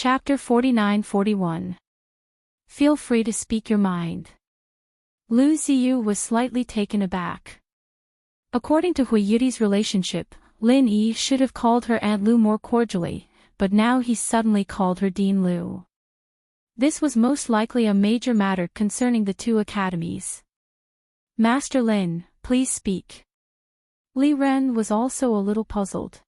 Chapter 49-41. Feel free to speak your mind. Lu Ziyu was slightly taken aback. According to Hui Yuti's relationship, Lin Yi should have called her Aunt Lu more cordially, but now he suddenly called her Dean Lu. This was most likely a major matter concerning the two academies. Master Lin, please speak. Li Ren was also a little puzzled.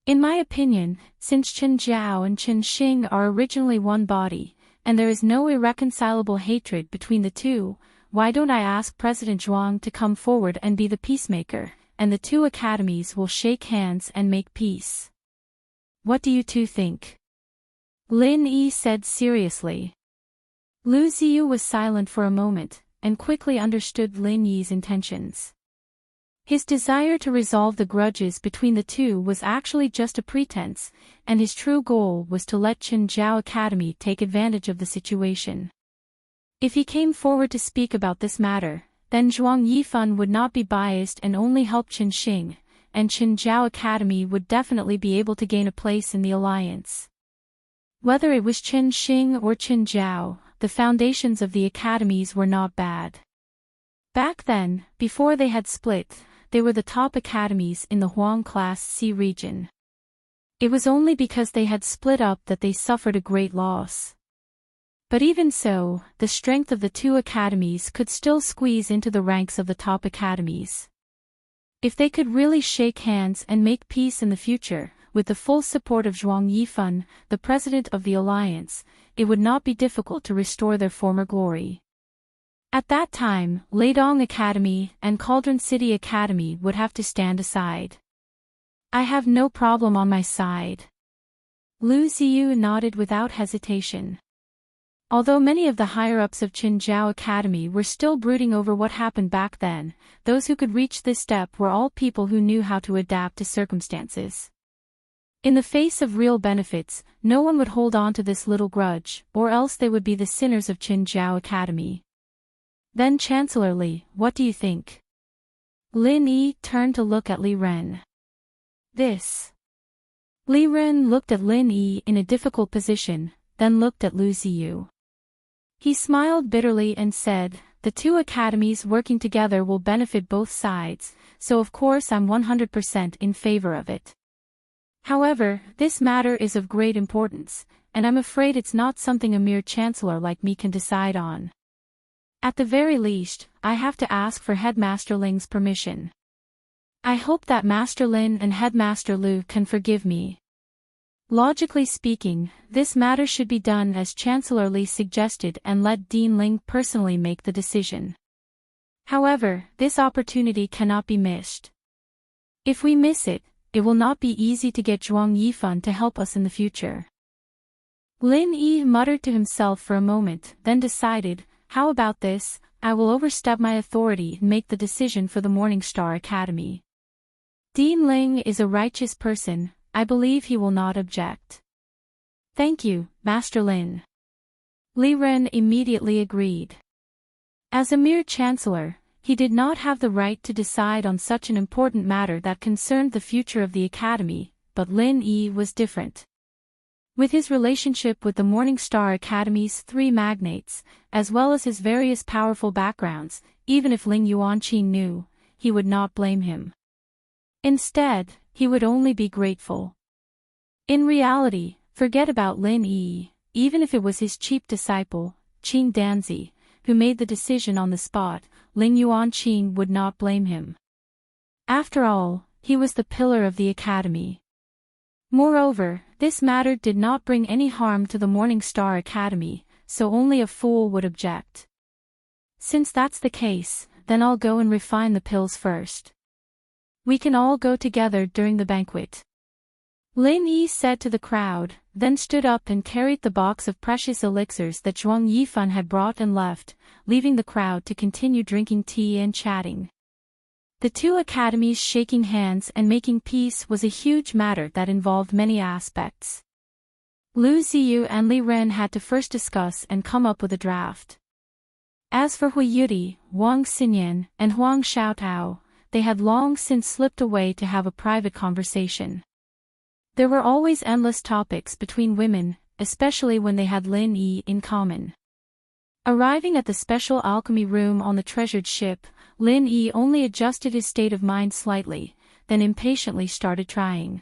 In my opinion, since Chen Jiao and Chen Xing are originally one body, and there is no irreconcilable hatred between the two, why don't I ask President Zhuang to come forward and be the peacemaker, and the two academies will shake hands and make peace. What do you two think? Lin Yi said seriously. Lu Ziyu was silent for a moment, and quickly understood Lin Yi's intentions. His desire to resolve the grudges between the two was actually just a pretense, and his true goal was to let Chen Jiao Academy take advantage of the situation. If he came forward to speak about this matter, then Zhuang Yifan would not be biased and only help Chen Xing, and Chen Jiao Academy would definitely be able to gain a place in the alliance. Whether it was Chen Xing or Chen Jiao, the foundations of the academies were not bad. Back then, before they had split, they were the top academies in the Huang Class C region. It was only because they had split up that they suffered a great loss. But even so, the strength of the two academies could still squeeze into the ranks of the top academies. If they could really shake hands and make peace in the future, with the full support of Zhuang Yifan, the president of the alliance, it would not be difficult to restore their former glory. At that time, Leidong Academy and Cauldron City Academy would have to stand aside. I have no problem on my side. Lu Ziyu nodded without hesitation. Although many of the higher-ups of Qinjiao Academy were still brooding over what happened back then, those who could reach this step were all people who knew how to adapt to circumstances. In the face of real benefits, no one would hold on to this little grudge, or else they would be the sinners of Qinjiao Academy. Then Chancellor Li, what do you think? Lin Yi turned to look at Li Ren. This. Li Ren looked at Lin Yi in a difficult position, then looked at Lu Ziyu. He smiled bitterly and said, the two academies working together will benefit both sides, so of course I'm 100% in favor of it. However, this matter is of great importance, and I'm afraid it's not something a mere chancellor like me can decide on. At the very least, I have to ask for Headmaster Ling's permission. I hope that Master Lin and Headmaster Lu can forgive me. Logically speaking, this matter should be done as Chancellor Li suggested and let Dean Ling personally make the decision. However, this opportunity cannot be missed. If we miss it, it will not be easy to get Zhuang Yifan to help us in the future. Lin Yi muttered to himself for a moment, then decided, how about this, I will overstep my authority and make the decision for the Morningstar Academy. Dean Ling is a righteous person, I believe he will not object. Thank you, Master Lin. Li Ren immediately agreed. As a mere chancellor, he did not have the right to decide on such an important matter that concerned the future of the academy, but Lin Yi was different. With his relationship with the Morningstar Academy's three magnates, as well as his various powerful backgrounds, even if Ling Yuanqing knew, he would not blame him. Instead, he would only be grateful. In reality, forget about Lin Yi, even if it was his cheap disciple, Qing Danzi, who made the decision on the spot, Ling Yuanqing would not blame him. After all, he was the pillar of the academy. Moreover, this matter did not bring any harm to the Morningstar Academy, so only a fool would object. Since that's the case, then I'll go and refine the pills first. We can all go together during the banquet. Lin Yi said to the crowd, then stood up and carried the box of precious elixirs that Zhuang Yifan had brought and left, leaving the crowd to continue drinking tea and chatting. The two academies shaking hands and making peace was a huge matter that involved many aspects. Lu Ziyu and Li Ren had to first discuss and come up with a draft. As for Hui Yuti, Wang Xinyan, and Huang Xiaotao, they had long since slipped away to have a private conversation. There were always endless topics between women, especially when they had Lin Yi in common. Arriving at the special alchemy room on the treasured ship, Lin Yi only adjusted his state of mind slightly, then impatiently started trying.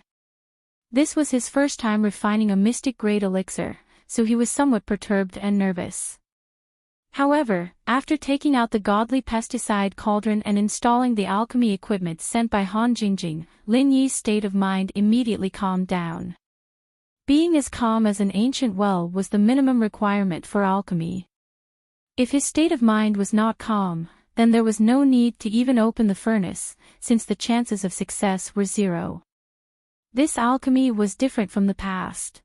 This was his first time refining a mystic-grade elixir, so he was somewhat perturbed and nervous. However, after taking out the godly pesticide cauldron and installing the alchemy equipment sent by Han Jingjing, Lin Yi's state of mind immediately calmed down. Being as calm as an ancient well was the minimum requirement for alchemy. If his state of mind was not calm, then there was no need to even open the furnace, since the chances of success were zero. This alchemy was different from the past.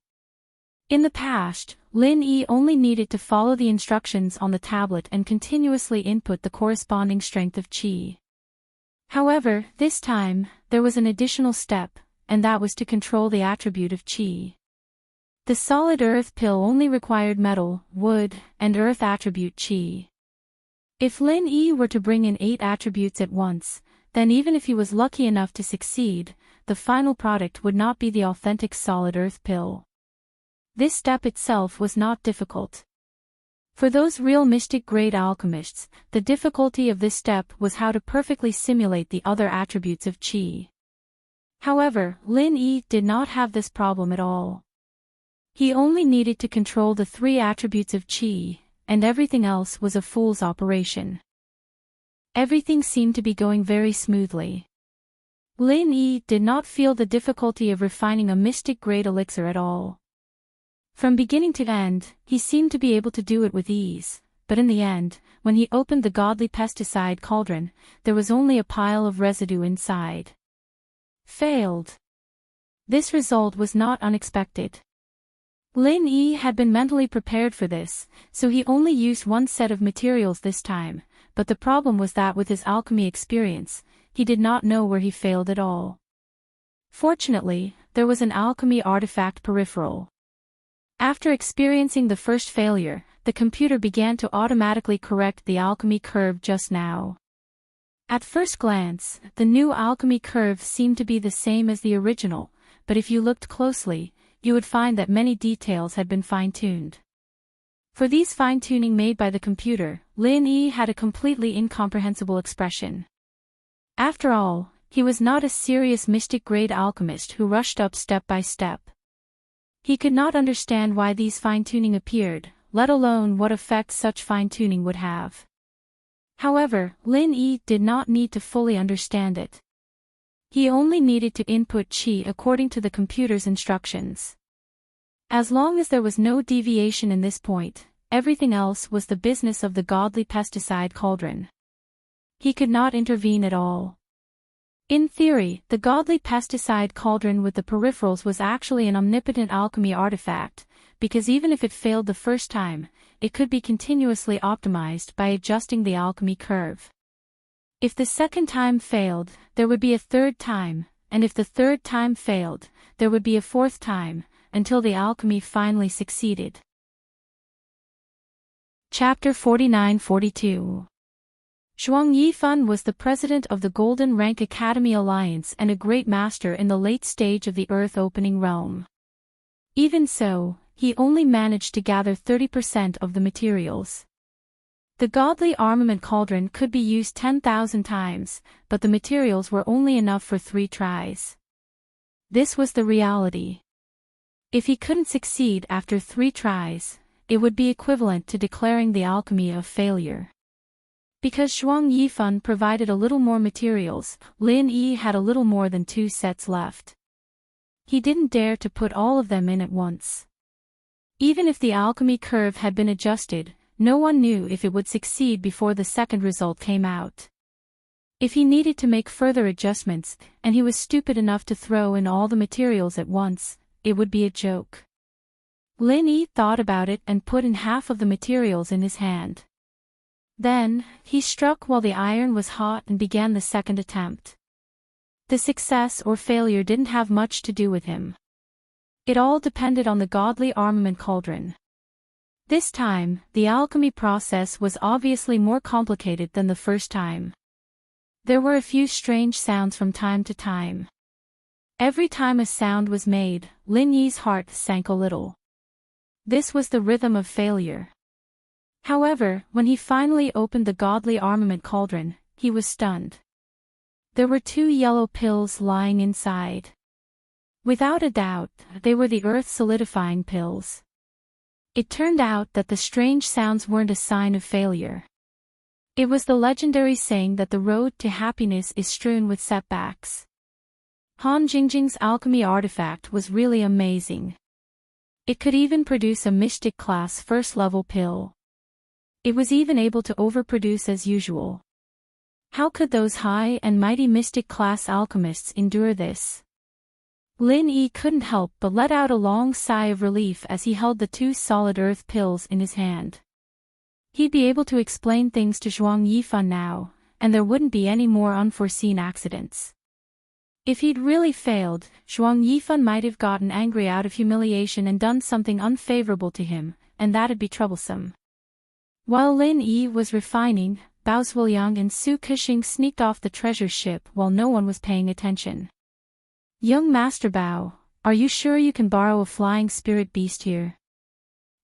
In the past, Lin Yi only needed to follow the instructions on the tablet and continuously input the corresponding strength of qi. However, this time, there was an additional step, and that was to control the attribute of qi. The solid earth pill only required metal, wood, and earth attribute qi. If Lin Yi were to bring in 8 attributes at once, then even if he was lucky enough to succeed, the final product would not be the authentic solid earth pill. This step itself was not difficult. For those real mystic-grade alchemists, the difficulty of this step was how to perfectly simulate the other attributes of qi. However, Lin Yi did not have this problem at all. He only needed to control the 3 attributes of qi, and everything else was a fool's operation. Everything seemed to be going very smoothly. Lin Yi did not feel the difficulty of refining a mystic-grade elixir at all. From beginning to end, he seemed to be able to do it with ease, but in the end, when he opened the godly pesticide cauldron, there was only a pile of residue inside. Failed. This result was not unexpected. Lin Yi had been mentally prepared for this, so he only used one set of materials this time, but the problem was that with his alchemy experience, he did not know where he failed at all. Fortunately, there was an alchemy artifact peripheral. After experiencing the first failure, the computer began to automatically correct the alchemy curve just now. At first glance, the new alchemy curve seemed to be the same as the original, but if you looked closely, you would find that many details had been fine-tuned. For these fine-tuning made by the computer, Lin Yi had a completely incomprehensible expression. After all, he was not a serious mystic-grade alchemist who rushed up step by step. He could not understand why these fine-tuning appeared, let alone what effect such fine-tuning would have. However, Lin Yi did not need to fully understand it. He only needed to input qi according to the computer's instructions. As long as there was no deviation in this point, everything else was the business of the godly pesticide cauldron. He could not intervene at all. In theory, the godly pesticide cauldron with the peripherals was actually an omnipotent alchemy artifact, because even if it failed the first time, it could be continuously optimized by adjusting the alchemy curve. If the second time failed, there would be a third time, and if the third time failed, there would be a fourth time, until the alchemy finally succeeded. Chapter 49-42. Zhuang Yifan was the president of the Golden Rank Academy Alliance and a great master in the late stage of the Earth-opening realm. Even so, he only managed to gather 30% of the materials. The godly armament cauldron could be used 10,000 times, but the materials were only enough for 3 tries. This was the reality. If he couldn't succeed after 3 tries, it would be equivalent to declaring the alchemy a failure. Because Zhuang Yifan provided a little more materials, Lin Yi had a little more than 2 sets left. He didn't dare to put all of them in at once. Even if the alchemy curve had been adjusted, no one knew if it would succeed before the second result came out. If he needed to make further adjustments, and he was stupid enough to throw in all the materials at once, it would be a joke. Lin Yi thought about it and put in half of the materials in his hand. Then, he struck while the iron was hot and began the second attempt. The success or failure didn't have much to do with him. It all depended on the godly armament cauldron. This time, the alchemy process was obviously more complicated than the first time. There were a few strange sounds from time to time. Every time a sound was made, Lin Yi's heart sank a little. This was the rhythm of failure. However, when he finally opened the godly armament cauldron, he was stunned. There were 2 yellow pills lying inside. Without a doubt, they were the earth-solidifying pills. It turned out that the strange sounds weren't a sign of failure. It was the legendary saying that the road to happiness is strewn with setbacks. Han Jingjing's alchemy artifact was really amazing. It could even produce a mystic class first-level pill. It was even able to overproduce as usual. How could those high and mighty mystic class alchemists endure this? Lin Yi couldn't help but let out a long sigh of relief as he held the 2 solid earth pills in his hand. He'd be able to explain things to Zhuang Yifan now, and there wouldn't be any more unforeseen accidents. If he'd really failed, Zhuang Yifan might have gotten angry out of humiliation and done something unfavorable to him, and that'd be troublesome. While Lin Yi was refining, Bao Zuoyang and Su Kexing sneaked off the treasure ship while no one was paying attention. "Young Master Bao, are you sure you can borrow a flying spirit beast here?"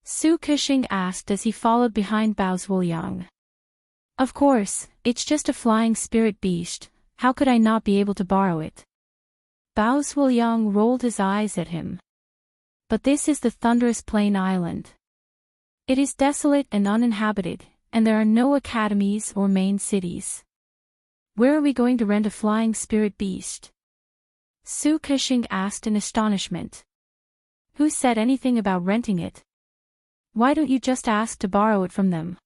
Su Kexing asked as he followed behind Bao Zuoyang. "Of course, it's just a flying spirit beast, how could I not be able to borrow it?" Bao Zuoyang rolled his eyes at him. "But this is the Thunderous Plain Island. It is desolate and uninhabited, and there are no academies or main cities. Where are we going to rent a flying spirit beast?" Su Kexing asked in astonishment. "Who said anything about renting it? Why don't you just ask to borrow it from them?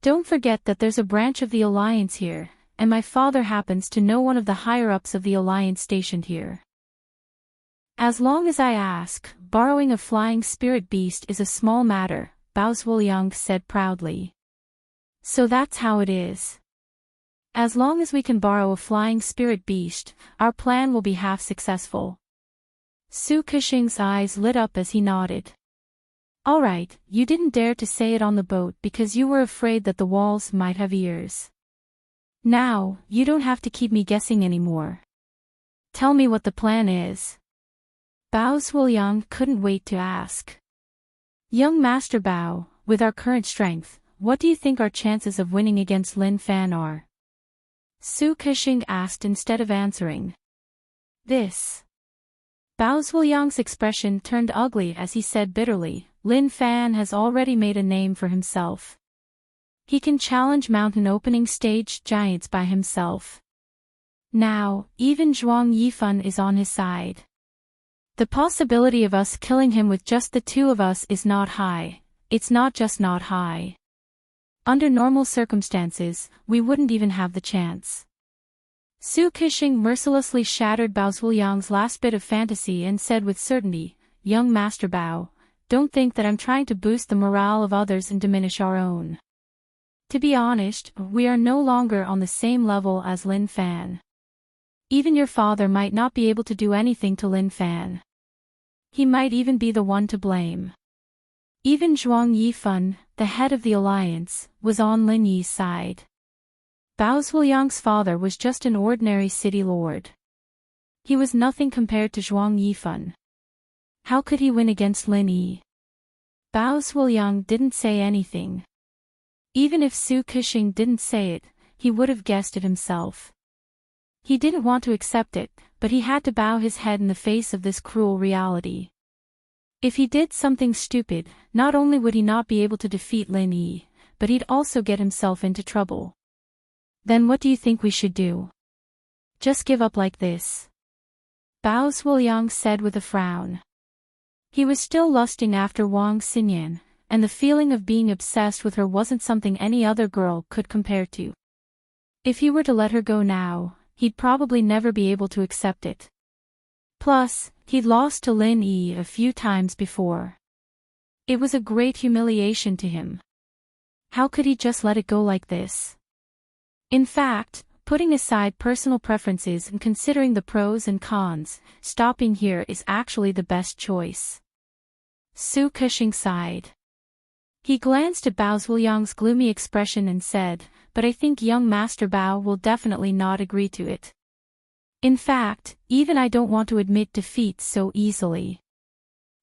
Don't forget that there's a branch of the Alliance here, and my father happens to know one of the higher-ups of the Alliance stationed here. As long as I ask, borrowing a flying spirit beast is a small matter," Bao Zuoyang said proudly. "So that's how it is. As long as we can borrow a flying spirit beast, our plan will be half successful." Su Kexing's eyes lit up as he nodded. "All right, you didn't dare to say it on the boat because you were afraid that the walls might have ears. Now, you don't have to keep me guessing anymore. Tell me what the plan is." Bao Zuoyang couldn't wait to ask. "Young Master Bao, with our current strength, what do you think our chances of winning against Lin Fan are?" Su Kexing asked instead of answering. "This." Bao Zuoyang's expression turned ugly as he said bitterly, "Lin Fan has already made a name for himself. He can challenge mountain opening stage giants by himself. Now, even Zhuang Yifan is on his side. The possibility of us killing him with just the 2 of us is not high, it's not just not high. Under normal circumstances, we wouldn't even have the chance." Su Kexing mercilessly shattered Bao Zuoyang's last bit of fantasy and said with certainty, "Young Master Bao, don't think that I'm trying to boost the morale of others and diminish our own. To be honest, we are no longer on the same level as Lin Fan. Even your father might not be able to do anything to Lin Fan. He might even be the one to blame. Even Zhuang Yifan, the head of the Alliance, was on Lin Yi's side. Bao Zuoyang's father was just an ordinary city lord. He was nothing compared to Zhuang Yifan. How could he win against Lin Yi?" Bao Zuoyang didn't say anything. Even if Su Kexing didn't say it, he would have guessed it himself. He didn't want to accept it, but he had to bow his head in the face of this cruel reality. If he did something stupid, not only would he not be able to defeat Lin Yi, but he'd also get himself into trouble. "Then what do you think we should do? Just give up like this?" Bao Zuoyang said with a frown. He was still lusting after Wang Xinyan, and the feeling of being obsessed with her wasn't something any other girl could compare to. If he were to let her go now, he'd probably never be able to accept it. Plus, he'd lost to Lin Yi a few times before. It was a great humiliation to him. How could he just let it go like this? In fact, putting aside personal preferences and considering the pros and cons, stopping here is actually the best choice. Su Kexing sighed. He glanced at Bao Zuoyang's gloomy expression and said, "But I think young Master Bao will definitely not agree to it. In fact, even I don't want to admit defeat so easily."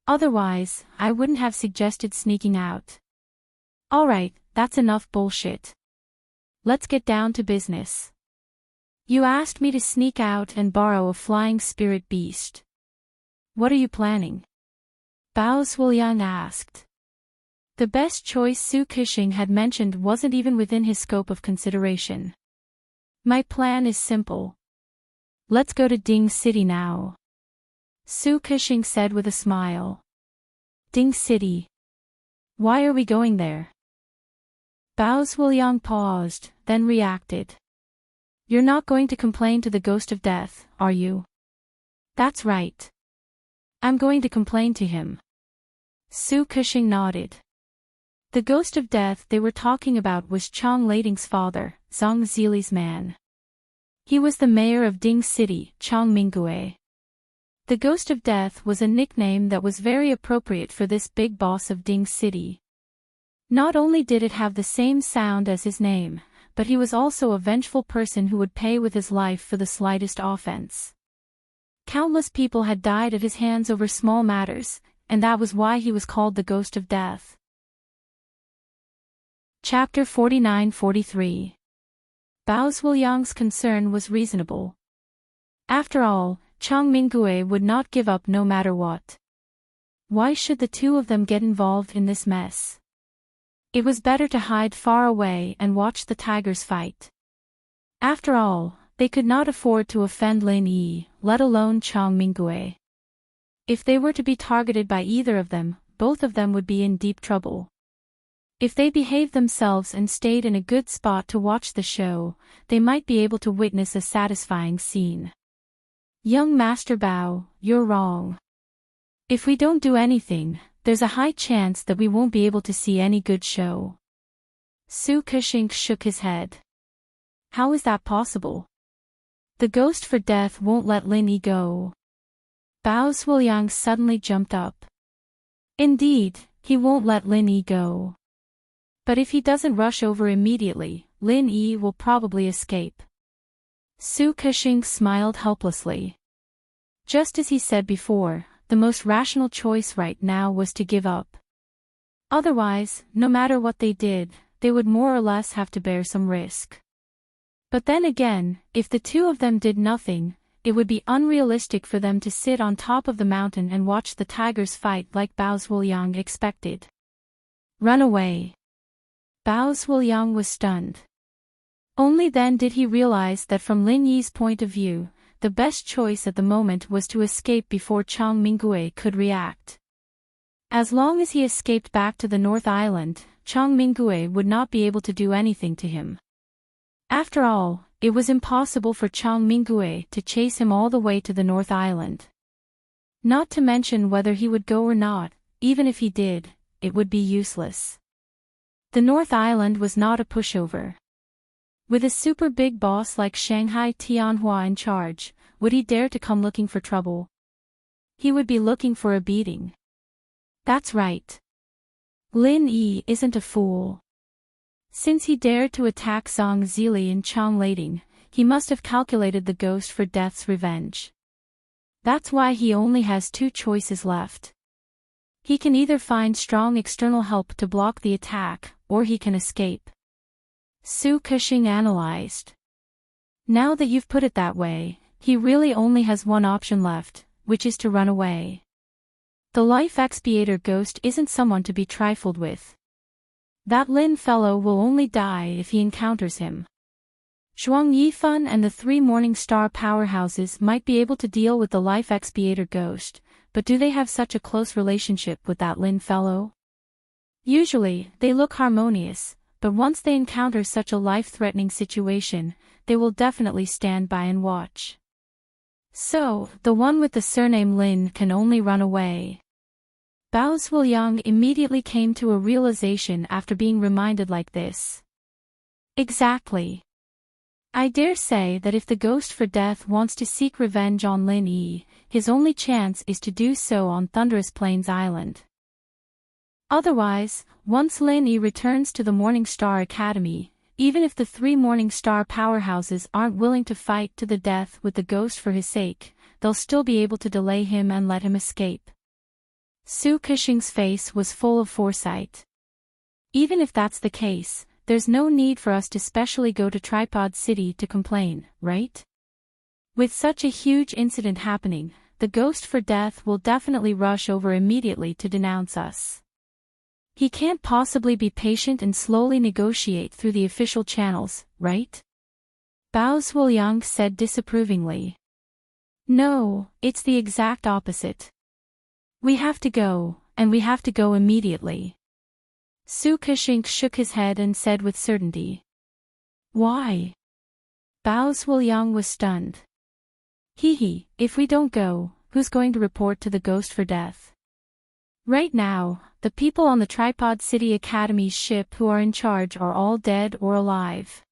Otherwise, I wouldn't have suggested sneaking out. Alright, that's enough bullshit. Let's get down to business. You asked me to sneak out and borrow a flying spirit beast. What are you planning? Bao Zhuliang asked. The best choice Su Kexing had mentioned wasn't even within his scope of consideration. My plan is simple. Let's go to Ding City now. Su Kexing said with a smile. Ding City. Why are we going there? Bao Zhuliang paused, then reacted. You're not going to complain to the Ghost of Death, are you? That's right. I'm going to complain to him. Su Kexing nodded. The Ghost of Death they were talking about was Chang Lading's father, Zhang Zili's man. He was the mayor of Ding City, Chang Minggui. The Ghost of Death was a nickname that was very appropriate for this big boss of Ding City. Not only did it have the same sound as his name, but he was also a vengeful person who would pay with his life for the slightest offense. Countless people had died at his hands over small matters, and that was why he was called the Ghost of Death. Chapter 49-43. Bao Zhuliang's concern was reasonable. After all, Chang Minggui would not give up no matter what. Why should the two of them get involved in this mess? It was better to hide far away and watch the tigers fight. After all, they could not afford to offend Lin Yi, let alone Chang Minggui. If they were to be targeted by either of them, both of them would be in deep trouble. If they behaved themselves and stayed in a good spot to watch the show, they might be able to witness a satisfying scene. Young Master Bao, you're wrong. If we don't do anything, there's a high chance that we won't be able to see any good show. Su Kexing shook his head. How is that possible? The Ghost for Death won't let Lin Yi go. Bao Zhuliang suddenly jumped up. Indeed, he won't let Lin Yi go. But if he doesn't rush over immediately, Lin Yi will probably escape. Su Kexing smiled helplessly. Just as he said before, the most rational choice right now was to give up. Otherwise, no matter what they did, they would more or less have to bear some risk. But then again, if the two of them did nothing, it would be unrealistic for them to sit on top of the mountain and watch the tigers fight like Bao Zhuliang expected. Run away. Bao Zhuliang was stunned. Only then did he realize that from Lin Yi's point of view, the best choice at the moment was to escape before Chang Minggui could react. As long as he escaped back to the North Island, Chang Minggui would not be able to do anything to him. After all, it was impossible for Chang Minggui to chase him all the way to the North Island. Not to mention whether he would go or not, even if he did, it would be useless. The North Island was not a pushover. With a super big boss like Shanghai Tianhua in charge, would he dare to come looking for trouble? He would be looking for a beating. That's right. Lin Yi isn't a fool. Since he dared to attack Zhang Zili and Chang Lading, he must have calculated the Ghost for Death's revenge. That's why he only has two choices left. He can either find strong external help to block the attack, or he can escape. Su Kexing analyzed. Now that you've put it that way, he really only has one option left, which is to run away. The Life Expiator Ghost isn't someone to be trifled with. That Lin fellow will only die if he encounters him. Zhuang Yifan and the three Morning Star powerhouses might be able to deal with the Life Expiator Ghost, but do they have such a close relationship with that Lin fellow? Usually, they look harmonious, but once they encounter such a life-threatening situation, they will definitely stand by and watch. So, the one with the surname Lin can only run away. Bao Zhuliang immediately came to a realization after being reminded like this. Exactly. I dare say that if the Ghost for Death wants to seek revenge on Lin Yi, his only chance is to do so on Thunderous Plains Island. Otherwise, once Lin Yi returns to the Morning Star Academy, even if the three Morning Star powerhouses aren't willing to fight to the death with the Ghost for his sake, they'll still be able to delay him and let him escape. Su Keqing's face was full of foresight. Even if that's the case, there's no need for us to specially go to Tripod City to complain, right? With such a huge incident happening, the Ghost for Death will definitely rush over immediately to denounce us. He can't possibly be patient and slowly negotiate through the official channels, right? Bao Zhuliang said disapprovingly. No, it's the exact opposite. We have to go, and we have to go immediately. Su Keqing shook his head and said with certainty. Why? Bao Zhuliang was stunned. If we don't go, who's going to report to the Ghost for Death? Right now, the people on the Tripod City Academy's ship who are in charge are all dead or alive.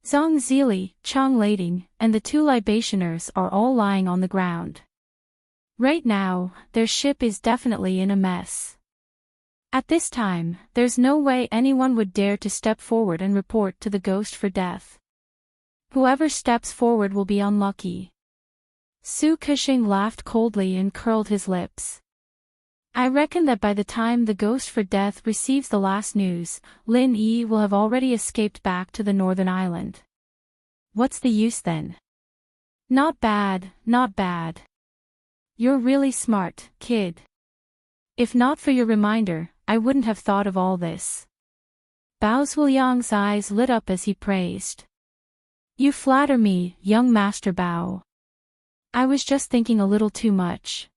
Zhang Zili, Chang Lading, and the two libationers are all lying on the ground. Right now, their ship is definitely in a mess. At this time, there's no way anyone would dare to step forward and report to the Ghost for Death. Whoever steps forward will be unlucky. Su Keqing laughed coldly and curled his lips. I reckon that by the time the Ghost for Death receives the last news, Lin Yi will have already escaped back to the northern island. What's the use then? Not bad, not bad. You're really smart, kid. If not for your reminder, I wouldn't have thought of all this. Bao Zhuliang's eyes lit up as he praised. You flatter me, young Master Bao. I was just thinking a little too much.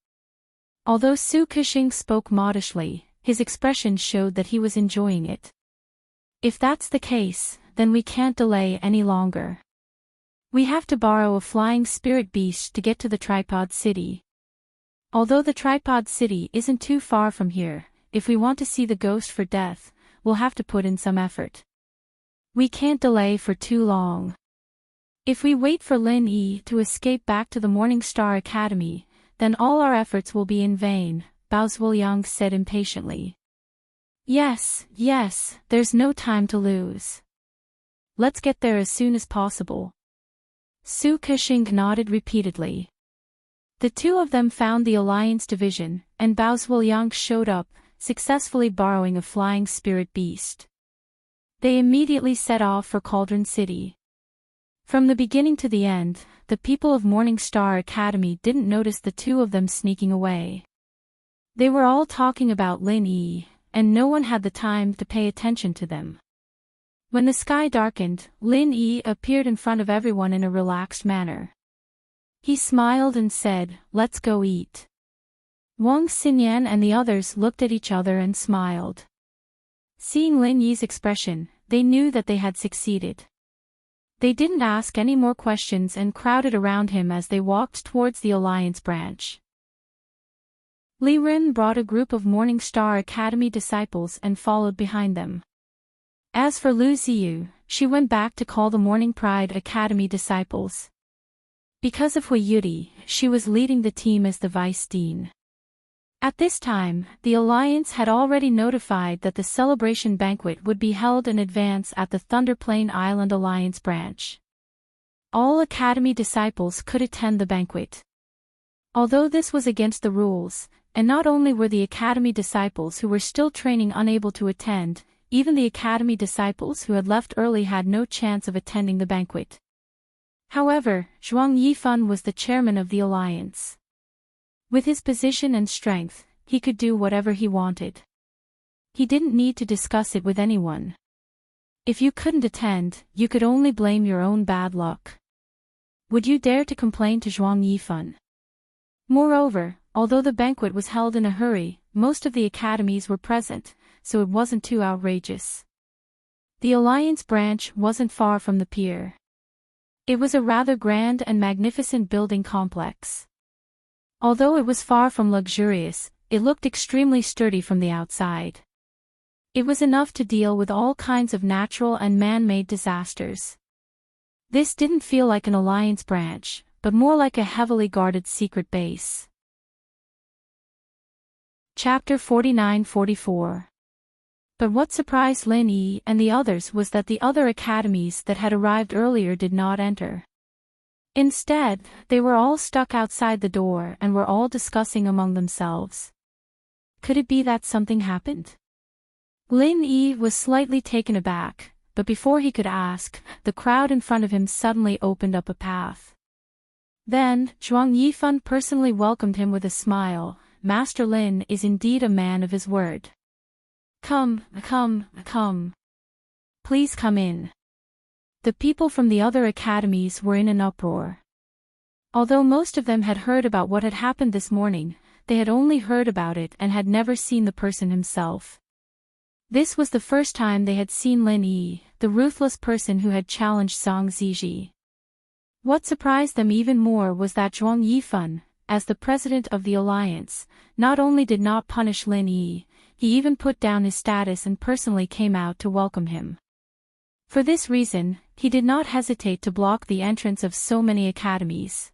Although Su Keqing spoke modestly, his expression showed that he was enjoying it. If that's the case, then we can't delay any longer. We have to borrow a flying spirit beast to get to the Tripod City. Although the Tripod City isn't too far from here, if we want to see the Ghost for Death, we'll have to put in some effort. We can't delay for too long. If we wait for Lin Yi to escape back to the Morning Star Academy, then all our efforts will be in vain, Bao Zhuliang said impatiently. Yes, there's no time to lose. Let's get there as soon as possible. Su Keqing nodded repeatedly. The two of them found the Alliance division, and Bao Zhuliang showed up, successfully borrowing a flying spirit beast. They immediately set off for Cauldron City. From the beginning to the end, the people of Morning Star Academy didn't notice the two of them sneaking away. They were all talking about Lin Yi, and no one had the time to pay attention to them. When the sky darkened, Lin Yi appeared in front of everyone in a relaxed manner. He smiled and said, "Let's go eat." Wang Xinyan and the others looked at each other and smiled. Seeing Lin Yi's expression, they knew that they had succeeded. They didn't ask any more questions and crowded around him as they walked towards the Alliance branch. Li Rin brought a group of Morning Star Academy disciples and followed behind them. As for Lu Ziyu, she went back to call the Morning Pride Academy disciples. Because of Hui Yudi, she was leading the team as the vice dean. At this time, the Alliance had already notified that the celebration banquet would be held in advance at the Thunderplane Island Alliance branch. All Academy disciples could attend the banquet. Although this was against the rules, and not only were the Academy disciples who were still training unable to attend, even the Academy disciples who had left early had no chance of attending the banquet. However, Zhuang Yifan was the chairman of the Alliance. With his position and strength, he could do whatever he wanted. He didn't need to discuss it with anyone. If you couldn't attend, you could only blame your own bad luck. Would you dare to complain to Zhuang Yifan? Moreover, although the banquet was held in a hurry, most of the academies were present, so it wasn't too outrageous. The Alliance branch wasn't far from the pier. It was a rather grand and magnificent building complex. Although it was far from luxurious, it looked extremely sturdy from the outside. It was enough to deal with all kinds of natural and man-made disasters. This didn't feel like an Alliance branch, but more like a heavily guarded secret base. Chapter 49-44. But what surprised Lin Yi and the others was that the other academies that had arrived earlier did not enter. Instead, they were all stuck outside the door and were all discussing among themselves. Could it be that something happened? Lin Yi was slightly taken aback, but before he could ask, the crowd in front of him suddenly opened up a path. Then, Zhuang Yifan personally welcomed him with a smile. Master Lin is indeed a man of his word. Come. Please come in. The people from the other academies were in an uproar. Although most of them had heard about what had happened this morning, they had only heard about it and had never seen the person himself. This was the first time they had seen Lin Yi, the ruthless person who had challenged Song Ziji. What surprised them even more was that Zhuang Yifan, as the president of the alliance, not only did not punish Lin Yi, he even put down his status and personally came out to welcome him. For this reason, he did not hesitate to block the entrance of so many academies.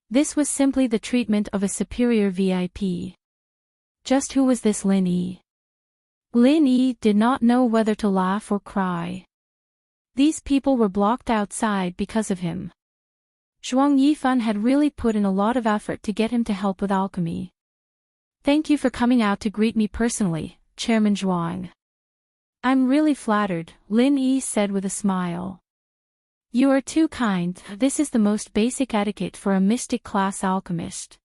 This was simply the treatment of a superior VIP. Just who was this Lin Yi? Lin Yi did not know whether to laugh or cry. These people were blocked outside because of him. Zhuang Yifan had really put in a lot of effort to get him to help with alchemy. Thank you for coming out to greet me personally, Chairman Zhuang. I'm really flattered, Lin Yi said with a smile. You are too kind. This is the most basic etiquette for a mystic class alchemist.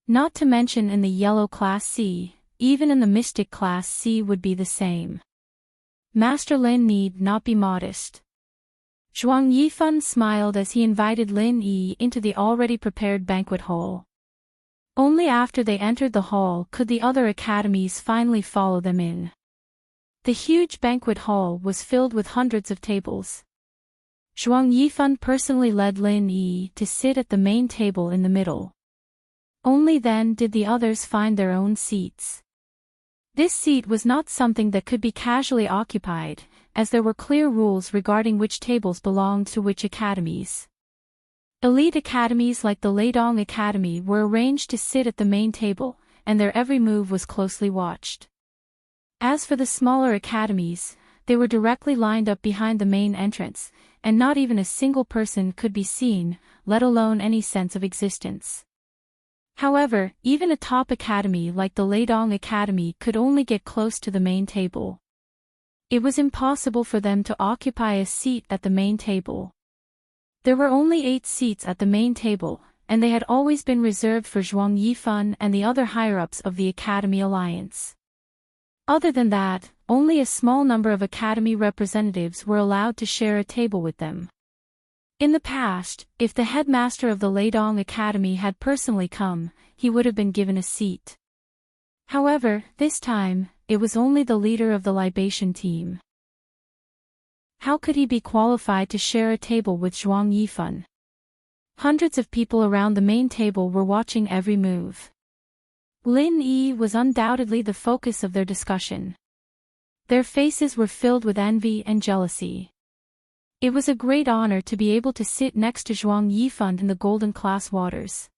Not to mention in the yellow class C, even in the mystic class C would be the same. Master Lin need not be modest. Zhuang Yifan smiled as he invited Lin Yi into the already prepared banquet hall. Only after they entered the hall could the other academies finally follow them in. The huge banquet hall was filled with hundreds of tables. Zhuang Yifan personally led Lin Yi to sit at the main table in the middle. Only then did the others find their own seats. This seat was not something that could be casually occupied, as there were clear rules regarding which tables belonged to which academies. Elite academies like the Leidong Academy were arranged to sit at the main table, and their every move was closely watched. As for the smaller academies, they were directly lined up behind the main entrance, and not even a single person could be seen, let alone any sense of existence. However, even a top academy like the Leidong Academy could only get close to the main table. It was impossible for them to occupy a seat at the main table. There were only 8 seats at the main table, and they had always been reserved for Zhuang Yifan and the other higher-ups of the Academy Alliance. Other than that, only a small number of Academy representatives were allowed to share a table with them. In the past, if the headmaster of the Leidong Academy had personally come, he would have been given a seat. However, this time, it was only the leader of the libation team. How could he be qualified to share a table with Zhuang Yifan? Hundreds of people around the main table were watching every move. Lin Yi was undoubtedly the focus of their discussion. Their faces were filled with envy and jealousy. It was a great honor to be able to sit next to Zhuang Yifan in the golden class waters.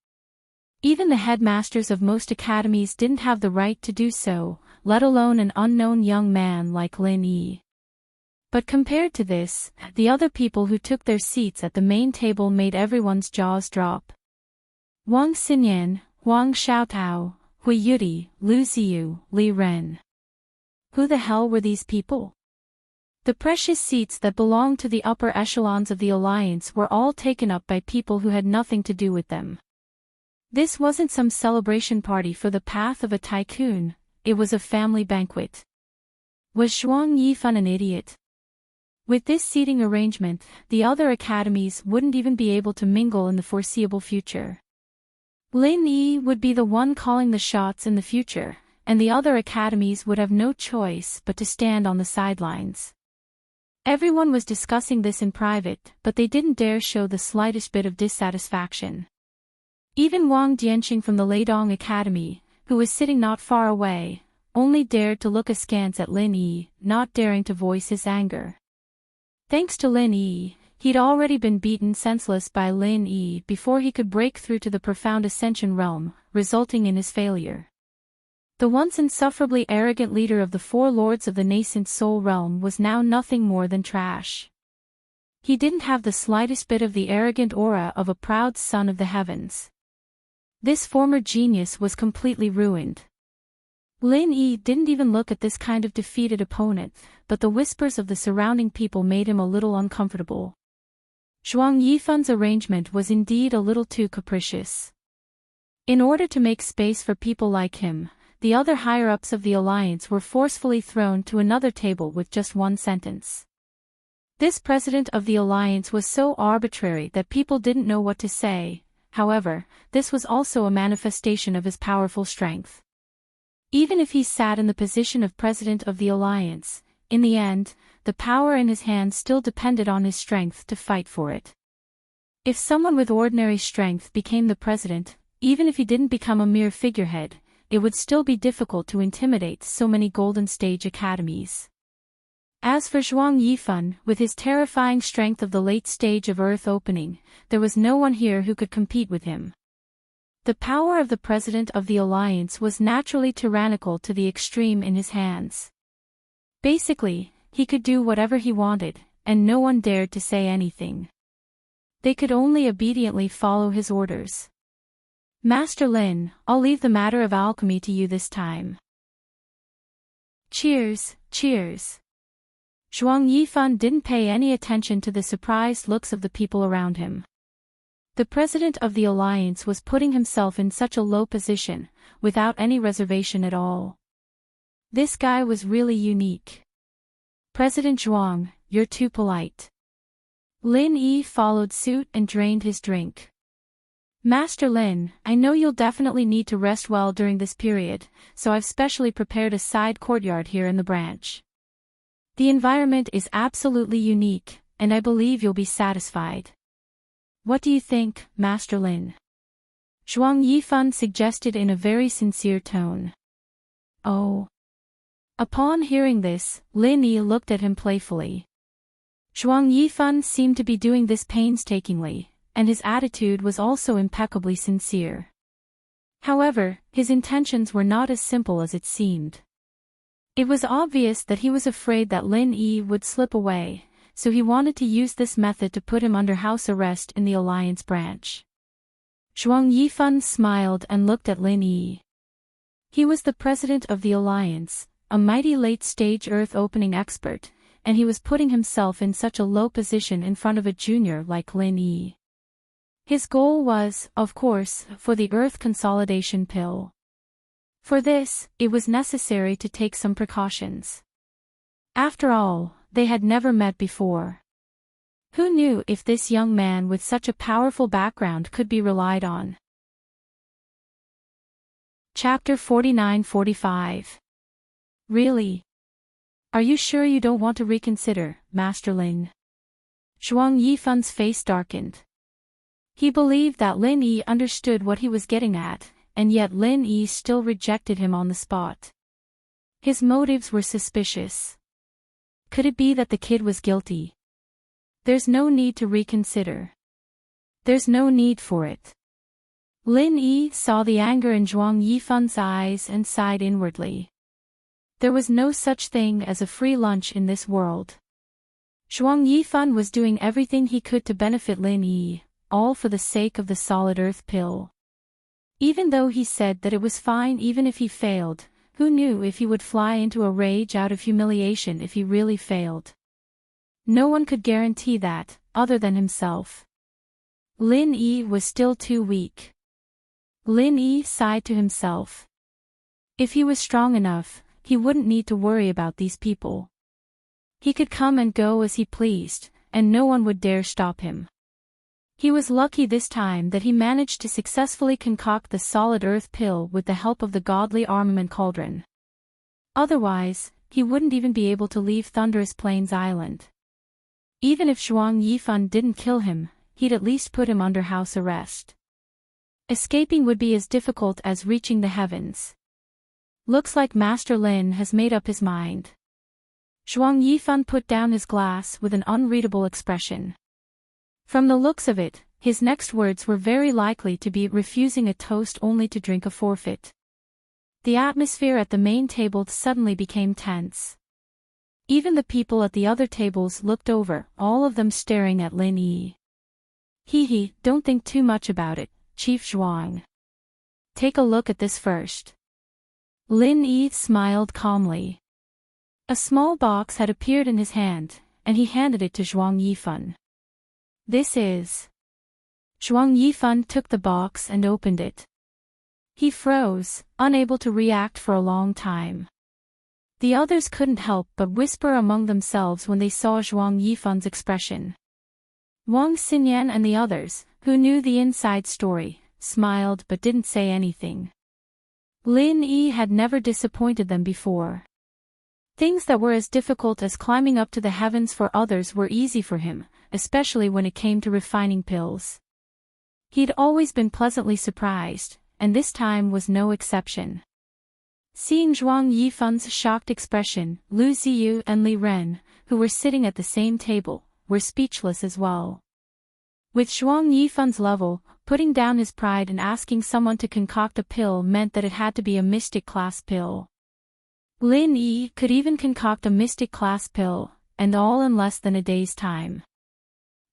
Even the headmasters of most academies didn't have the right to do so, let alone an unknown young man like Lin Yi. But compared to this, the other people who took their seats at the main table made everyone's jaws drop. Wang Xinyan, Huang Xiaotao, Hui Yudi, Lu Ziyu, Li Ren. Who the hell were these people? The precious seats that belonged to the upper echelons of the alliance were all taken up by people who had nothing to do with them. This wasn't some celebration party for the path of a tycoon, it was a family banquet. Was Zhuang Yifan an idiot? With this seating arrangement, the other academies wouldn't even be able to mingle in the foreseeable future. Lin Yi would be the one calling the shots in the future, and the other academies would have no choice but to stand on the sidelines. Everyone was discussing this in private, but they didn't dare show the slightest bit of dissatisfaction. Even Wang Dianqing from the Leidong Academy, who was sitting not far away, only dared to look askance at Lin Yi, not daring to voice his anger. Thanks to Lin Yi, he'd already been beaten senseless by Lin Yi before he could break through to the profound Ascension realm, resulting in his failure. The once insufferably arrogant leader of the 4 lords of the nascent soul realm was now nothing more than trash. He didn't have the slightest bit of the arrogant aura of a proud son of the heavens. This former genius was completely ruined. Lin Yi didn't even look at this kind of defeated opponent, but the whispers of the surrounding people made him a little uncomfortable. Zhuang Yifan's arrangement was indeed a little too capricious. In order to make space for people like him, the other higher-ups of the alliance were forcefully thrown to another table with just one sentence. This president of the alliance was so arbitrary that people didn't know what to say. However, this was also a manifestation of his powerful strength. Even if he sat in the position of president of the alliance, in the end, the power in his hands still depended on his strength to fight for it. If someone with ordinary strength became the president, even if he didn't become a mere figurehead, it would still be difficult to intimidate so many Golden Stage academies. As for Zhuang Yifan, with his terrifying strength of the late stage of Earth opening, there was no one here who could compete with him. The power of the president of the alliance was naturally tyrannical to the extreme in his hands. Basically, he could do whatever he wanted, and no one dared to say anything. They could only obediently follow his orders. Master Lin, I'll leave the matter of alchemy to you this time. Cheers, cheers. Zhuang Yifan didn't pay any attention to the surprised looks of the people around him. The president of the alliance was putting himself in such a low position, without any reservation at all. This guy was really unique. President Zhuang, you're too polite. Lin Yi followed suit and drained his drink. Master Lin, I know you'll definitely need to rest well during this period, so I've specially prepared a side courtyard here in the branch. The environment is absolutely unique, and I believe you'll be satisfied. What do you think, Master Lin? Zhuang Yifan suggested in a very sincere tone. Oh. Upon hearing this, Lin Yi looked at him playfully. Zhuang Yifan seemed to be doing this painstakingly, and his attitude was also impeccably sincere. However, his intentions were not as simple as it seemed. It was obvious that he was afraid that Lin Yi would slip away, so he wanted to use this method to put him under house arrest in the alliance branch. Zhuang Yifan smiled and looked at Lin Yi. He was the president of the alliance, a mighty late-stage Earth-opening expert, and he was putting himself in such a low position in front of a junior like Lin Yi. His goal was, of course, for the Earth consolidation pill. For this, it was necessary to take some precautions. After all, they had never met before. Who knew if this young man with such a powerful background could be relied on? Chapter 49-45. Really? Are you sure you don't want to reconsider, Master Lin? Zhuang Yifan's face darkened. He believed that Lin Yi understood what he was getting at, and yet Lin Yi still rejected him on the spot. His motives were suspicious. Could it be that the kid was guilty? There's no need to reconsider. There's no need for it. Lin Yi saw the anger in Zhuang Yifan's eyes and sighed inwardly. There was no such thing as a free lunch in this world. Zhuang Yifan was doing everything he could to benefit Lin Yi, all for the sake of the solid earth pill. Even though he said that it was fine even if he failed, who knew if he would fly into a rage out of humiliation if he really failed? No one could guarantee that, other than himself. Lin Yi was still too weak. Lin Yi sighed to himself. If he was strong enough, he wouldn't need to worry about these people. He could come and go as he pleased, and no one would dare stop him. He was lucky this time that he managed to successfully concoct the solid earth pill with the help of the godly armament cauldron. Otherwise, he wouldn't even be able to leave Thunderous Plains Island. Even if Zhuang Yifan didn't kill him, he'd at least put him under house arrest. Escaping would be as difficult as reaching the heavens. Looks like Master Lin has made up his mind. Zhuang Yifan put down his glass with an unreadable expression. From the looks of it, his next words were very likely to be refusing a toast only to drink a forfeit. The atmosphere at the main table suddenly became tense. Even the people at the other tables looked over, all of them staring at Lin Yi. Hee, don't think too much about it, Chief Zhuang. Take a look at this first. Lin Yi smiled calmly. A small box had appeared in his hand, and he handed it to Zhuang Yifan. This is. Zhuang Yifan took the box and opened it. He froze, unable to react for a long time. The others couldn't help but whisper among themselves when they saw Zhuang Yifan's expression. Wang Xinyan and the others, who knew the inside story, smiled but didn't say anything. Lin Yi had never disappointed them before. Things that were as difficult as climbing up to the heavens for others were easy for him, especially when it came to refining pills. He'd always been pleasantly surprised, and this time was no exception. Seeing Zhuang Yifan's shocked expression, Lu Ziyu and Li Ren, who were sitting at the same table, were speechless as well. With Zhuang Yifan's level, putting down his pride and asking someone to concoct a pill meant that it had to be a mystic class pill. Lin Yi could even concoct a mystic class pill, and all in less than a day's time.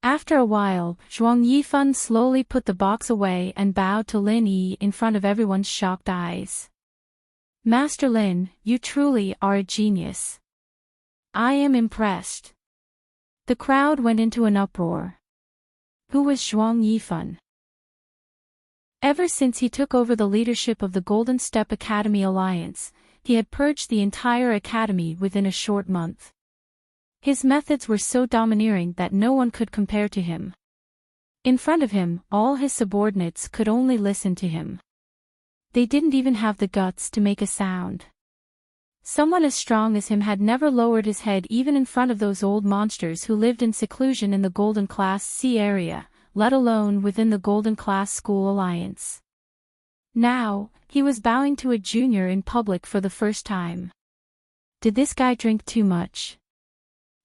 After a while, Zhuang Yifan slowly put the box away and bowed to Lin Yi in front of everyone's shocked eyes. Master Lin, you truly are a genius. I am impressed. The crowd went into an uproar. Who was Zhuang Yifan? Ever since he took over the leadership of the Golden Step Academy Alliance, he had purged the entire academy within a short month. His methods were so domineering that no one could compare to him. In front of him, all his subordinates could only listen to him. They didn't even have the guts to make a sound. Someone as strong as him had never lowered his head even in front of those old monsters who lived in seclusion in the Golden Class C area, let alone within the Golden Class School Alliance. Now, he was bowing to a junior in public for the first time. Did this guy drink too much?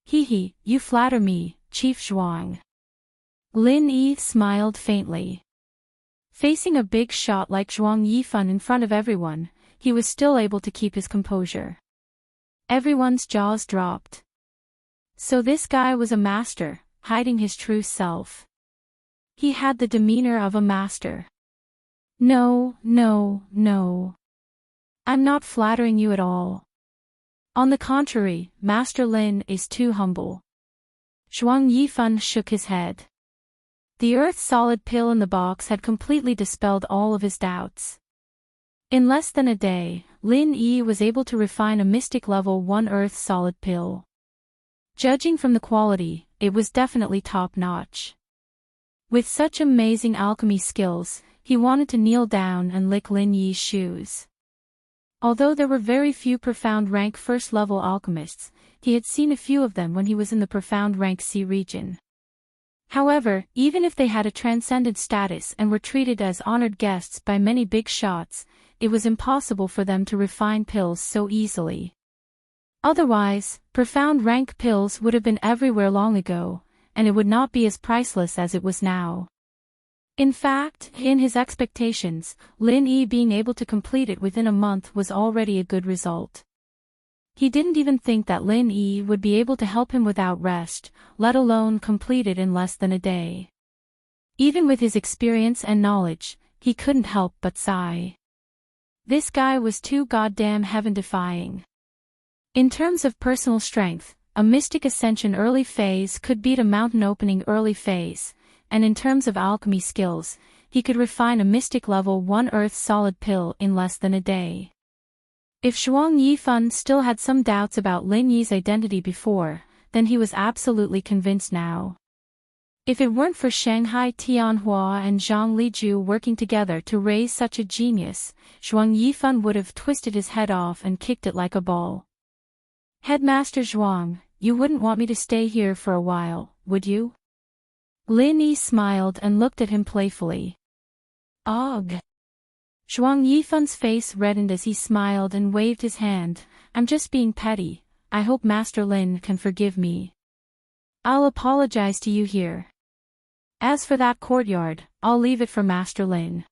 Hee, you flatter me, Chief Zhuang. Lin Yi smiled faintly. Facing a big shot like Zhuang Yifan in front of everyone, he was still able to keep his composure. Everyone's jaws dropped. So this guy was a master, hiding his true self. He had the demeanor of a master. No. I'm not flattering you at all. On the contrary, Master Lin is too humble. Zhuang Yifan shook his head. The earth-solid pill in the box had completely dispelled all of his doubts. In less than a day, Lin Yi was able to refine a mystic level 1 earth-solid pill. Judging from the quality, it was definitely top-notch. With such amazing alchemy skills, he wanted to kneel down and lick Lin Yi's shoes. Although there were very few profound rank first-level alchemists, he had seen a few of them when he was in the profound rank C region. However, even if they had a transcendent status and were treated as honored guests by many big shots, it was impossible for them to refine pills so easily. Otherwise, profound rank pills would have been everywhere long ago, and it would not be as priceless as it was now. In fact, in his expectations, Lin Yi being able to complete it within a month was already a good result. He didn't even think that Lin Yi would be able to help him without rest, let alone complete it in less than a day. Even with his experience and knowledge, he couldn't help but sigh. This guy was too goddamn heaven-defying. In terms of personal strength, a Mystic Ascension early phase could beat a Mountain Opening early phase, and in terms of alchemy skills, he could refine a Mystic Level 1 Earth Solid pill in less than a day. If Zhuang Yifan still had some doubts about Lin Yi's identity before, then he was absolutely convinced now. If it weren't for Shanghai Tianhua and Zhang Liju working together to raise such a genius, Zhuang Yifan would have twisted his head off and kicked it like a ball. Headmaster Zhuang, you wouldn't want me to stay here for a while, would you? Lin Yi smiled and looked at him playfully. Ugh. Zhuang Yifan's face reddened as he smiled and waved his hand. I'm just being petty. I hope Master Lin can forgive me. I'll apologize to you here. As for that courtyard, I'll leave it for Master Lin.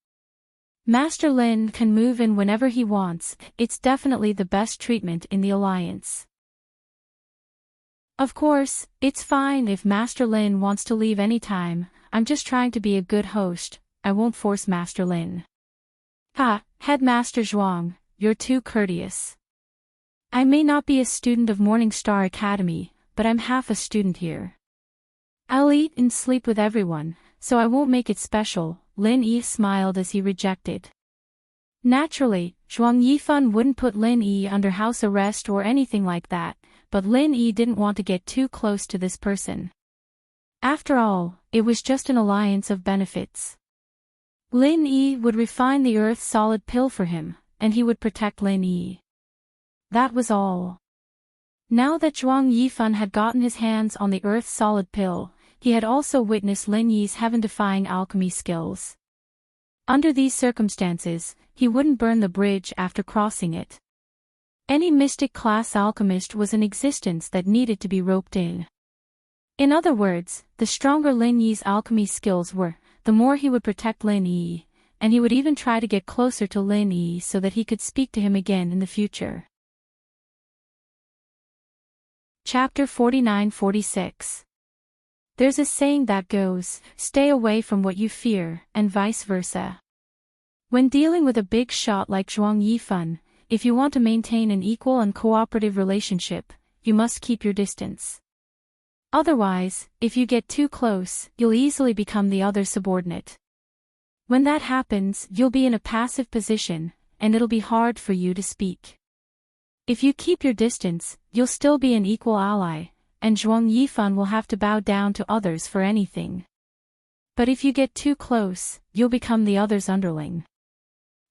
Master Lin can move in whenever he wants. It's definitely the best treatment in the Alliance. Of course, it's fine if Master Lin wants to leave anytime. I'm just trying to be a good host. I won't force Master Lin. Ha, Headmaster Zhuang, you're too courteous. I may not be a student of Morningstar Academy, but I'm half a student here. I'll eat and sleep with everyone, so I won't make it special, Lin Yi smiled as he rejected. Naturally, Zhuang Yifan wouldn't put Lin Yi under house arrest or anything like that, but Lin Yi didn't want to get too close to this person. After all, it was just an alliance of benefits. Lin Yi would refine the earth solid pill for him, and he would protect Lin Yi. That was all. Now that Zhuang Yifan had gotten his hands on the earth solid pill, he had also witnessed Lin Yi's heaven-defying alchemy skills. Under these circumstances, he wouldn't burn the bridge after crossing it. Any mystic-class alchemist was an existence that needed to be roped in. In other words, the stronger Lin Yi's alchemy skills were, the more he would protect Lin Yi, and he would even try to get closer to Lin Yi so that he could speak to him again in the future. Chapter 49-46. There's a saying that goes, stay away from what you fear, and vice versa. When dealing with a big shot like Zhuang Yifan, if you want to maintain an equal and cooperative relationship, you must keep your distance. Otherwise, if you get too close, you'll easily become the other's subordinate. When that happens, you'll be in a passive position, and it'll be hard for you to speak. If you keep your distance, you'll still be an equal ally, and Zhuang Yifan will have to bow down to others for anything. But if you get too close, you'll become the other's underling.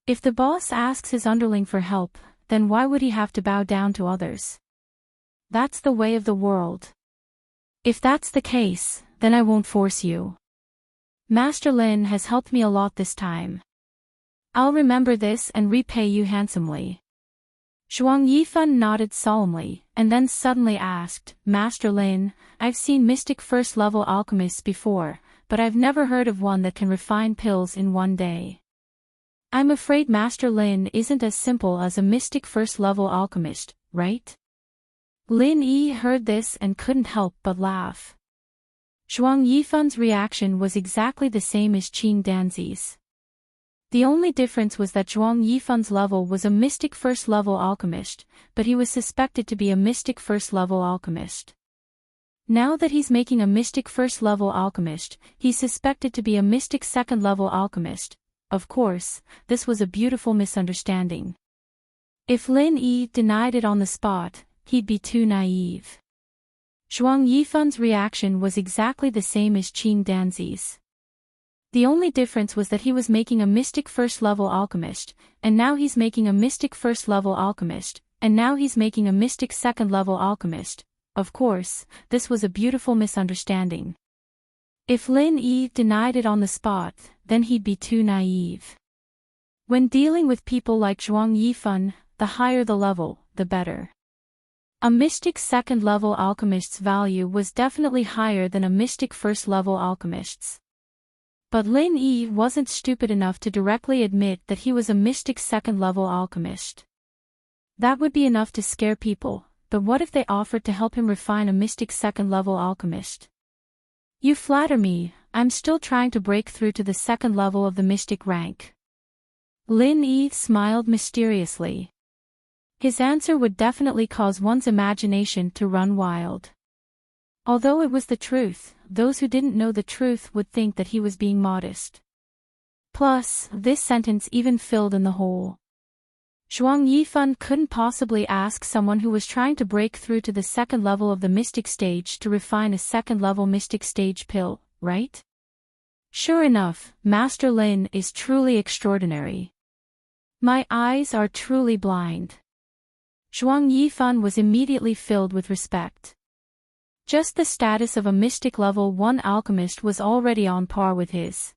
If the boss asks his underling for help, then why would he have to bow down to others? That's the way of the world. If that's the case, then I won't force you. Master Lin has helped me a lot this time. I'll remember this and repay you handsomely. Zhuang Yifan nodded solemnly, and then suddenly asked, Master Lin, I've seen mystic first-level alchemists before, but I've never heard of one that can refine pills in one day. I'm afraid Master Lin isn't as simple as a mystic first-level alchemist, right? Lin Yi heard this and couldn't help but laugh. Zhuang Yifan's reaction was exactly the same as Qin Danzi's. The only difference was that Zhuang Yifan's level was a mystic first-level alchemist, but he was suspected to be a mystic first-level alchemist. Now that he's making a mystic first-level alchemist, he's suspected to be a mystic second-level alchemist. Of course, this was a beautiful misunderstanding. If Lin Yi denied it on the spot, he'd be too naive. Zhuang Yifan's reaction was exactly the same as Qin Danzi's. The only difference was that he was making a mystic first-level alchemist, and now he's making a mystic first-level alchemist, and now he's making a mystic second-level alchemist. Of course, this was a beautiful misunderstanding. If Lin Yi denied it on the spot, then he'd be too naive. When dealing with people like Zhuang Yifan, the higher the level, the better. A mystic second-level alchemist's value was definitely higher than a mystic first-level alchemist's. But Lin Yi wasn't stupid enough to directly admit that he was a mystic second-level alchemist. That would be enough to scare people, but what if they offered to help him refine a mystic second-level alchemist? You flatter me, I'm still trying to break through to the second level of the mystic rank. Lin Yi smiled mysteriously. His answer would definitely cause one's imagination to run wild. Although it was the truth, those who didn't know the truth would think that he was being modest. Plus, this sentence even filled in the hole. Zhuang Yifan couldn't possibly ask someone who was trying to break through to the second level of the mystic stage to refine a second-level mystic stage pill, right? Sure enough, Master Lin is truly extraordinary. My eyes are truly blind. Zhuang Yifan was immediately filled with respect. Just the status of a mystic level 1 alchemist was already on par with his.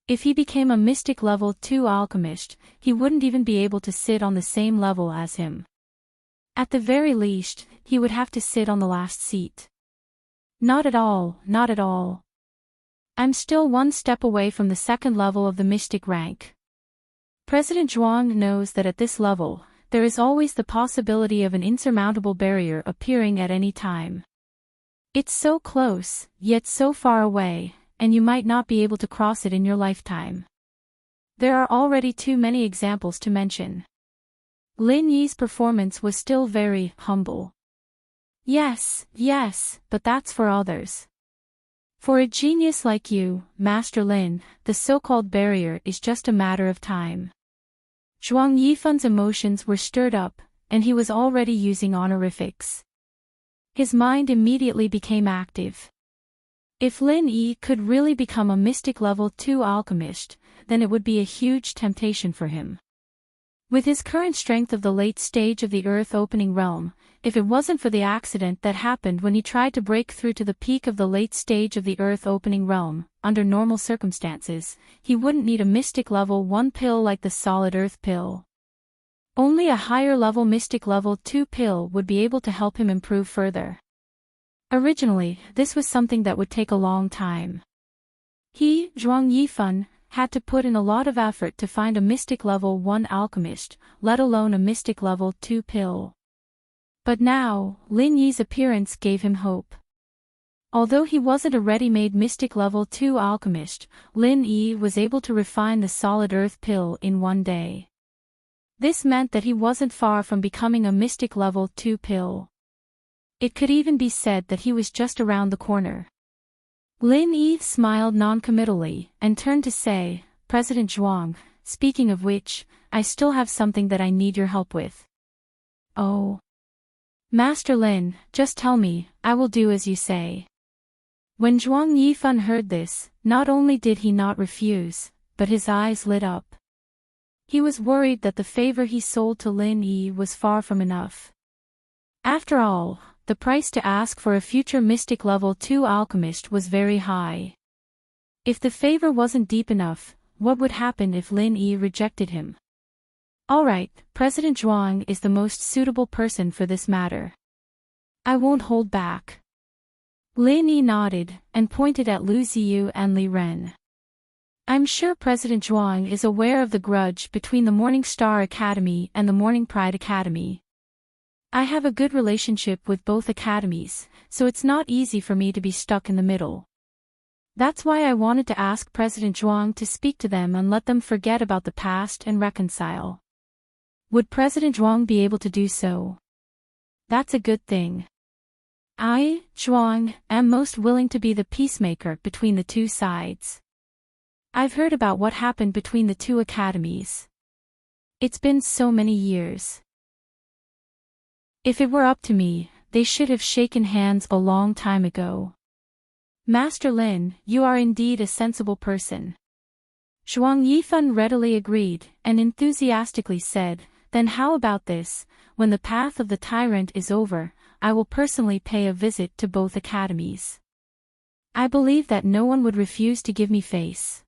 If he became a mystic level 2 alchemist, he wouldn't even be able to sit on the same level as him. At the very least, he would have to sit on the last seat. Not at all, not at all. I'm still one step away from the second level of the mystic rank. President Zhuang knows that at this level, there is always the possibility of an insurmountable barrier appearing at any time. It's so close, yet so far away, and you might not be able to cross it in your lifetime. There are already too many examples to mention. Lin Yi's performance was still very humble. Yes, but that's for others. For a genius like you, Master Lin, the so-called barrier is just a matter of time. Zhuang Yifan's emotions were stirred up, and he was already using honorifics. His mind immediately became active. If Lin Yi could really become a mystic level 2 alchemist, then it would be a huge temptation for him. With his current strength of the late stage of the earth-opening realm, if it wasn't for the accident that happened when he tried to break through to the peak of the late stage of the earth-opening realm, under normal circumstances, he wouldn't need a mystic level 1 pill like the solid earth pill. Only a higher level mystic level 2 pill would be able to help him improve further. Originally, this was something that would take a long time. He, Zhuang Yifan, had to put in a lot of effort to find a mystic level 1 alchemist, let alone a mystic level 2 pill. But now, Lin Yi's appearance gave him hope. Although he wasn't a ready-made mystic level 2 alchemist, Lin Yi was able to refine the solid earth pill in 1 day. This meant that he wasn't far from becoming a mystic level 2 pill. It could even be said that he was just around the corner. Lin Yi smiled non-committally and turned to say, President Zhuang, speaking of which, I still have something that I need your help with. Oh. Master Lin, just tell me, I will do as you say. When Zhuang Yifan heard this, not only did he not refuse, but his eyes lit up. He was worried that the favor he sold to Lin Yi was far from enough. After all, the price to ask for a future mystic level 2 alchemist was very high. If the favor wasn't deep enough, what would happen if Lin Yi rejected him? Alright, President Zhuang is the most suitable person for this matter. I won't hold back. Lin Yi nodded, and pointed at Lu Ziyu and Li Ren. I'm sure President Zhuang is aware of the grudge between the Morning Star Academy and the Morning Pride Academy. I have a good relationship with both academies, so it's not easy for me to be stuck in the middle. That's why I wanted to ask President Zhuang to speak to them and let them forget about the past and reconcile. Would President Zhuang be able to do so? That's a good thing. I, Zhuang, am most willing to be the peacemaker between the two sides. I've heard about what happened between the two academies. It's been so many years. If it were up to me, they should have shaken hands a long time ago. Master Lin, you are indeed a sensible person. Zhuang Yifan readily agreed, and enthusiastically said, then how about this, when the path of the tyrant is over, I will personally pay a visit to both academies. I believe that no one would refuse to give me face.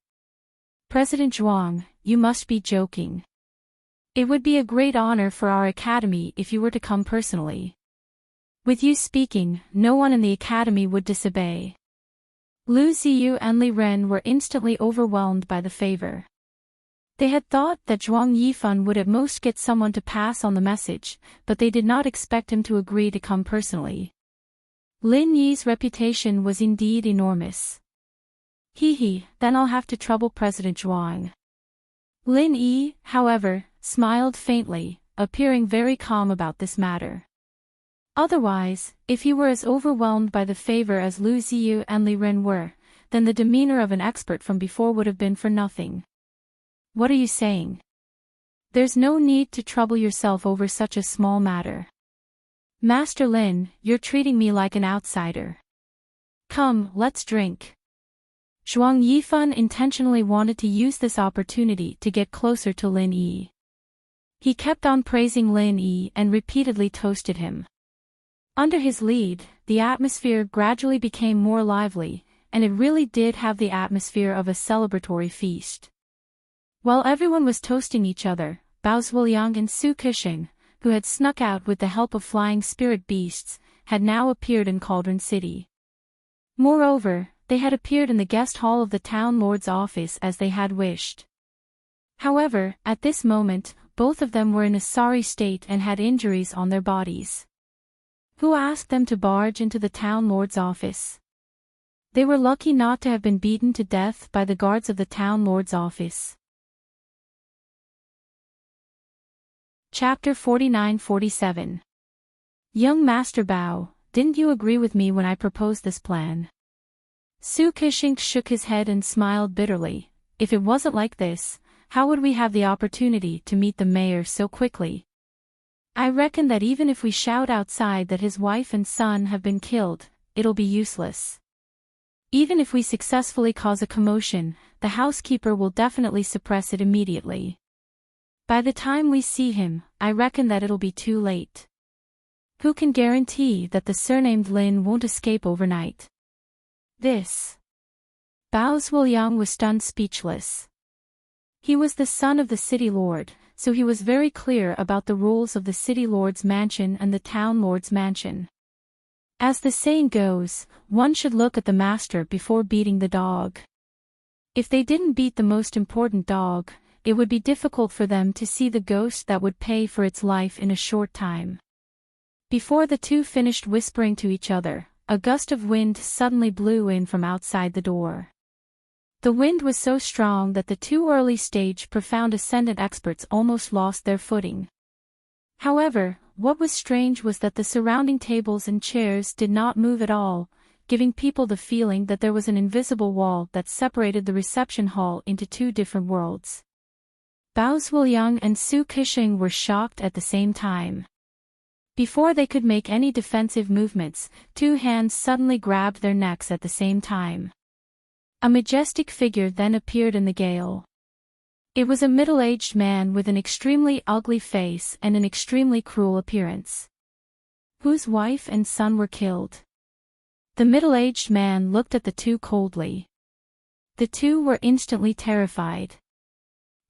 President Zhuang, you must be joking. It would be a great honor for our academy if you were to come personally. With you speaking, no one in the academy would disobey. Lu Ziyu and Li Ren were instantly overwhelmed by the favor. They had thought that Zhuang Yifan would at most get someone to pass on the message, but they did not expect him to agree to come personally. Lin Yi's reputation was indeed enormous. Then I'll have to trouble President Zhuang. Lin Yi, however, smiled faintly, appearing very calm about this matter. Otherwise, if he were as overwhelmed by the favor as Lu Ziyu and Li Ren were, then the demeanor of an expert from before would have been for nothing. What are you saying? There's no need to trouble yourself over such a small matter. Master Lin, you're treating me like an outsider. Come, let's drink. Zhuang Yifan intentionally wanted to use this opportunity to get closer to Lin Yi. He kept on praising Lin Yi and repeatedly toasted him. Under his lead, the atmosphere gradually became more lively, and it really did have the atmosphere of a celebratory feast. While everyone was toasting each other, Bao Zuoliang and Su Kexing, who had snuck out with the help of flying spirit beasts, had now appeared in Cauldron City. Moreover, they had appeared in the guest hall of the town lord's office as they had wished. However, at this moment, both of them were in a sorry state and had injuries on their bodies. Who asked them to barge into the town lord's office? They were lucky not to have been beaten to death by the guards of the town lord's office. Chapter 49-47. Young Master Bao, didn't you agree with me when I proposed this plan? Su Kishing shook his head and smiled bitterly. If it wasn't like this, how would we have the opportunity to meet the mayor so quickly? I reckon that even if we shout outside that his wife and son have been killed, it'll be useless. Even if we successfully cause a commotion, the housekeeper will definitely suppress it immediately. By the time we see him, I reckon that it'll be too late. Who can guarantee that the surnamed Lin won't escape overnight? This. Bao Zhuliang was stunned speechless. He was the son of the city lord, so he was very clear about the rules of the city lord's mansion and the town lord's mansion. As the saying goes, one should look at the master before beating the dog. If they didn't beat the most important dog, it would be difficult for them to see the ghost that would pay for its life in a short time. Before the two finished whispering to each other, a gust of wind suddenly blew in from outside the door. The wind was so strong that the two early-stage profound ascendant experts almost lost their footing. However, what was strange was that the surrounding tables and chairs did not move at all, giving people the feeling that there was an invisible wall that separated the reception hall into two different worlds. Bao Zhuliang and Su Kishing were shocked at the same time. Before they could make any defensive movements, two hands suddenly grabbed their necks at the same time. A majestic figure then appeared in the gale. It was a middle-aged man with an extremely ugly face and an extremely cruel appearance. Whose wife and son were killed? The middle-aged man looked at the two coldly. The two were instantly terrified.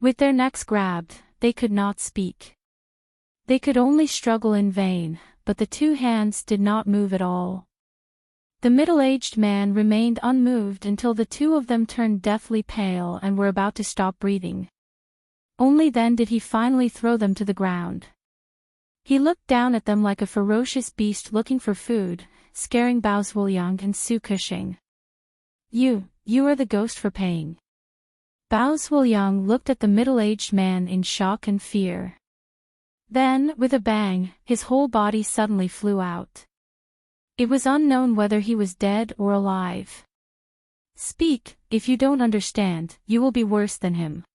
With their necks grabbed, they could not speak. They could only struggle in vain, but the two hands did not move at all. The middle-aged man remained unmoved until the two of them turned deathly pale and were about to stop breathing. Only then did he finally throw them to the ground. He looked down at them like a ferocious beast looking for food, scaring Bao Zhuliang and Su Kishing. You are the ghost for paying. Bao Zhuliang looked at the middle-aged man in shock and fear. Then, with a bang, his whole body suddenly flew out. It was unknown whether he was dead or alive. Speak, if you don't understand, you will be worse than him.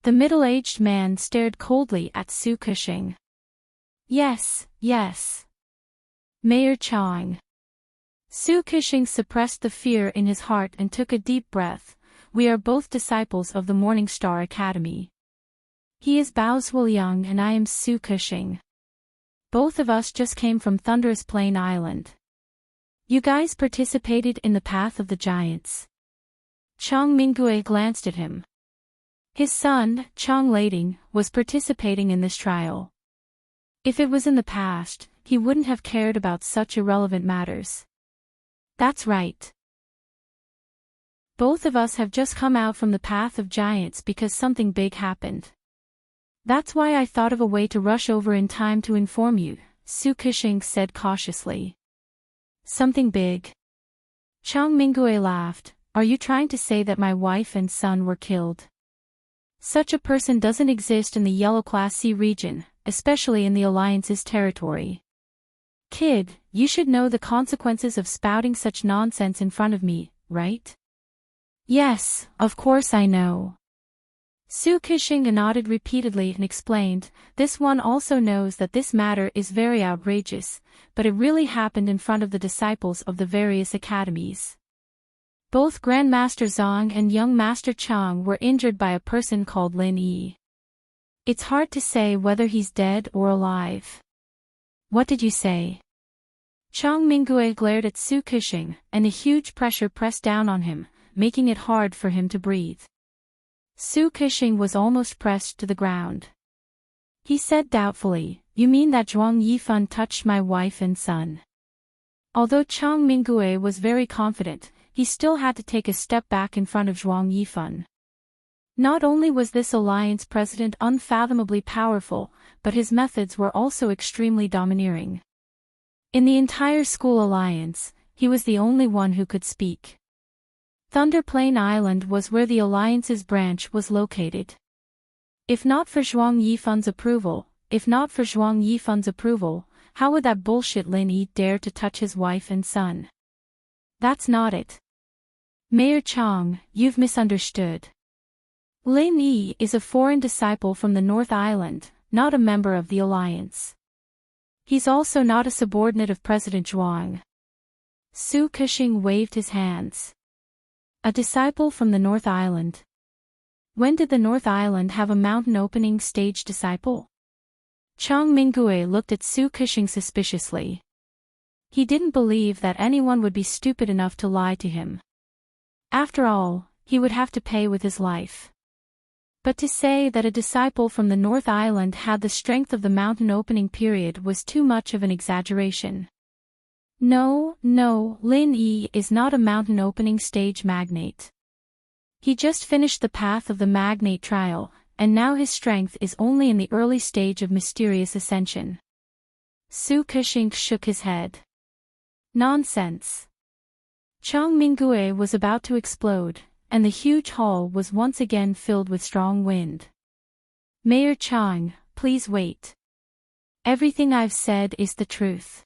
The middle-aged man stared coldly at Su Kishing. Yes. Mayor Chang. Su Kishing suppressed the fear in his heart and took a deep breath. We are both disciples of the Morning Star Academy. He is Bao Zhuliang and I am Su Kishing. Both of us just came from Thunderous Plain Island. You guys participated in the Path of the Giants. Chang Minggui glanced at him. His son, Chang Lading, was participating in this trial. If it was in the past, he wouldn't have cared about such irrelevant matters. That's right. Both of us have just come out from the Path of Giants because something big happened. That's why I thought of a way to rush over in time to inform you, Su Kishing said cautiously. Something big? Chang Minggui laughed. Are you trying to say that my wife and son were killed? Such a person doesn't exist in the Yellow Class C region, especially in the Alliance's territory. Kid, you should know the consequences of spouting such nonsense in front of me, right? Yes, of course I know. Su Kishing nodded repeatedly and explained, this one also knows that this matter is very outrageous, but it really happened in front of the disciples of the various academies. Both Grandmaster Zhang and young Master Chang were injured by a person called Lin Yi. It's hard to say whether he's dead or alive. What did you say? Chang Minggui glared at Su Kishing, and a huge pressure pressed down on him, making it hard for him to breathe. Su Kishing was almost pressed to the ground. He said doubtfully, you mean that Zhuang Yifan touched my wife and son? Although Chang Minggui was very confident, he still had to take a step back in front of Zhuang Yifan. Not only was this alliance president unfathomably powerful, but his methods were also extremely domineering. In the entire school alliance, he was the only one who could speak. Thunder Plain Island was where the Alliance's branch was located. If not for Zhuang Yifan's approval, if not for Zhuang Yifan's approval, how would that bullshit Lin Yi dare to touch his wife and son? That's not it. Mayor Chang, you've misunderstood. Lin Yi is a foreign disciple from the North Island, not a member of the alliance. He's also not a subordinate of President Zhuang. Su Kexing waved his hands. A disciple from the North Island. When did the North Island have a mountain opening stage disciple? Chang Minggui looked at Su Kexing suspiciously. He didn't believe that anyone would be stupid enough to lie to him. After all, he would have to pay with his life. But to say that a disciple from the North Island had the strength of the mountain opening period was too much of an exaggeration. No, Lin Yi is not a mountain opening stage magnate. He just finished the path of the magnate trial, and now his strength is only in the early stage of mysterious ascension. Su Kexing shook his head. Nonsense. Chang Minggui was about to explode, and the huge hall was once again filled with strong wind. Mayor Chang, please wait. Everything I've said is the truth.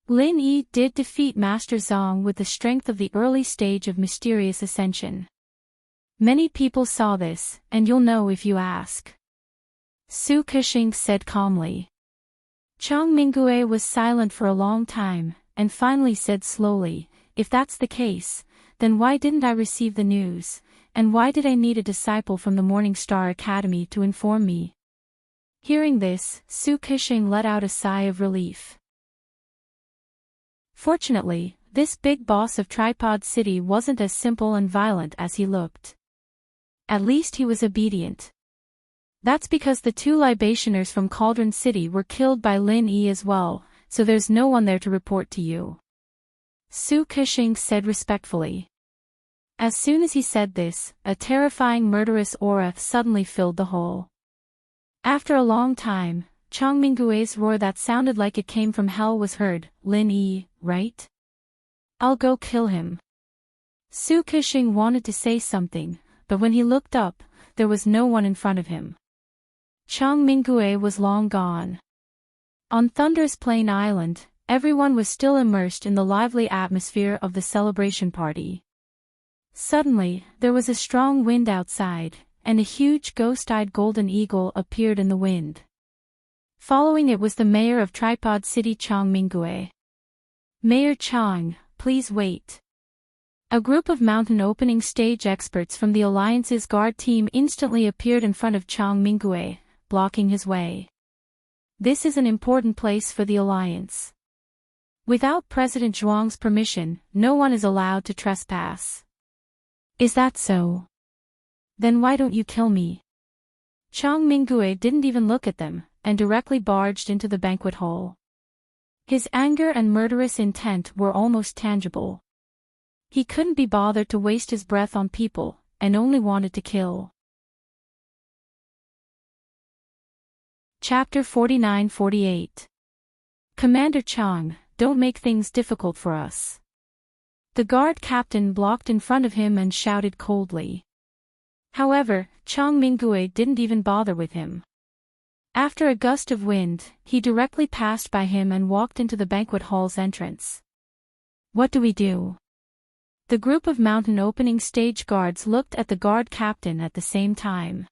Lin Yi did defeat Master Zhang with the strength of the early stage of mysterious ascension. Many people saw this, and you'll know if you ask. Su Kexing said calmly. Chang Minggui was silent for a long time, and finally said slowly, if that's the case, then why didn't I receive the news, and why did I need a disciple from the Morning Star Academy to inform me? Hearing this, Su Kexing let out a sigh of relief. Fortunately, this big boss of Tripod City wasn't as simple and violent as he looked. At least he was obedient. That's because the two libationers from Cauldron City were killed by Lin Yi as well, so there's no one there to report to you. Su Kexing said respectfully. As soon as he said this, a terrifying murderous aura suddenly filled the hall. After a long time, Chang Minggui's roar that sounded like it came from hell was heard. Lin Yi, right? I'll go kill him. Su Kexing wanted to say something, but when he looked up, there was no one in front of him. Chang Minggui was long gone. On Thunderous Plain Island, everyone was still immersed in the lively atmosphere of the celebration party. Suddenly, there was a strong wind outside, and a huge ghost-eyed golden eagle appeared in the wind. Following it was the mayor of Tripod City, Chang Minggui. Mayor Chang, please wait. A group of mountain opening stage experts from the Alliance's guard team instantly appeared in front of Chang Minggui, blocking his way. This is an important place for the Alliance. Without President Zhuang's permission, no one is allowed to trespass. Is that so? Then why don't you kill me? Chang Minggui didn't even look at them, and directly barged into the banquet hall. His anger and murderous intent were almost tangible. He couldn't be bothered to waste his breath on people, and only wanted to kill. Chapter 49-48. Commander Chang, don't make things difficult for us. The guard captain blocked in front of him and shouted coldly. However, Chang Minggui didn't even bother with him. After a gust of wind, he directly passed by him and walked into the banquet hall's entrance. What do we do? The group of mountain opening stage guards looked at the guard captain at the same time.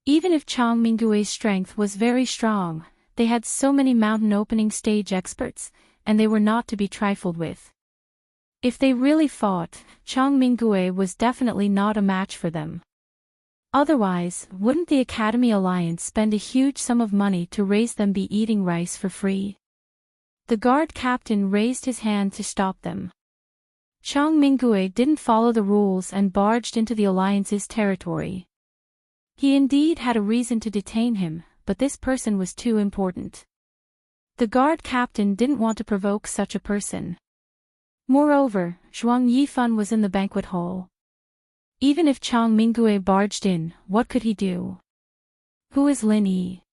Even if Chang Minggui's strength was very strong, they had so many mountain opening stage experts, and they were not to be trifled with. If they really fought, Chang Minggui was definitely not a match for them. Otherwise, wouldn't the Academy Alliance spend a huge sum of money to raise them be eating rice for free? The guard captain raised his hand to stop them. Chang Minggui didn't follow the rules and barged into the Alliance's territory. He indeed had a reason to detain him, but this person was too important. The guard captain didn't want to provoke such a person. Moreover, Zhuang Yifan was in the banquet hall. Even if Chang Minggui barged in, what could he do? Who is Lin Yi?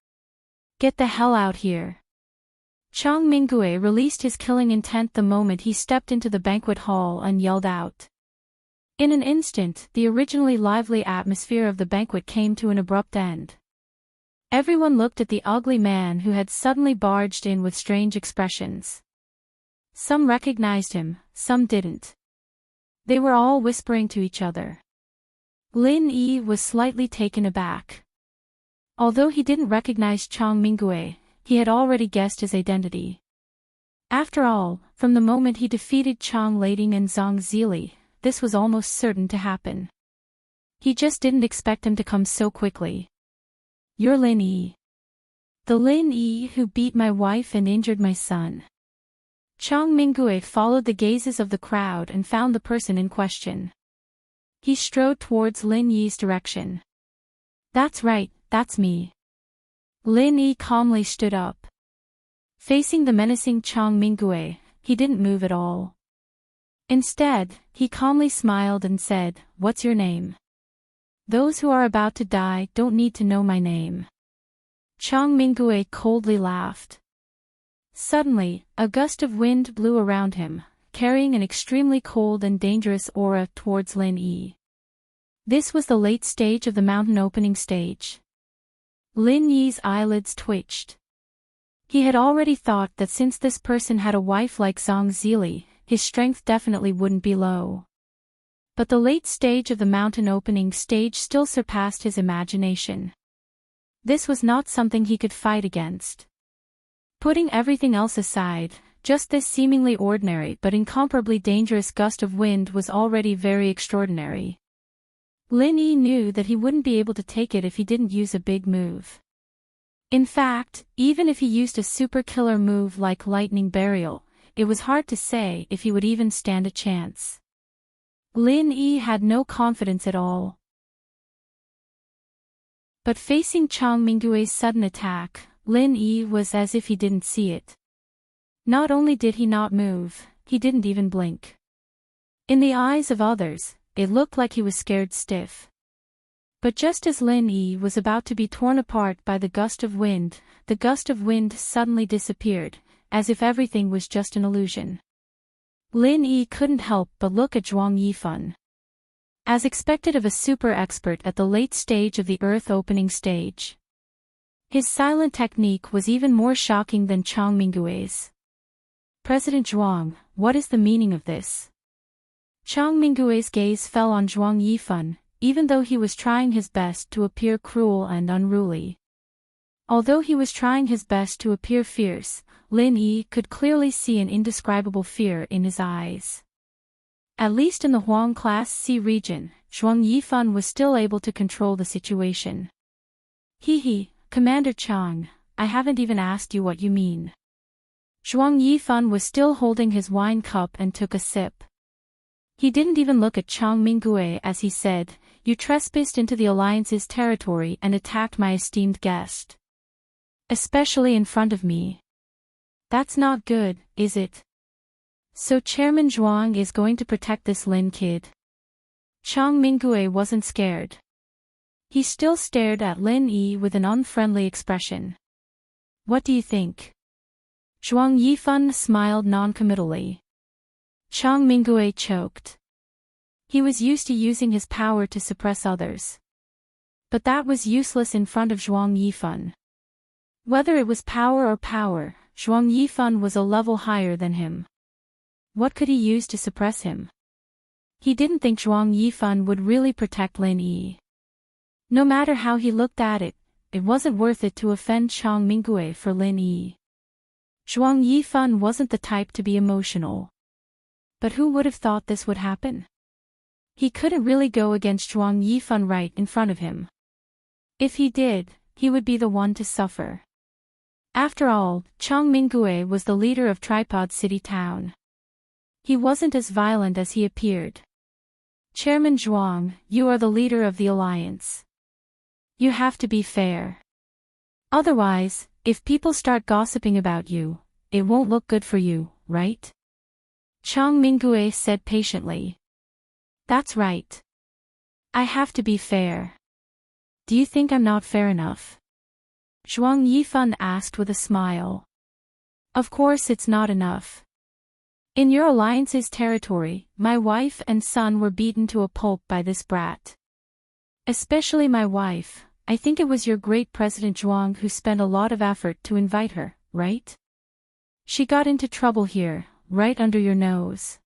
Get the hell out here. Chang Minggui released his killing intent the moment he stepped into the banquet hall and yelled out. In an instant, the originally lively atmosphere of the banquet came to an abrupt end. Everyone looked at the ugly man who had suddenly barged in with strange expressions. Some recognized him, some didn't. They were all whispering to each other. Lin Yi was slightly taken aback. Although he didn't recognize Chang Minggui, he had already guessed his identity. After all, from the moment he defeated Chang Lading and Zhang Zili, this was almost certain to happen. He just didn't expect him to come so quickly. You're Lin Yi. The Lin Yi who beat my wife and injured my son. Chang Minggui followed the gazes of the crowd and found the person in question. He strode towards Lin Yi's direction. That's right, that's me. Lin Yi calmly stood up. Facing the menacing Chang Minggui, he didn't move at all. Instead, he calmly smiled and said, "What's your name?" "Those who are about to die don't need to know my name." Chang Minggui coldly laughed. Suddenly, a gust of wind blew around him, carrying an extremely cold and dangerous aura towards Lin Yi. This was the late stage of the mountain opening stage. Lin Yi's eyelids twitched. He had already thought that since this person had a wife like Zhang Zili, his strength definitely wouldn't be low. But the late stage of the mountain opening stage still surpassed his imagination. This was not something he could fight against. Putting everything else aside, just this seemingly ordinary but incomparably dangerous gust of wind was already very extraordinary. Lin Yi knew that he wouldn't be able to take it if he didn't use a big move. In fact, even if he used a super killer move like Lightning Burial, it was hard to say if he would even stand a chance. Lin Yi had no confidence at all. But facing Chang Minggui's sudden attack, Lin Yi was as if he didn't see it. Not only did he not move, he didn't even blink. In the eyes of others, it looked like he was scared stiff. But just as Lin Yi was about to be torn apart by the gust of wind suddenly disappeared, as if everything was just an illusion. Lin Yi couldn't help but look at Zhuang Yifan. As expected of a super expert at the late stage of the Earth opening stage. His silent technique was even more shocking than Chang Minggui's. "President Zhuang, what is the meaning of this?" Chang Minggui's gaze fell on Zhuang Yifan, even though he was trying his best to appear cruel and unruly. Although he was trying his best to appear fierce, Lin Yi could clearly see an indescribable fear in his eyes. At least in the Huang Class C region, Zhuang Yifan was still able to control the situation. "Hee, Commander Chang, I haven't even asked you what you mean." Zhuang Yifan was still holding his wine cup and took a sip. He didn't even look at Chang Minggui as he said, "You trespassed into the Alliance's territory and attacked my esteemed guest. Especially in front of me. That's not good, is it? So Chairman Zhuang is going to protect this Lin kid?" Chang Minggui wasn't scared. He still stared at Lin Yi with an unfriendly expression. "What do you think?" Zhuang Yifan smiled noncommittally. Chang Minggui choked. He was used to using his power to suppress others. But that was useless in front of Zhuang Yifan. Whether it was power or power, Zhuang Yifan was a level higher than him. What could he use to suppress him? He didn't think Zhuang Yifan would really protect Lin Yi. No matter how he looked at it, it wasn't worth it to offend Chang Minggui for Lin Yi. Zhuang Yifan wasn't the type to be emotional. But who would have thought this would happen? He couldn't really go against Zhuang Yifan right in front of him. If he did, he would be the one to suffer. After all, Chang Minggui was the leader of Tripod City Town. He wasn't as violent as he appeared. "Chairman Zhuang, you are the leader of the Alliance. You have to be fair. Otherwise, if people start gossiping about you, it won't look good for you, right?" Chang Minggui said patiently. "That's right. I have to be fair. Do you think I'm not fair enough?" Zhuang Yifan asked with a smile. "Of course it's not enough. In your Alliance's territory, my wife and son were beaten to a pulp by this brat. Especially my wife, I think it was your great President Zhuang who spent a lot of effort to invite her, right? She got into trouble here, right under your nose.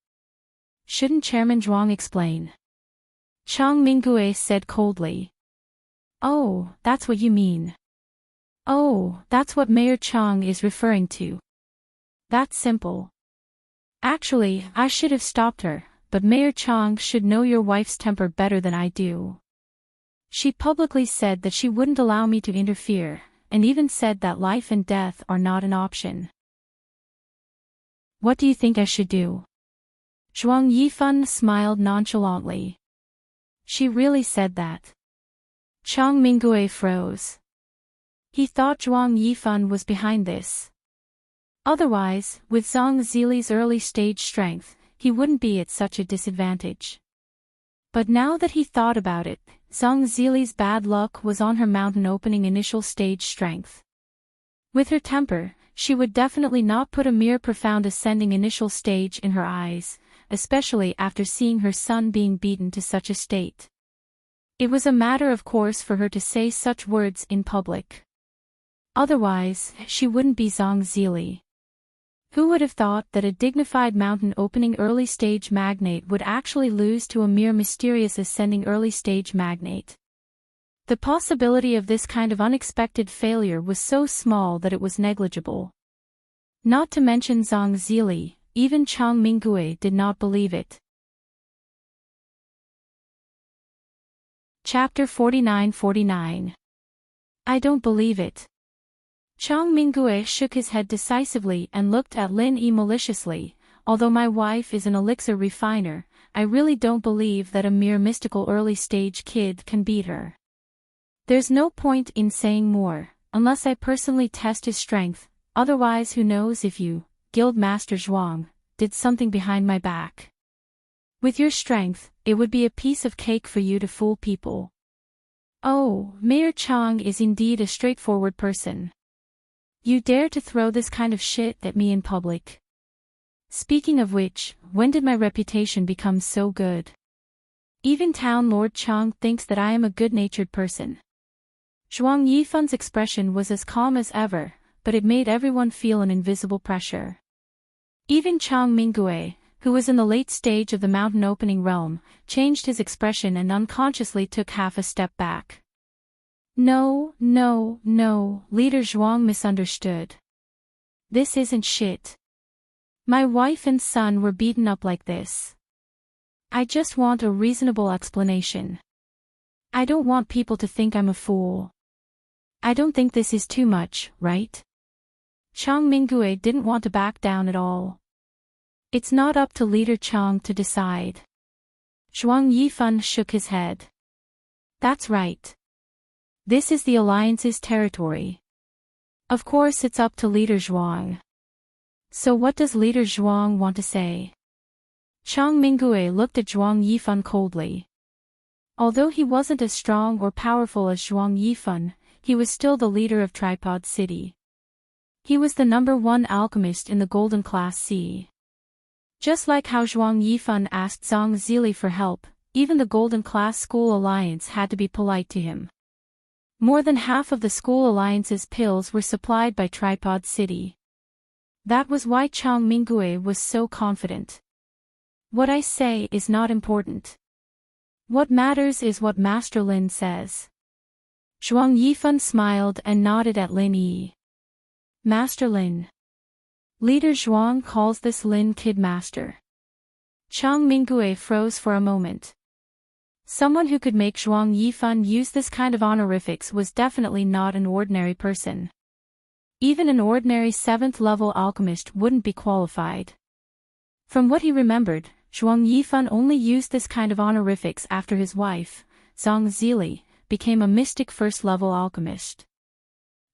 Shouldn't Chairman Zhuang explain? Chang Mingue said coldly. Oh, that's what you mean. Oh, that's what Mayor Chang is referring to. That's simple. Actually, I should have stopped her, but Mayor Chang should know your wife's temper better than I do. She publicly said that she wouldn't allow me to interfere, and even said that life and death are not an option. What do you think I should do? Zhuang Yifan smiled nonchalantly. She really said that. Chang Mingue froze. He thought Zhuang Yifan was behind this. Otherwise, with Zhang Zili's early-stage strength, he wouldn't be at such a disadvantage. But now that he thought about it, Zhang Zili's bad luck was on her mountain opening initial stage strength. With her temper, she would definitely not put a mere profound ascending initial stage in her eyes, especially after seeing her son being beaten to such a state. It was a matter of course for her to say such words in public. Otherwise, she wouldn't be Zhang Zili. Who would have thought that a dignified mountain opening early stage magnate would actually lose to a mere mysterious ascending early stage magnate? The possibility of this kind of unexpected failure was so small that it was negligible. Not to mention Zhang Zili, even Chang Mingue did not believe it. Chapter 49-49. I don't believe it. Chang Mingue shook his head decisively and looked at Lin Yi maliciously. Although my wife is an elixir refiner, I really don't believe that a mere mystical early-stage kid can beat her. There's no point in saying more, unless I personally test his strength, otherwise who knows if you, Guild Master Zhuang, did something behind my back. With your strength, it would be a piece of cake for you to fool people. Oh, Mayor Chang is indeed a straightforward person. You dare to throw this kind of shit at me in public. Speaking of which, when did my reputation become so good? Even Town Lord Chang thinks that I am a good-natured person. Zhuang Yifan's expression was as calm as ever, but it made everyone feel an invisible pressure. Even Chang Mingue, who was in the late stage of the mountain opening realm, changed his expression and unconsciously took half a step back. No, Leader Zhuang misunderstood. This isn't shit. My wife and son were beaten up like this. I just want a reasonable explanation. I don't want people to think I'm a fool. I don't think this is too much, right? Chang Mingue didn't want to back down at all. It's not up to Leader Chang to decide. Zhuang Yifan shook his head. That's right. This is the Alliance's territory. Of course it's up to Leader Zhuang. So what does Leader Zhuang want to say? Chang Mingue looked at Zhuang Yifan coldly. Although he wasn't as strong or powerful as Zhuang Yifan, he was still the leader of Tripod City. He was the #1 alchemist in the Golden Class C. Just like how Zhuang Yifan asked Zhang Zili for help, even the Golden Class School Alliance had to be polite to him. More than half of the School Alliance's pills were supplied by Tripod City. That was why Chang Mingue was so confident. What I say is not important. What matters is what Master Lin says. Zhuang Yifan smiled and nodded at Lin Yi. Master Lin. Leader Zhuang calls this Lin Kid Master. Chang Mingue froze for a moment. Someone who could make Zhuang Yifan use this kind of honorifics was definitely not an ordinary person. Even an ordinary 7th-level alchemist wouldn't be qualified. From what he remembered, Zhuang Yifan only used this kind of honorifics after his wife, Zhang Zili, became a mystic 1st-level alchemist.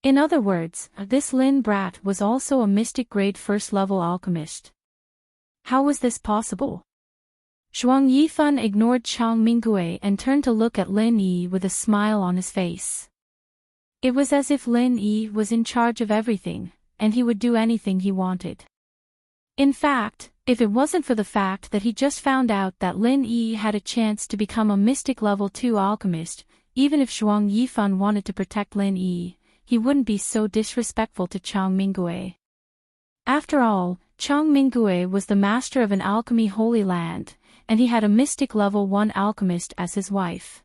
In other words, this Lin brat was also a mystic grade 1st-level alchemist. How was this possible? Zhuang Yifan ignored Chang Mingue and turned to look at Lin Yi with a smile on his face. It was as if Lin Yi was in charge of everything, and he would do anything he wanted. In fact, if it wasn't for the fact that he just found out that Lin Yi had a chance to become a mystic level 2 alchemist, even if Zhuang Yifan wanted to protect Lin Yi, he wouldn't be so disrespectful to Chang Minggui. After all, Chang Minggui was the master of an alchemy holy land, and he had a mystic level 1 alchemist as his wife.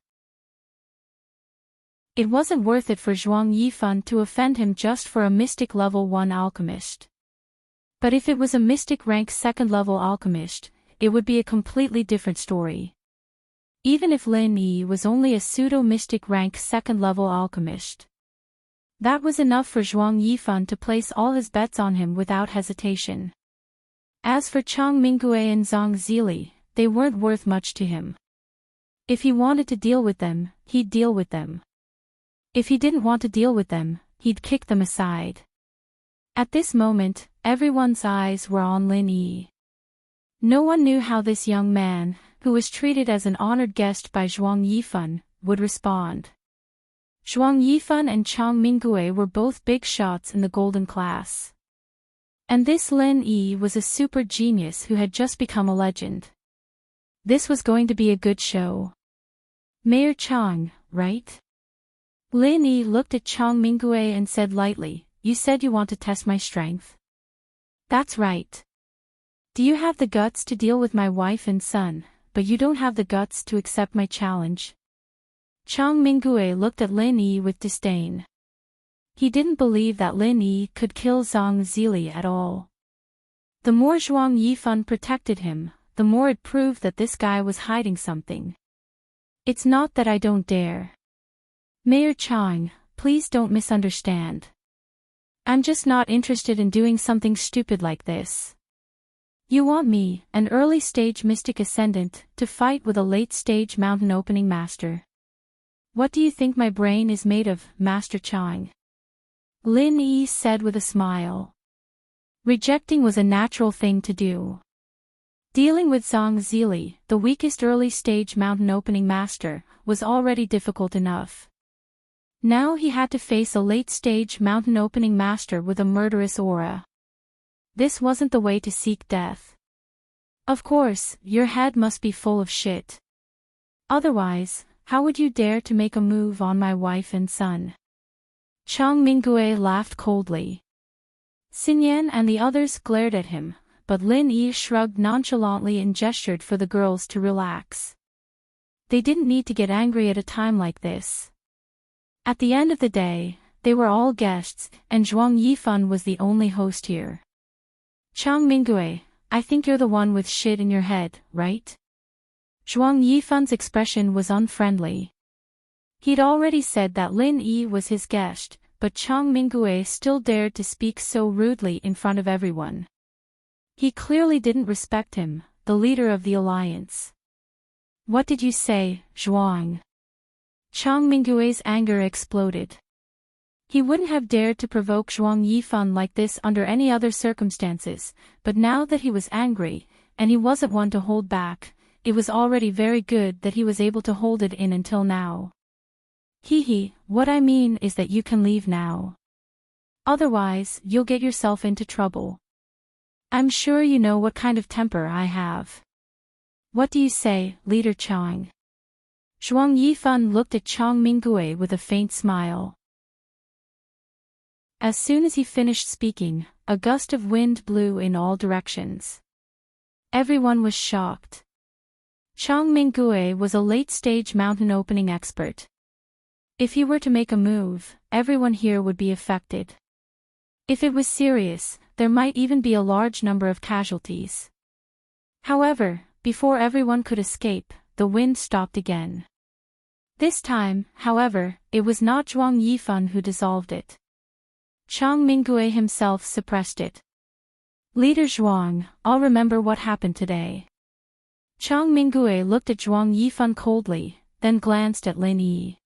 It wasn't worth it for Zhuang Yifan to offend him just for a mystic level 1 alchemist. But if it was a mystic rank 2nd level alchemist, it would be a completely different story. Even if Lin Yi was only a pseudo-mystic rank 2nd level alchemist, that was enough for Zhuang Yifan to place all his bets on him without hesitation. As for Chang Minggui and Zhang Zili, they weren't worth much to him. If he wanted to deal with them, he'd deal with them. If he didn't want to deal with them, he'd kick them aside. At this moment, everyone's eyes were on Lin Yi. No one knew how this young man, who was treated as an honored guest by Zhuang Yifan, would respond. Zhuang Yifan and Chang Minggui were both big shots in the golden class. And this Lin Yi was a super genius who had just become a legend. This was going to be a good show. Mayor Chang, right? Lin Yi looked at Chang Minggui and said lightly, "You said you want to test my strength." "That's right. Do you have the guts to deal with my wife and son, but you don't have the guts to accept my challenge?" Chang Minggui looked at Lin Yi with disdain. He didn't believe that Lin Yi could kill Zhang Zili at all. The more Zhuang Yifan protected him, the more it proved that this guy was hiding something. "It's not that I don't dare. Mayor Chang, please don't misunderstand. I'm just not interested in doing something stupid like this. You want me, an early-stage mystic ascendant, to fight with a late-stage mountain opening master. What do you think my brain is made of, Master Chang?" Lin Yi said with a smile. Rejecting was a natural thing to do. Dealing with Zhang Zili, the weakest early-stage mountain opening master, was already difficult enough. Now he had to face a late-stage mountain opening master with a murderous aura. This wasn't the way to seek death. Of course, your head must be full of shit. Otherwise, how would you dare to make a move on my wife and son? Chang Minggui laughed coldly. Xinyan and the others glared at him, but Lin Yi shrugged nonchalantly and gestured for the girls to relax. They didn't need to get angry at a time like this. At the end of the day, they were all guests, and Zhuang Yifan was the only host here. Chang Minggui, I think you're the one with shit in your head, right? Zhuang Yifan's expression was unfriendly. He'd already said that Lin Yi was his guest, but Chang Minggui still dared to speak so rudely in front of everyone. He clearly didn't respect him, the leader of the alliance. What did you say, Zhuang? Chang Minggui's anger exploded. He wouldn't have dared to provoke Zhuang Yifan like this under any other circumstances, but now that he was angry, and he wasn't one to hold back, it was already very good that he was able to hold it in until now. What I mean is that you can leave now. Otherwise, you'll get yourself into trouble. I'm sure you know what kind of temper I have. What do you say, Leader Chang? Zhuang Yifan looked at Chang Minggui with a faint smile. As soon as he finished speaking, a gust of wind blew in all directions. Everyone was shocked. Chang Minggui was a late-stage mountain opening expert. If he were to make a move, everyone here would be affected. If it was serious, there might even be a large number of casualties. However, before everyone could escape, the wind stopped again. This time, however, it was not Zhuang Yifan who dissolved it. Chang Minggui himself suppressed it. Leader Zhuang, I'll remember what happened today. Chang Minggui looked at Zhuang Yifan coldly, then glanced at Lin Yi.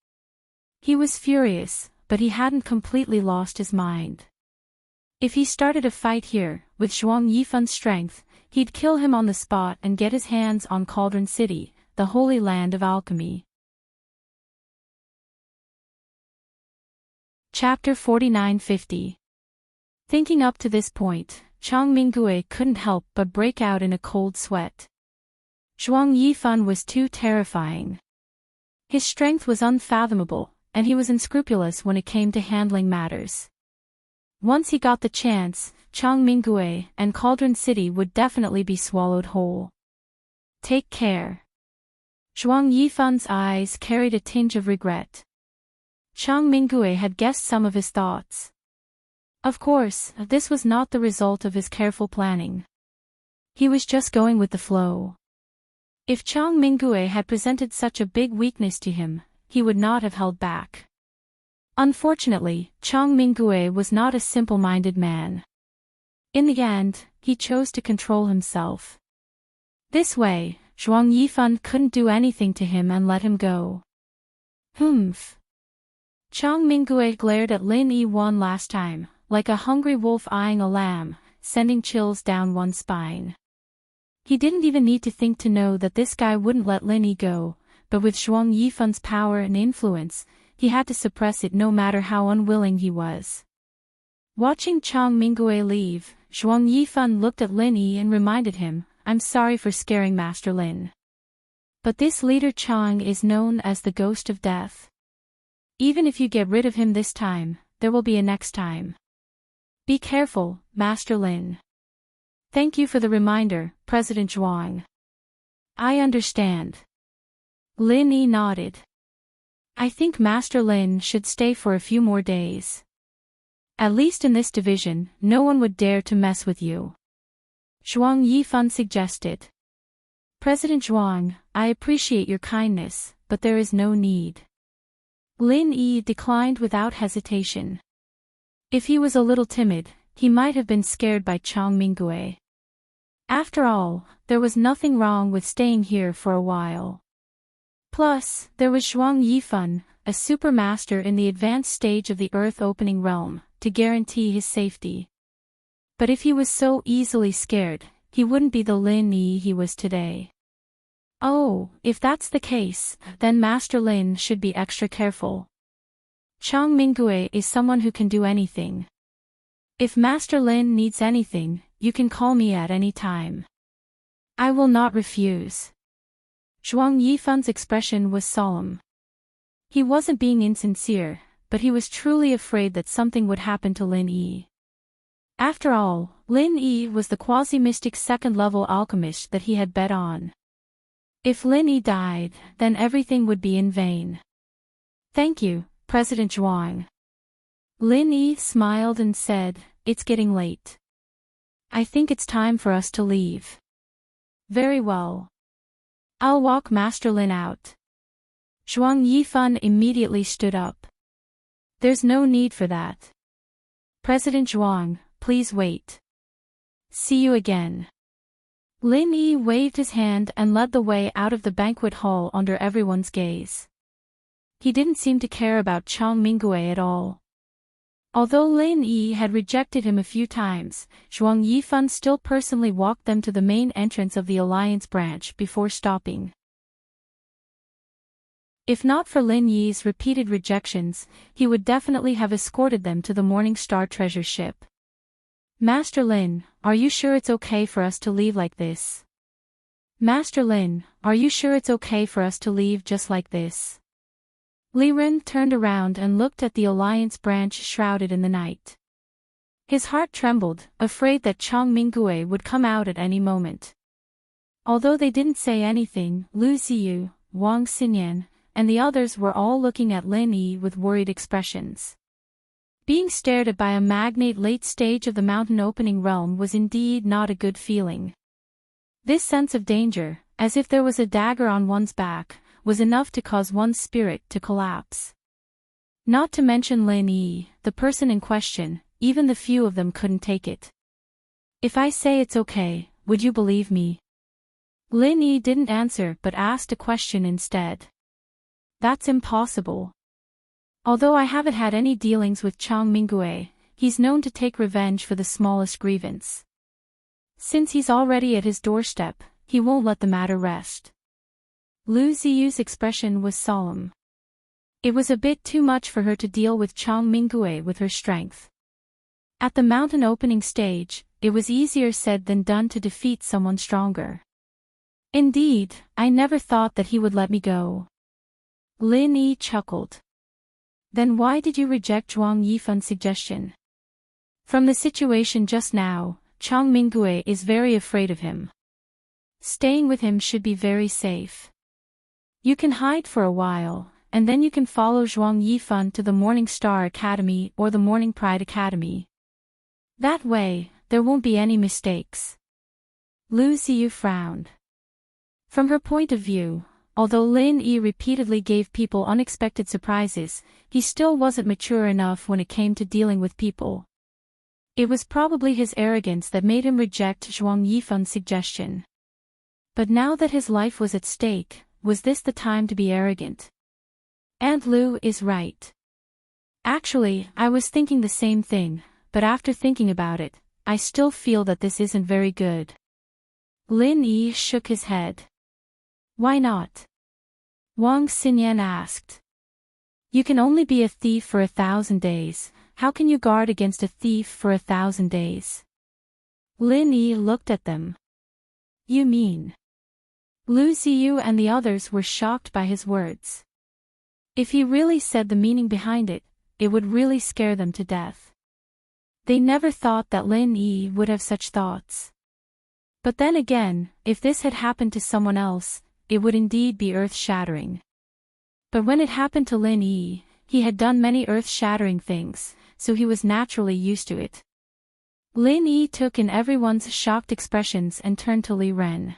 He was furious, but he hadn't completely lost his mind. If he started a fight here, with Zhuang Yifan's strength, he'd kill him on the spot and get his hands on Cauldron City, the holy land of alchemy. Chapter 49-50. Thinking up to this point, Chang Minggui couldn't help but break out in a cold sweat. Zhuang Yifan was too terrifying. His strength was unfathomable, and he was unscrupulous when it came to handling matters. Once he got the chance, Changmingue and Cauldron City would definitely be swallowed whole. Take care. Zhuang Yifan's eyes carried a tinge of regret. Changmingue had guessed some of his thoughts. Of course, this was not the result of his careful planning. He was just going with the flow. If Changmingue had presented such a big weakness to him, he would not have held back. Unfortunately, Changmingue was not a simple-minded man. In the end, he chose to control himself. This way, Zhuang Yifan couldn't do anything to him and let him go. Humph. Changmingue glared at Lin Yi one last time, like a hungry wolf eyeing a lamb, sending chills down one's spine. He didn't even need to think to know that this guy wouldn't let Lin Yi go, but with Zhuang Yifan's power and influence, he had to suppress it no matter how unwilling he was. Watching Changmingue leave, Zhuang Yifan looked at Lin Yi and reminded him, "I'm sorry for scaring Master Lin. But this leader Chang is known as the Ghost of Death. Even if you get rid of him this time, there will be a next time. Be careful, Master Lin." "Thank you for the reminder, President Zhuang. I understand." Lin Yi nodded. "I think Master Lin should stay for a few more days. At least in this division, no one would dare to mess with you," Zhuang Yifan suggested. "President Zhuang, I appreciate your kindness, but there is no need." Lin Yi declined without hesitation. If he was a little timid, he might have been scared by Changmingue. After all, there was nothing wrong with staying here for a while. Plus, there was Zhuang Yifan, a super master in the advanced stage of the Earth-opening realm, to guarantee his safety. But if he was so easily scared, he wouldn't be the Lin Yi he was today. Oh, if that's the case, then Master Lin should be extra careful. Changmingue is someone who can do anything. If Master Lin needs anything, you can call me at any time. I will not refuse. Zhuang Yifan's expression was solemn. He wasn't being insincere, but he was truly afraid that something would happen to Lin Yi. After all, Lin Yi was the quasi-mystic second-level alchemist that he had bet on. If Lin Yi died, then everything would be in vain. "Thank you, President Zhuang." Lin Yi smiled and said, "It's getting late. I think it's time for us to leave." "Very well. I'll walk Master Lin out." Zhuang Yifan immediately stood up. "There's no need for that. President Zhuang, please wait. See you again." Lin Yi waved his hand and led the way out of the banquet hall under everyone's gaze. He didn't seem to care about Changmingue at all. Although Lin Yi had rejected him a few times, Zhuang Yifan still personally walked them to the main entrance of the Alliance branch before stopping. If not for Lin Yi's repeated rejections, he would definitely have escorted them to the Morning Star treasure ship. "Master Lin, are you sure it's okay for us to leave like this? Master Lin, are you sure it's okay for us to leave just like this?" Li Ren turned around and looked at the Alliance branch shrouded in the night. His heart trembled, afraid that Changmingue would come out at any moment. Although they didn't say anything, Lu Ziyu, Wang Xinyan, and the others were all looking at Lin Yi with worried expressions. Being stared at by a magnate late stage of the mountain opening realm was indeed not a good feeling. This sense of danger, as if there was a dagger on one's back, was enough to cause one's spirit to collapse. Not to mention Lin Yi, the person in question, even the few of them couldn't take it. "If I say it's okay, would you believe me?" Lin Yi didn't answer but asked a question instead. "That's impossible. Although I haven't had any dealings with Changmingue, he's known to take revenge for the smallest grievance. Since he's already at his doorstep, he won't let the matter rest." Lu Ziyu's expression was solemn. It was a bit too much for her to deal with Changmingue with her strength. At the mountain opening stage, it was easier said than done to defeat someone stronger. "Indeed, I never thought that he would let me go." Lin Yi chuckled. Then why did you reject Zhuang Yifan's suggestion? From the situation just now, Chang Minggui is very afraid of him. Staying with him should be very safe. You can hide for a while, and then you can follow Zhuang Yifan to the Morning Star Academy or the Morning Pride Academy. That way, there won't be any mistakes. Lu Ziyu frowned. From her point of view, although Lin Yi repeatedly gave people unexpected surprises, he still wasn't mature enough when it came to dealing with people. It was probably his arrogance that made him reject Zhuang Yifan's suggestion. But now that his life was at stake, was this the time to be arrogant? Aunt Lu is right. Actually, I was thinking the same thing, but after thinking about it, I still feel that this isn't very good. Lin Yi shook his head. Why not? Wang Xinyan asked. You can only be a thief for 1,000 days, how can you guard against a thief for 1,000 days? Lin Yi looked at them. You mean? Lu Ziyu and the others were shocked by his words. If he really said the meaning behind it, it would really scare them to death. They never thought that Lin Yi would have such thoughts. But then again, if this had happened to someone else, it would indeed be earth-shattering. But when it happened to Lin Yi, he had done many earth-shattering things, so he was naturally used to it. Lin Yi took in everyone's shocked expressions and turned to Li Ren.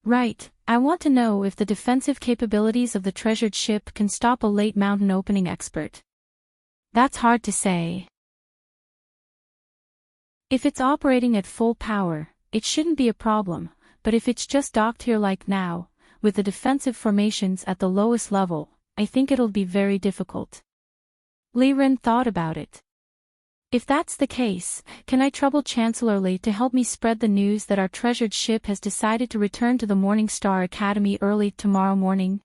Right, I want to know if the defensive capabilities of the treasured ship can stop a late mountain opening expert. That's hard to say. If it's operating at full power, it shouldn't be a problem, but if it's just docked here like now, with the defensive formations at the lowest level, I think it'll be very difficult. Li Ren thought about it. If that's the case, can I trouble Chancellor Li to help me spread the news that our treasured ship has decided to return to the Morning Star Academy early tomorrow morning?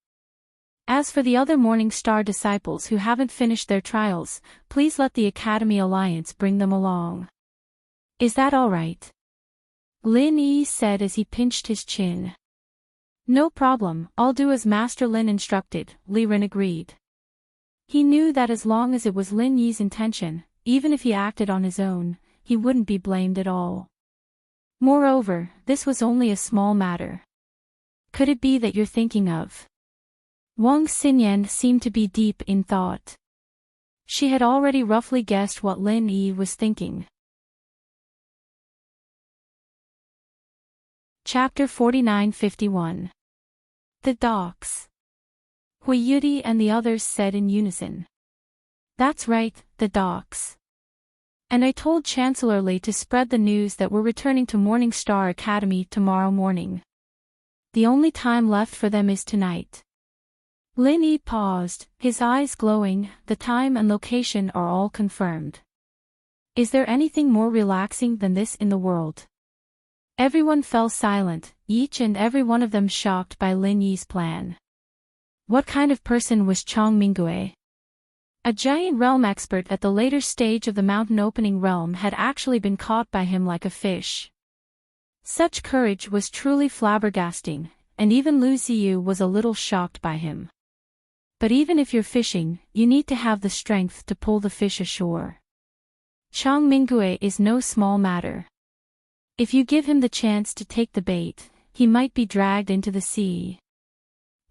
As for the other Morning Star disciples who haven't finished their trials, please let the Academy Alliance bring them along. Is that all right? Lin Yi said as he pinched his chin. No problem, I'll do as Master Lin instructed, Li Ren agreed. He knew that as long as it was Lin Yi's intention, even if he acted on his own, he wouldn't be blamed at all. Moreover, this was only a small matter. Could it be that you're thinking of? Wang Xinyan seemed to be deep in thought. She had already roughly guessed what Lin Yi was thinking. Chapter 49-51. The docks. Hui Yudi and the others said in unison. That's right, the docks. And I told Chancellor Li to spread the news that we're returning to Morning Star Academy tomorrow morning. The only time left for them is tonight. Lin Yi paused, his eyes glowing. The time and location are all confirmed. Is there anything more relaxing than this in the world? Everyone fell silent, each and every one of them shocked by Lin Yi's plan. What kind of person was Chang Minggui? A giant realm expert at the later stage of the mountain opening realm had actually been caught by him like a fish. Such courage was truly flabbergasting, and even Lu Ziyu was a little shocked by him. But even if you're fishing, you need to have the strength to pull the fish ashore. Chang Minggui is no small matter. If you give him the chance to take the bait, he might be dragged into the sea.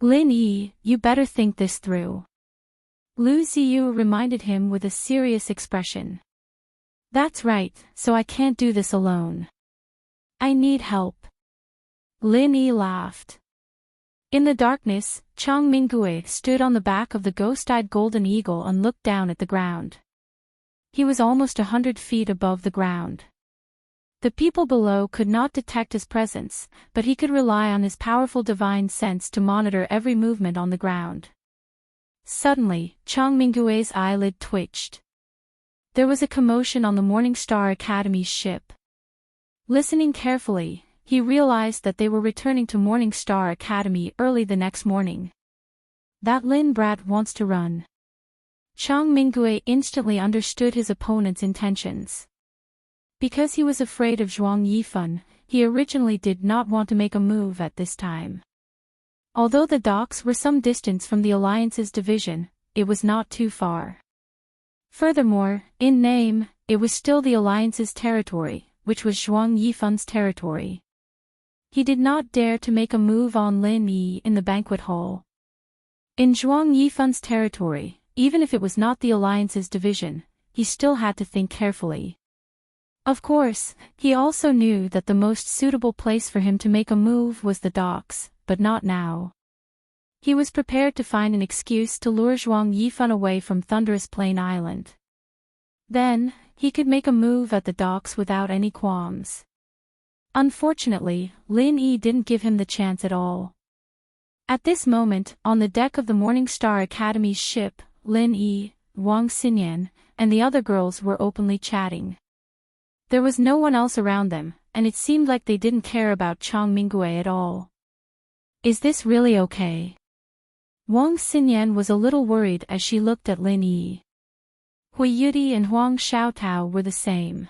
Lin Yi, you better think this through. Lu Ziyu reminded him with a serious expression. That's right, so I can't do this alone. I need help. Lin Yi laughed. In the darkness, Chang Minggui stood on the back of the ghost-eyed golden eagle and looked down at the ground. He was almost 100 feet above the ground. The people below could not detect his presence, but he could rely on his powerful divine sense to monitor every movement on the ground. Suddenly, Chang Minggui's eyelid twitched. There was a commotion on the Morning Star Academy's ship. Listening carefully, he realized that they were returning to Morning Star Academy early the next morning. That Lin brat wants to run. Chang Minggui instantly understood his opponent's intentions. Because he was afraid of Zhuang Yifan, he originally did not want to make a move at this time. Although the docks were some distance from the Alliance's division, it was not too far. Furthermore, in name, it was still the Alliance's territory, which was Zhuang Yifan's territory. He did not dare to make a move on Lin Yi in the banquet hall. In Zhuang Yifan's territory, even if it was not the Alliance's division, he still had to think carefully. Of course, he also knew that the most suitable place for him to make a move was the docks, but not now. He was prepared to find an excuse to lure Zhuang Yifan away from Thunderous Plain Island. Then, he could make a move at the docks without any qualms. Unfortunately, Lin Yi didn't give him the chance at all. At this moment, on the deck of the Morning Star Academy's ship, Lin Yi, Wang Xinyan, and the other girls were openly chatting. There was no one else around them, and it seemed like they didn't care about Chang Minggui at all. Is this really okay? Wang Xinyan was a little worried as she looked at Lin Yi. Hui Yuti and Huang Xiaotao were the same.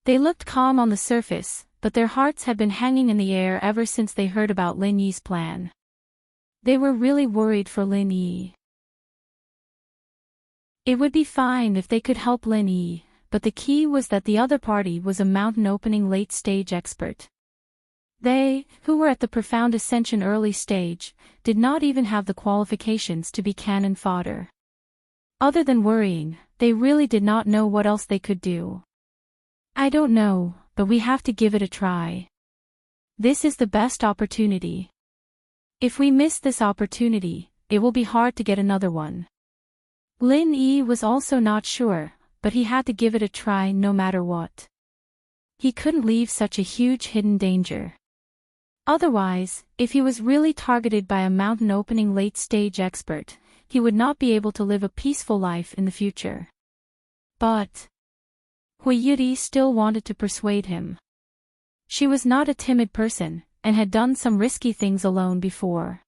They looked calm on the surface, but their hearts had been hanging in the air ever since they heard about Lin Yi's plan. They were really worried for Lin Yi. It would be fine if they could help Lin Yi, but the key was that the other party was a mountain opening late-stage expert. They, who were at the Profound Ascension early stage, did not even have the qualifications to be cannon fodder. Other than worrying, they really did not know what else they could do. I don't know, but we have to give it a try. This is the best opportunity. If we miss this opportunity, it will be hard to get another one. Lin Yi was also not sure, but he had to give it a try no matter what. He couldn't leave such a huge hidden danger. Otherwise, if he was really targeted by a mountain opening late-stage expert, he would not be able to live a peaceful life in the future. But Hui Yuti still wanted to persuade him. She was not a timid person, and had done some risky things alone before.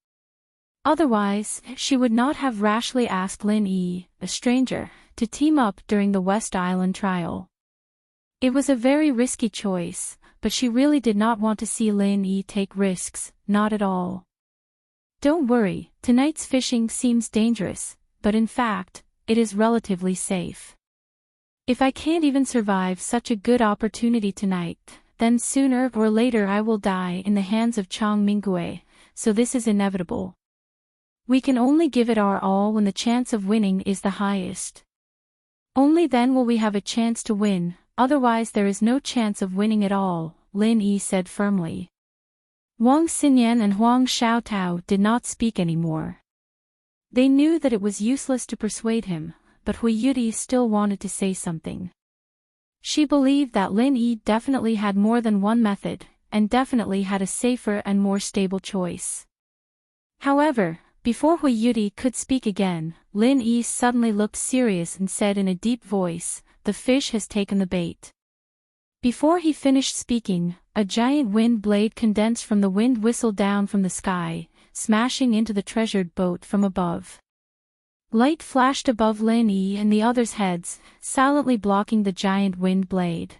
Otherwise, she would not have rashly asked Lin Yi, a stranger, to team up during the West Island trial. It was a very risky choice, but she really did not want to see Lin Yi take risks, not at all. Don't worry, tonight's fishing seems dangerous, but in fact, it is relatively safe. If I can't even survive such a good opportunity tonight, then sooner or later I will die in the hands of Chang Minggui, so this is inevitable. We can only give it our all when the chance of winning is the highest. Only then will we have a chance to win, otherwise there is no chance of winning at all, Lin Yi said firmly. Wang Xinyan and Huang Xiaotao did not speak anymore. They knew that it was useless to persuade him, but Hui Yuti still wanted to say something. She believed that Lin Yi definitely had more than one method, and definitely had a safer and more stable choice. However, before Hui Yuti could speak again, Lin Yi suddenly looked serious and said in a deep voice, "The fish has taken the bait." Before he finished speaking, a giant wind blade condensed from the wind whistled down from the sky, smashing into the treasured boat from above. Light flashed above Lin Yi and the others' heads, silently blocking the giant wind blade.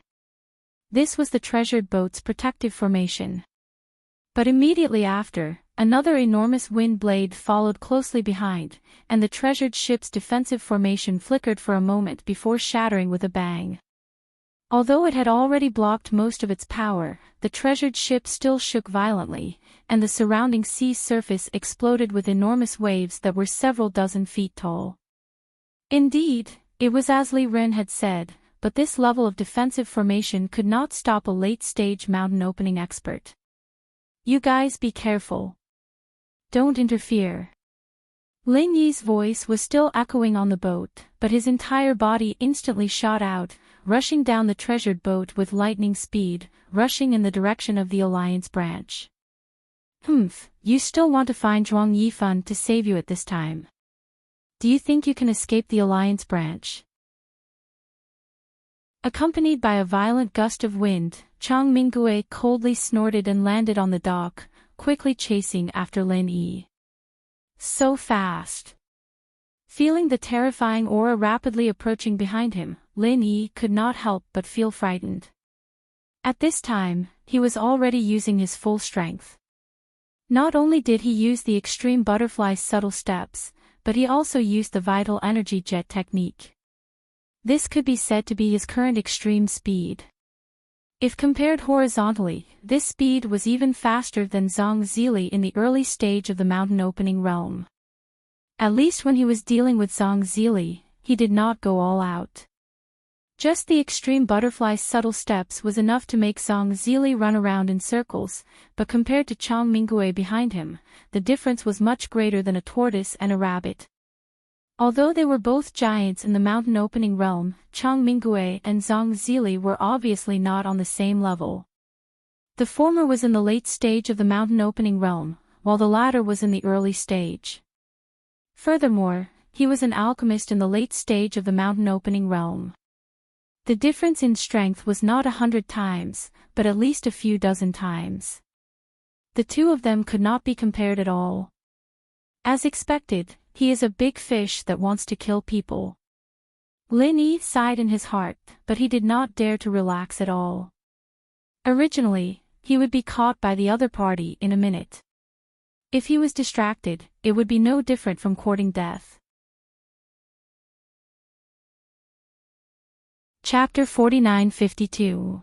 This was the treasured boat's protective formation. But immediately after, another enormous wind blade followed closely behind, and the treasured ship's defensive formation flickered for a moment before shattering with a bang. Although it had already blocked most of its power, the treasured ship still shook violently, and the surrounding sea's surface exploded with enormous waves that were several dozen feet tall. Indeed, it was as Li Ren had said, but this level of defensive formation could not stop a late-stage mountain opening expert. You guys be careful. Don't interfere. Lin Yi's voice was still echoing on the boat, but his entire body instantly shot out, rushing down the treasured boat with lightning speed, rushing in the direction of the Alliance branch. You still want to find Zhuang Yifan to save you at this time? Do you think you can escape the Alliance branch? Accompanied by a violent gust of wind, Chang Minggui coldly snorted and landed on the dock, quickly chasing after Lin Yi. So fast. Feeling the terrifying aura rapidly approaching behind him, Lin Yi could not help but feel frightened. At this time, he was already using his full strength. Not only did he use the extreme butterfly's subtle steps, but he also used the vital energy jet technique. This could be said to be his current extreme speed. If compared horizontally, this speed was even faster than Zhang Zili in the early stage of the mountain opening realm. At least when he was dealing with Zhang Zili, he did not go all out. Just the extreme butterfly's subtle steps was enough to make Zhang Zili run around in circles, but compared to Chang Minggui behind him, the difference was much greater than a tortoise and a rabbit. Although they were both giants in the mountain opening realm, Chang Minggui and Zhang Zili were obviously not on the same level. The former was in the late stage of the mountain opening realm, while the latter was in the early stage. Furthermore, he was an alchemist in the late stage of the mountain opening realm. The difference in strength was not 100 times, but at least a few dozen times. The two of them could not be compared at all. As expected, he is a big fish that wants to kill people. Lin Yi sighed in his heart, but he did not dare to relax at all. Originally, he would be caught by the other party in a minute. If he was distracted, it would be no different from courting death. Chapter 49-52.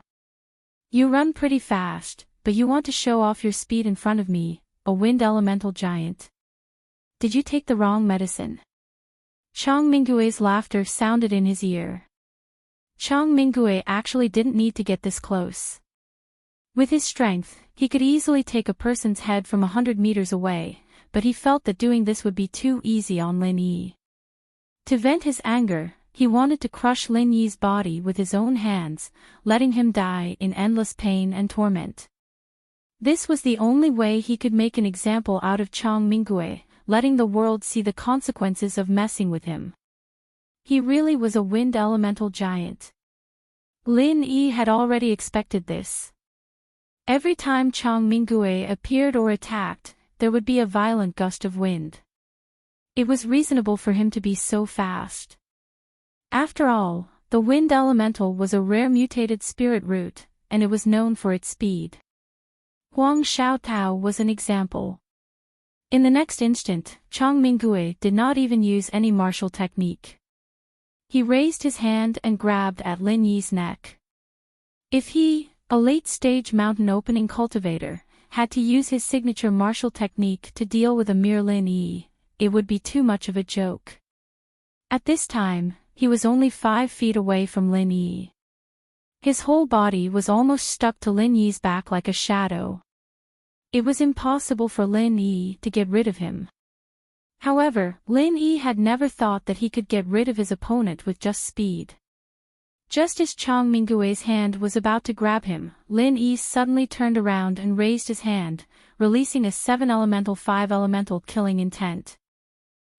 You run pretty fast, but you want to show off your speed in front of me, a wind elemental giant. Did you take the wrong medicine? Chang Minggui's laughter sounded in his ear. Chang Minggui actually didn't need to get this close. With his strength, he could easily take a person's head from 100 meters away, but he felt that doing this would be too easy on Lin Yi. To vent his anger, he wanted to crush Lin Yi's body with his own hands, letting him die in endless pain and torment. This was the only way he could make an example out of Chang Minggui, letting the world see the consequences of messing with him. He really was a wind elemental giant. Lin Yi had already expected this. Every time Chang Minggui appeared or attacked, there would be a violent gust of wind. It was reasonable for him to be so fast. After all, the wind elemental was a rare mutated spirit root, and it was known for its speed. Huang Xiaotao was an example. In the next instant, Chang Minggui did not even use any martial technique. He raised his hand and grabbed at Lin Yi's neck. If he, a late-stage mountain opening cultivator, had to use his signature martial technique to deal with a mere Lin Yi, it would be too much of a joke. At this time, he was only 5 feet away from Lin Yi. His whole body was almost stuck to Lin Yi's back like a shadow. It was impossible for Lin Yi to get rid of him. However, Lin Yi had never thought that he could get rid of his opponent with just speed. Just as Chang Minggui's hand was about to grab him, Lin Yi suddenly turned around and raised his hand, releasing a 7-elemental 5-elemental killing intent.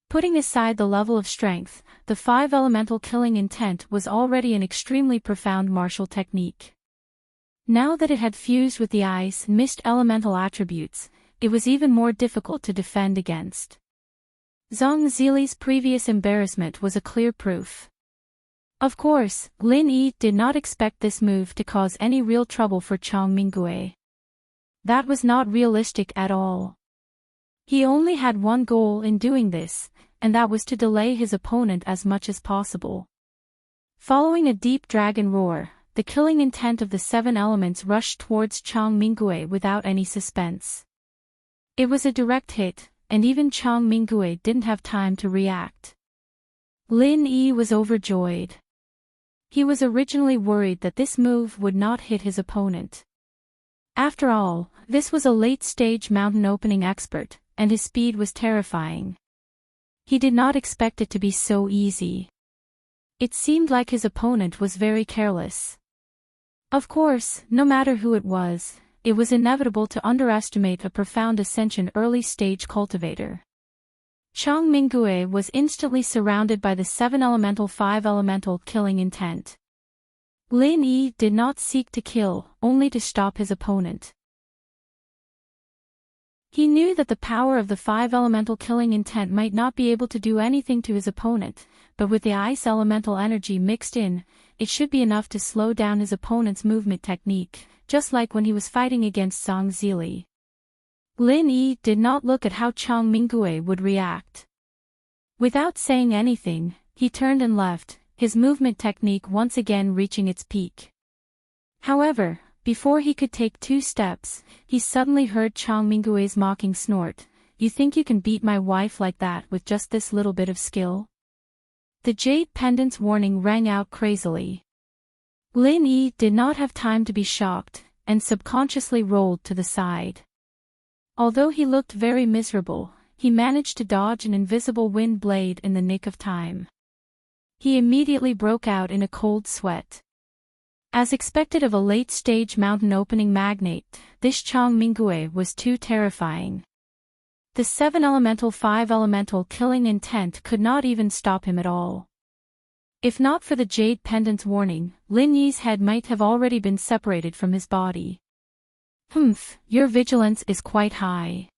Putting aside the level of strength, the 5-elemental killing intent was already an extremely profound martial technique. Now that it had fused with the ice and mist elemental attributes, it was even more difficult to defend against. Zhang Zili's previous embarrassment was a clear proof. Of course, Lin Yi did not expect this move to cause any real trouble for Chang Minggui. That was not realistic at all. He only had one goal in doing this, and that was to delay his opponent as much as possible. Following a deep dragon roar, the killing intent of the 7 elements rushed towards Chang Minggui without any suspense. It was a direct hit, and even Chang Minggui didn't have time to react. Lin Yi was overjoyed. He was originally worried that this move would not hit his opponent. After all, this was a late-stage mountain opening expert, and his speed was terrifying. He did not expect it to be so easy. It seemed like his opponent was very careless. Of course, no matter who it was inevitable to underestimate a profound ascension early-stage cultivator. Chang Minggui was instantly surrounded by the 7-elemental 5-elemental killing intent. Lin Yi did not seek to kill, only to stop his opponent. He knew that the power of the 5-elemental killing intent might not be able to do anything to his opponent, but with the ice elemental energy mixed in, it should be enough to slow down his opponent's movement technique, just like when he was fighting against Zhang Zili. Lin Yi did not look at how Chang Minggui would react. Without saying anything, he turned and left, his movement technique once again reaching its peak. However, before he could take 2 steps, he suddenly heard Chang Minggui's mocking snort. "You think you can beat my wife like that with just this little bit of skill?" The jade pendant's warning rang out crazily. Lin Yi did not have time to be shocked, and subconsciously rolled to the side. Although he looked very miserable, he managed to dodge an invisible wind blade in the nick of time. He immediately broke out in a cold sweat. As expected of a late-stage mountain opening magnate, this Chang Minggui was too terrifying. The 7-elemental 5-elemental killing intent could not even stop him at all. If not for the jade pendant's warning, Lin Yi's head might have already been separated from his body. "Humph, your vigilance is quite high.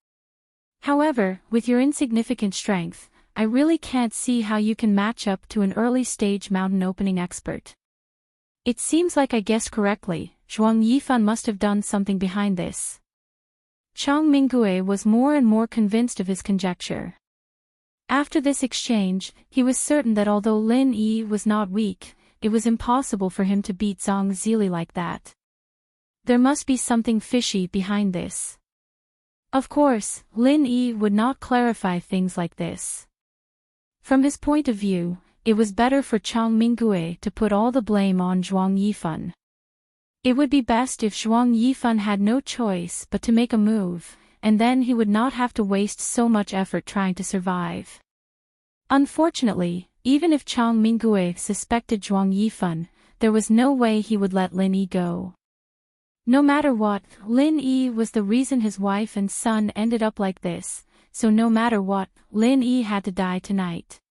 However, with your insignificant strength, I really can't see how you can match up to an early-stage mountain opening expert. It seems like I guessed correctly, Zhuang Yifan must have done something behind this." Chang Minggui was more and more convinced of his conjecture. After this exchange, he was certain that although Lin Yi was not weak, it was impossible for him to beat Zhang Zili like that. There must be something fishy behind this. Of course, Lin Yi would not clarify things like this. From his point of view, it was better for Chang Minggui to put all the blame on Zhuang Yifan. It would be best if Zhuang Yifan had no choice but to make a move, and then he would not have to waste so much effort trying to survive. Unfortunately, even if Chang Minggui suspected Zhuang Yifan, there was no way he would let Lin Yi go. No matter what, Lin Yi was the reason his wife and son ended up like this, so no matter what, Lin Yi had to die tonight.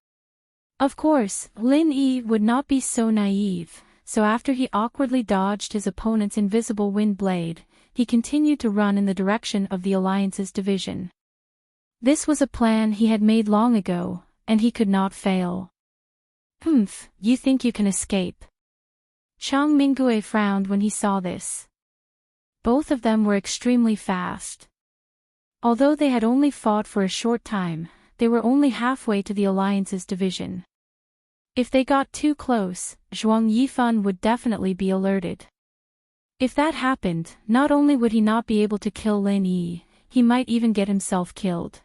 Of course, Lin Yi would not be so naive, so after he awkwardly dodged his opponent's invisible wind blade, he continued to run in the direction of the Alliance's division. This was a plan he had made long ago, and he could not fail. "Humph, you think you can escape?" Chang Minggui frowned when he saw this. Both of them were extremely fast. Although they had only fought for a short time, they were only halfway to the Alliance's division. If they got too close, Zhuang Yifan would definitely be alerted. If that happened, not only would he not be able to kill Lin Yi, he might even get himself killed.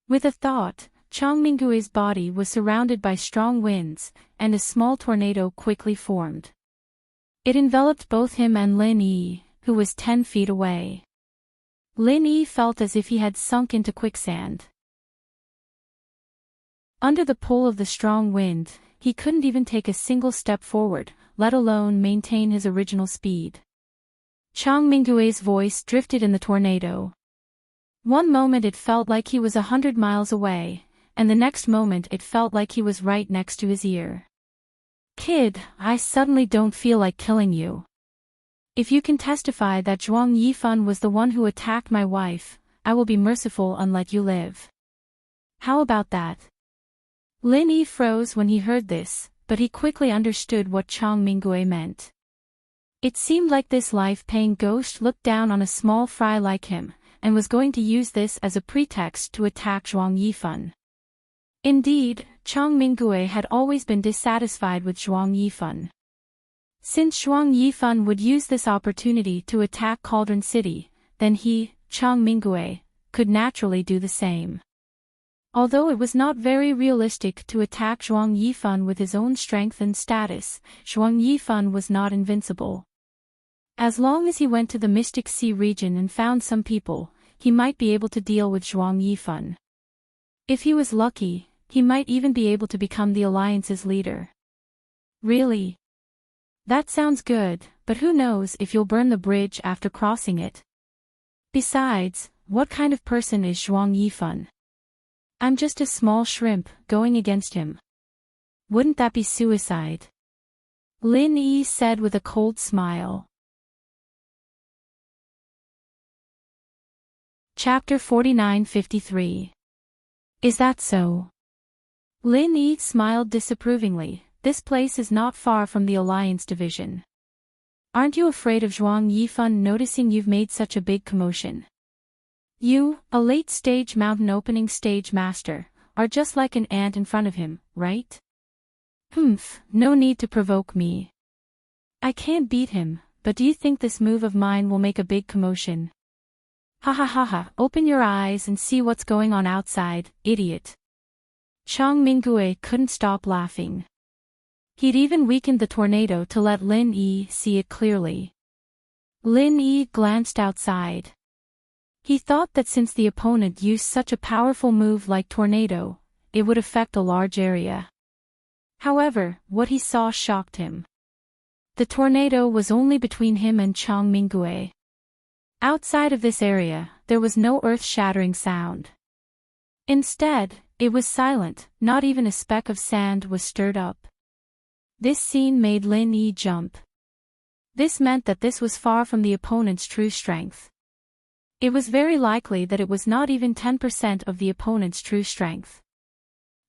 With a thought, Chang Minggui's body was surrounded by strong winds, and a small tornado quickly formed. It enveloped both him and Lin Yi, who was 10 feet away. Lin Yi felt as if he had sunk into quicksand. Under the pull of the strong wind, he couldn't even take a single step forward, let alone maintain his original speed. Chang Minggui's voice drifted in the tornado. One moment it felt like he was 100 miles away, and the next moment it felt like he was right next to his ear. "Kid, I suddenly don't feel like killing you. If you can testify that Zhuang Yifan was the one who attacked my wife, I will be merciful and let you live. How about that?" Lin Yi froze when he heard this, but he quickly understood what Chang Minggui meant. It seemed like this life-paying ghost looked down on a small fry like him, and was going to use this as a pretext to attack Zhuang Yifan. Indeed, Chang Minggui had always been dissatisfied with Zhuang Yifan. Since Zhuang Yifan would use this opportunity to attack Cauldron City, then he, Chang Minggui, could naturally do the same. Although it was not very realistic to attack Zhuang Yifan with his own strength and status, Zhuang Yifan was not invincible. As long as he went to the Mystic Sea region and found some people, he might be able to deal with Zhuang Yifan. If he was lucky, he might even be able to become the Alliance's leader. Really? That sounds good, but who knows if you'll burn the bridge after crossing it? Besides, what kind of person is Zhuang Yifan? I'm just a small shrimp, going against him. Wouldn't that be suicide? Lin Yi said with a cold smile. Chapter 49-53. Is that so? Lin Yi smiled disapprovingly. This place is not far from the Alliance division. Aren't you afraid of Zhuang Yifan noticing you've made such a big commotion? You, a late-stage mountain opening stage master, are just like an ant in front of him, right? Humph, no need to provoke me. I can't beat him, but do you think this move of mine will make a big commotion? Ha ha ha ha, open your eyes and see what's going on outside, idiot. Chang Mingue couldn't stop laughing. He'd even weakened the tornado to let Lin Yi see it clearly. Lin Yi glanced outside. He thought that since the opponent used such a powerful move like tornado, it would affect a large area. However, what he saw shocked him. The tornado was only between him and Chang Mingue. Outside of this area, there was no earth-shattering sound. Instead, it was silent, not even a speck of sand was stirred up. This scene made Lin Yi jump. This meant that this was far from the opponent's true strength. It was very likely that it was not even 10% of the opponent's true strength.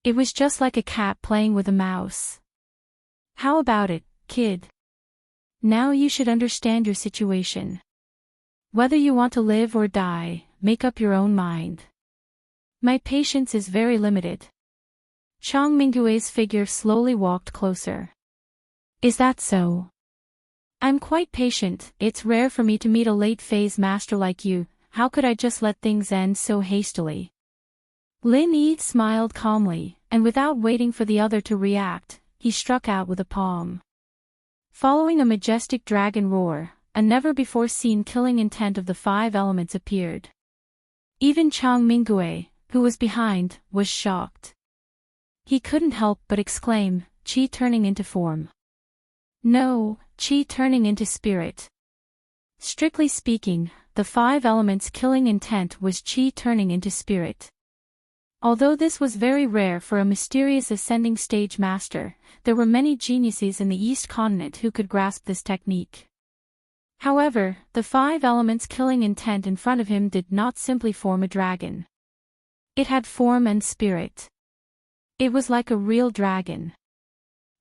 It was just like a cat playing with a mouse. How about it, kid? Now you should understand your situation. Whether you want to live or die, make up your own mind. My patience is very limited. Chang Mingue's figure slowly walked closer. Is that so? I'm quite patient. It's rare for me to meet a late-phase master like you. How could I just let things end so hastily? Lin Yi smiled calmly, and without waiting for the other to react, he struck out with a palm. Following a majestic dragon roar, a never-before-seen killing intent of the 5 elements appeared. Even Chang Mingue, who was behind, was shocked. He couldn't help but exclaim, "Qi turning into form." No, Qi turning into spirit. Strictly speaking, the 5 elements killing intent was Qi turning into spirit. Although this was very rare for a mysterious ascending stage master, there were many geniuses in the East Continent who could grasp this technique. However, the 5 elements killing intent in front of him did not simply form a dragon. It had form and spirit. It was like a real dragon.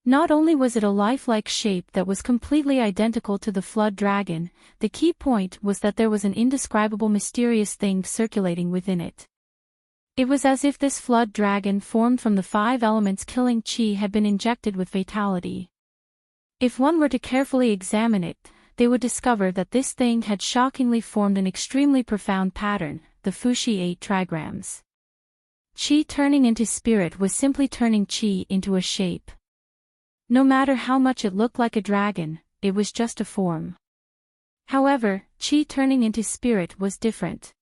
Not only was it a lifelike shape that was completely identical to the flood dragon, the key point was that there was an indescribable mysterious thing circulating within it. It was as if this flood dragon formed from the 5 elements killing Qi had been injected with fatality. If one were to carefully examine it, they would discover that this thing had shockingly formed an extremely profound pattern, the Fuxi 8 trigrams. Qi turning into spirit was simply turning Qi into a shape. No matter how much it looked like a dragon, it was just a form. However, Qi turning into spirit was different.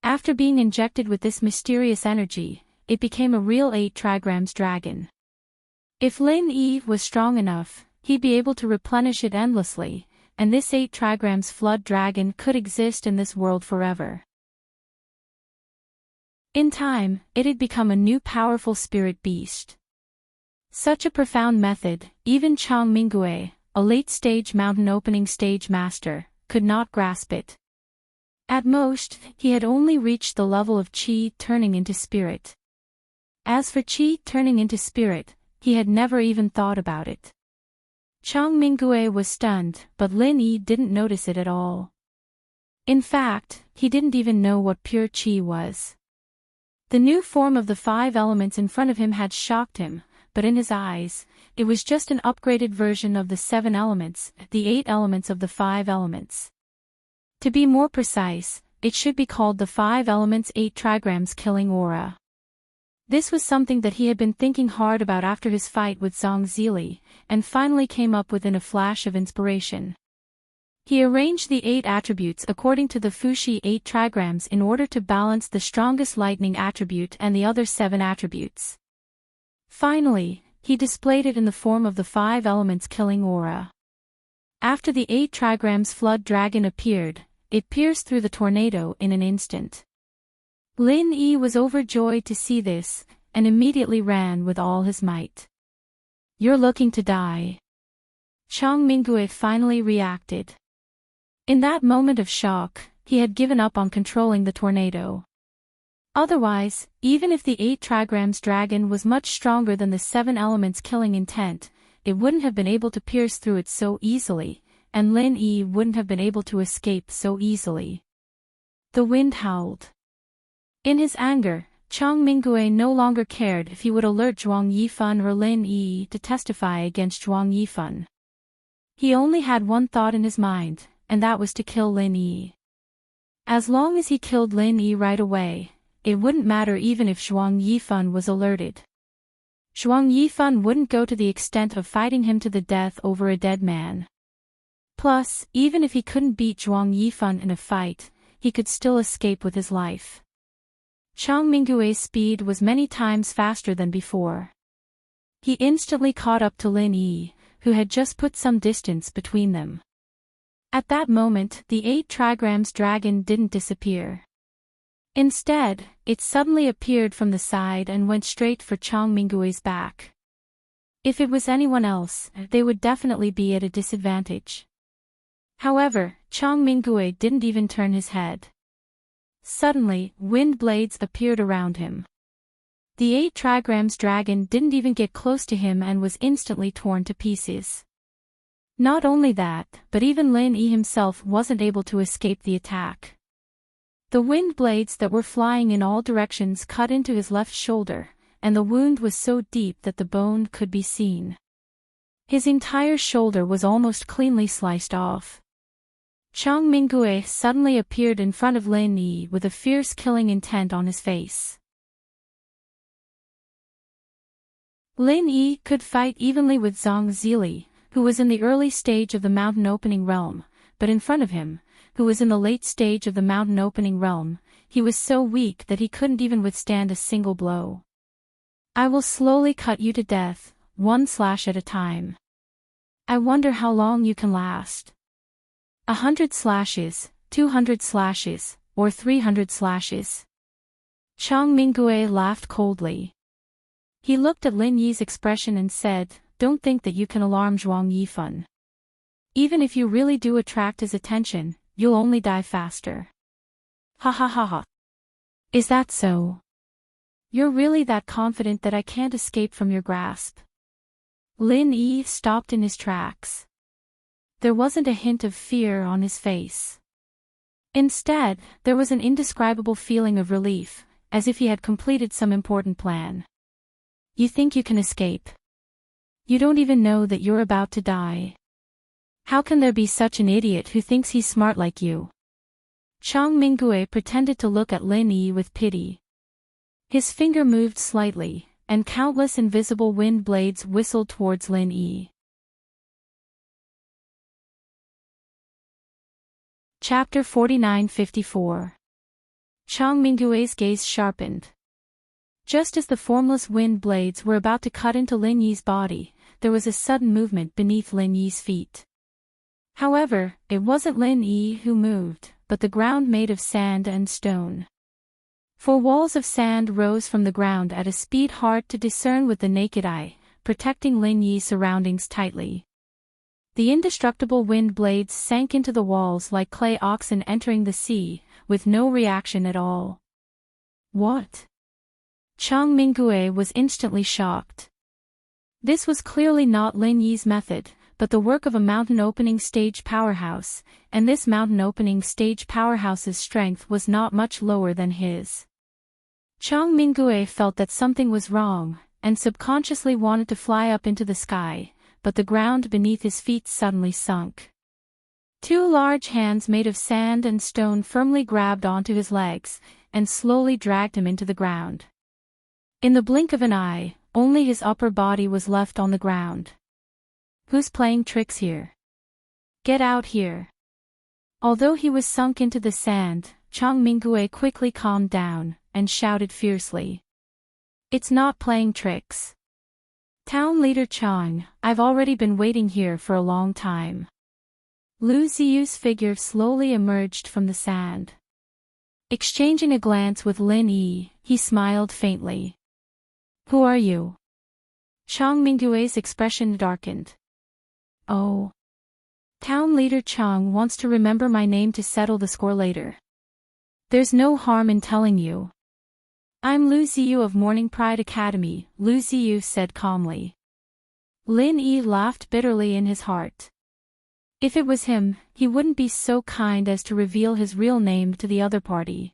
After being injected with this mysterious energy, it became a real 8 trigrams dragon. If Lin Yi was strong enough, he'd be able to replenish it endlessly, and this 8 trigrams flood dragon could exist in this world forever. In time, it had become a new powerful spirit beast. Such a profound method, even Chang Mingue, a late-stage mountain opening stage master, could not grasp it. At most, he had only reached the level of Qi turning into spirit. As for Qi turning into spirit, he had never even thought about it. Chang Mingue was stunned, but Lin Yi didn't notice it at all. In fact, he didn't even know what pure Qi was. The new form of the 5 elements in front of him had shocked him, but in his eyes, it was just an upgraded version of the 7 elements, the 8 elements of the 5 elements. To be more precise, it should be called the 5 elements 8 trigrams killing aura. This was something that he had been thinking hard about after his fight with Zhang Zili, and finally came up with in a flash of inspiration. He arranged the 8 attributes according to the Fuxi 8 trigrams in order to balance the strongest lightning attribute and the other 7 attributes. Finally, he displayed it in the form of the 5 elements killing aura. After the 8 trigrams flood dragon appeared, it pierced through the tornado in an instant. Lin Yi was overjoyed to see this, and immediately ran with all his might. "You're looking to die." Chang Mingue finally reacted. In that moment of shock, he had given up on controlling the tornado. Otherwise, even if the 8 trigrams dragon was much stronger than the 7 elements killing intent, it wouldn't have been able to pierce through it so easily, and Lin Yi wouldn't have been able to escape so easily. The wind howled. In his anger, Chang Minggui no longer cared if he would alert Zhuang Yifan or Lin Yi to testify against Zhuang Yifan. He only had one thought in his mind, and that was to kill Lin Yi. As long as he killed Lin Yi right away, it wouldn't matter even if Zhuang Yifan was alerted. Zhuang Yifan wouldn't go to the extent of fighting him to the death over a dead man. Plus, even if he couldn't beat Zhuang Yifan in a fight, he could still escape with his life. Chang Minggui's speed was many times faster than before. He instantly caught up to Lin Yi, who had just put some distance between them. At that moment, the 8 trigrams dragon didn't disappear. Instead, it suddenly appeared from the side and went straight for Chang Minggui's back. If it was anyone else, they would definitely be at a disadvantage. However, Chang Minggui didn't even turn his head. Suddenly, wind blades appeared around him. The 8 trigrams dragon didn't even get close to him and was instantly torn to pieces. Not only that, but even Lin Yi himself wasn't able to escape the attack. The wind blades that were flying in all directions cut into his left shoulder, and the wound was so deep that the bone could be seen. His entire shoulder was almost cleanly sliced off. Chang Minggui suddenly appeared in front of Lin Yi with a fierce killing intent on his face. Lin Yi could fight evenly with Zhang Zili, who was in the early stage of the mountain opening realm, but in front of him, who was in the late stage of the mountain opening realm, he was so weak that he couldn't even withstand a single blow. I will slowly cut you to death, 1 slash at a time. I wonder how long you can last. 100 slashes, 200 slashes, or 300 slashes. Chang Minggui laughed coldly. He looked at Lin Yi's expression and said, "Don't think that you can alarm Zhuang Yifan. Even if you really do attract his attention, you'll only die faster." Ha ha ha ha. Is that so? You're really that confident that I can't escape from your grasp? Lin Yi stopped in his tracks. There wasn't a hint of fear on his face. Instead, there was an indescribable feeling of relief, as if he had completed some important plan. You think you can escape? You don't even know that you're about to die. How can there be such an idiot who thinks he's smart like you? Chang Minggui pretended to look at Lin Yi with pity. His finger moved slightly, and countless invisible wind blades whistled towards Lin Yi. Chapter 49-54. Chang Minggui's gaze sharpened. Just as the formless wind blades were about to cut into Lin Yi's body, there was a sudden movement beneath Lin Yi's feet. However, it wasn't Lin Yi who moved, but the ground made of sand and stone. 4 walls of sand rose from the ground at a speed hard to discern with the naked eye, protecting Lin Yi's surroundings tightly. The indestructible wind blades sank into the walls like clay oxen entering the sea, with no reaction at all. What? Chang Minggui was instantly shocked. This was clearly not Lin Yi's method, but the work of a mountain opening stage powerhouse, and this mountain opening stage powerhouse's strength was not much lower than his. Chang Minggui felt that something was wrong, and subconsciously wanted to fly up into the sky, but the ground beneath his feet suddenly sunk. 2 large hands made of sand and stone firmly grabbed onto his legs, and slowly dragged him into the ground. In the blink of an eye, only his upper body was left on the ground. Who's playing tricks here? Get out here. Although he was sunk into the sand, Chang Minggui quickly calmed down, and shouted fiercely. It's not playing tricks. Town leader Chang, I've already been waiting here for a long time. Lu Ziyu's figure slowly emerged from the sand. Exchanging a glance with Lin Yi, he smiled faintly. Who are you? Chang Minggui's expression darkened. Oh. Town leader Chang wants to remember my name to settle the score later. There's no harm in telling you. I'm Lu Ziyu of Morning Pride Academy, Lu Ziyu said calmly. Lin Yi laughed bitterly in his heart. If it was him, he wouldn't be so kind as to reveal his real name to the other party.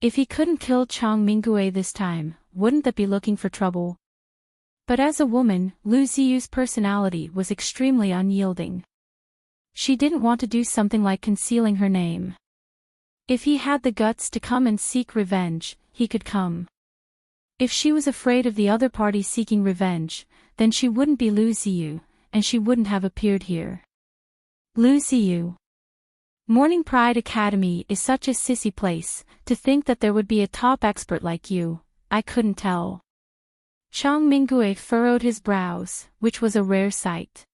If he couldn't kill Chang Mingue this time, wouldn't that be looking for trouble? But as a woman, Lu Ziyu's personality was extremely unyielding. She didn't want to do something like concealing her name. If he had the guts to come and seek revenge, he could come. If she was afraid of the other party seeking revenge, then she wouldn't be Lu Ziyu, and she wouldn't have appeared here. Lu Ziyu. Morning Pride Academy is such a sissy place. To think that there would be a top expert like you, I couldn't tell. Chang Mingue furrowed his brows, which was a rare sight.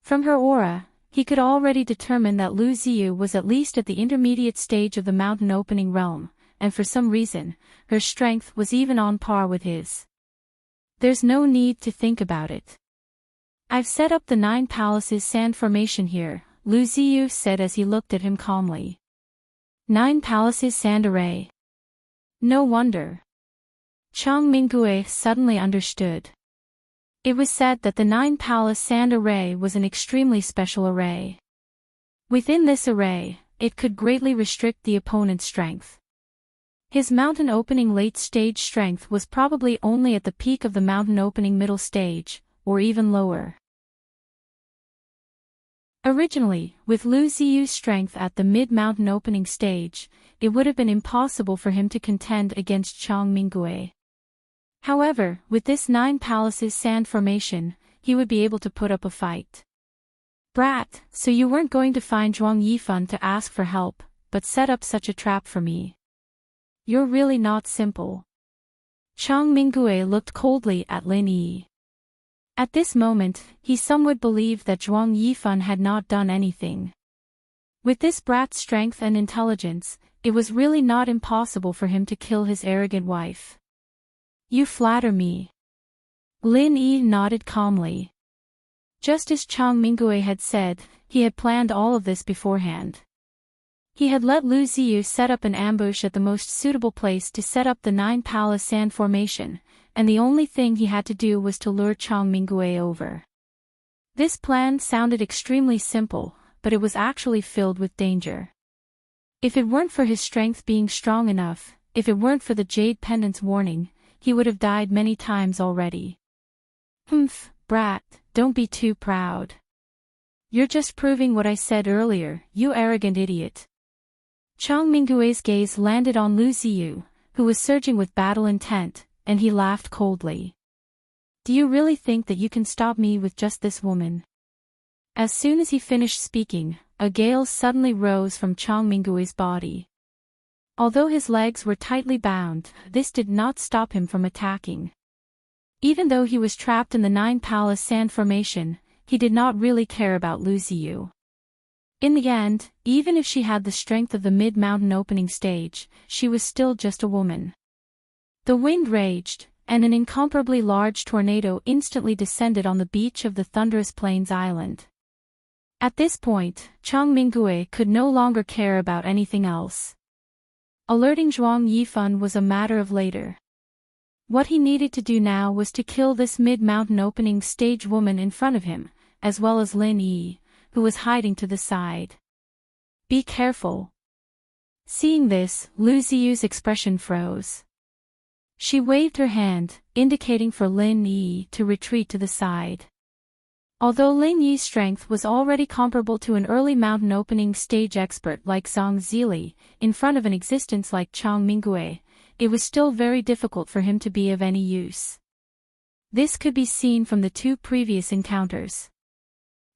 From her aura, he could already determine that Lu Ziyu was at least at the intermediate stage of the mountain opening realm, and for some reason, her strength was even on par with his. There's no need to think about it. I've set up the 9 palaces sand formation here, Lu Ziyu said as he looked at him calmly. 9 palaces sand array. No wonder. Chang Mingue suddenly understood. It was said that the 9 palace sand array was an extremely special array. Within this array, it could greatly restrict the opponent's strength. His mountain opening late stage strength was probably only at the peak of the mountain opening middle stage, or even lower. Originally, with Lu Ziyu's strength at the mid-mountain opening stage, it would have been impossible for him to contend against Chang Mingue. However, with this 9 palaces sand formation, he would be able to put up a fight. Brat, so you weren't going to find Zhuang Yifan to ask for help, but set up such a trap for me. You're really not simple. Chang Mingue looked coldly at Lin Yi. At this moment, he somewhat believed that Zhuang Yifan had not done anything. With this brat's strength and intelligence, it was really not impossible for him to kill his arrogant wife. You flatter me. Lin Yi nodded calmly. Just as Chang Mingue had said, he had planned all of this beforehand. He had let Lu Ziyu set up an ambush at the most suitable place to set up the 9 palace sand formation, and the only thing he had to do was to lure Chang Mingue over. This plan sounded extremely simple, but it was actually filled with danger. If it weren't for his strength being strong enough, if it weren't for the Jade Pendant's warning, he would have died many times already. Humph, brat, don't be too proud. You're just proving what I said earlier, you arrogant idiot. Chang Mingue's gaze landed on Lu Ziyu, who was surging with battle intent, and he laughed coldly. Do you really think that you can stop me with just this woman? As soon as he finished speaking, a gale suddenly rose from Chang Mingue's body. Although his legs were tightly bound, this did not stop him from attacking. Even though he was trapped in the 9 palace sand formation, he did not really care about Lu Ziyu. In the end, even if she had the strength of the mid-mountain opening stage, she was still just a woman. The wind raged, and an incomparably large tornado instantly descended on the beach of the Thunderous Plains Island. At this point, Chang Mingue could no longer care about anything else. Alerting Zhuang Yifan was a matter of later. What he needed to do now was to kill this mid-mountain opening stage woman in front of him, as well as Lin Yi, who was hiding to the side. Be careful. Seeing this, Lu Ziyu's expression froze. She waved her hand, indicating for Lin Yi to retreat to the side. Although Lin Yi's strength was already comparable to an early mountain opening stage expert like Zhang Zili, in front of an existence like Chang Mingue, it was still very difficult for him to be of any use. This could be seen from the 2 previous encounters.